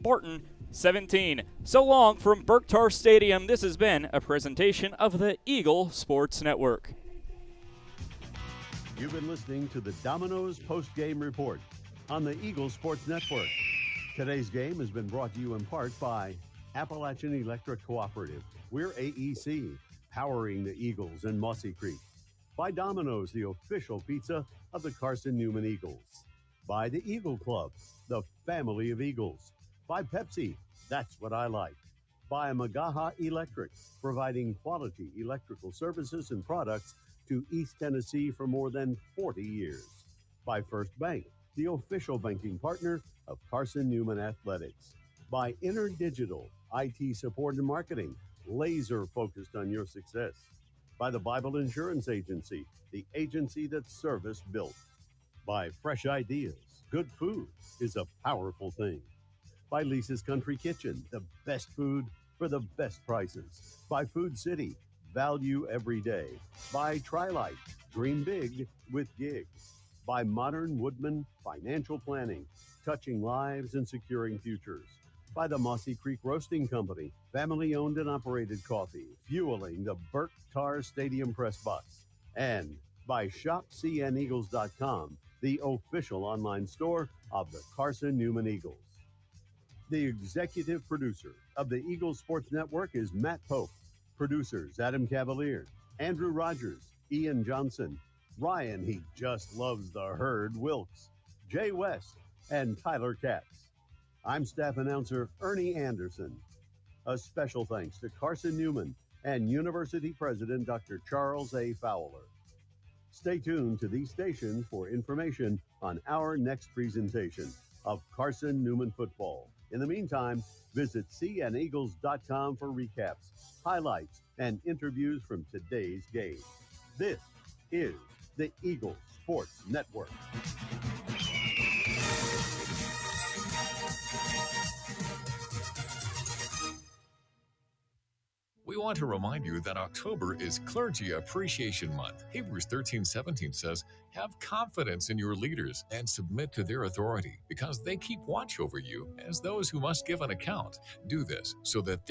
Barton, 17. So long from Berktar Stadium. This has been a presentation of the Eagle Sports Network. You've been listening to the Domino's Post-Game Report on the Eagle Sports Network. Today's game has been brought to you in part by Appalachian Electric Cooperative. We're AEC, powering the Eagles in Mossy Creek. By Domino's, the official pizza of the Carson-Newman Eagles. By the Eagle Club, the family of Eagles. By Pepsi, that's what I like. By Magaha Electric, providing quality electrical services and products to East Tennessee for more than 40 years. By First Bank, the official banking partner of Carson-Newman Athletics. By InterDigital, IT support and marketing, laser focused on your success. By the Bible Insurance Agency, the agency that's service built. By Fresh Ideas, good food is a powerful thing. By Lisa's Country Kitchen, the best food for the best prices. By Food City, value every day. By Trilite, dream big with Gig. By Modern Woodman Financial Planning, touching lives and securing futures. By the Mossy Creek Roasting Company, family-owned and operated coffee, fueling the Burke Tar Stadium press box. And by ShopCNEagles.com, the official online store of the Carson-Newman Eagles. The executive producer of the Eagles Sports Network is Matt Pope. Producers Adam Cavalier, Andrew Rogers, Ian Johnson, Ryan, he just loves the herd, Wilkes, Jay West, and Tyler Katz. I'm staff announcer Ernie Anderson. A special thanks to Carson-Newman and University President Dr. Charles A. Fowler. Stay tuned to these stations for information on our next presentation of Carson-Newman football. In the meantime, visit cneagles.com for recaps, highlights, and interviews from today's game. This is the Eagles Sports Network. We want to remind you that October is Clergy Appreciation Month. Hebrews 13:17 says, "Have confidence in your leaders and submit to their authority, because they keep watch over you as those who must give an account. Do this so that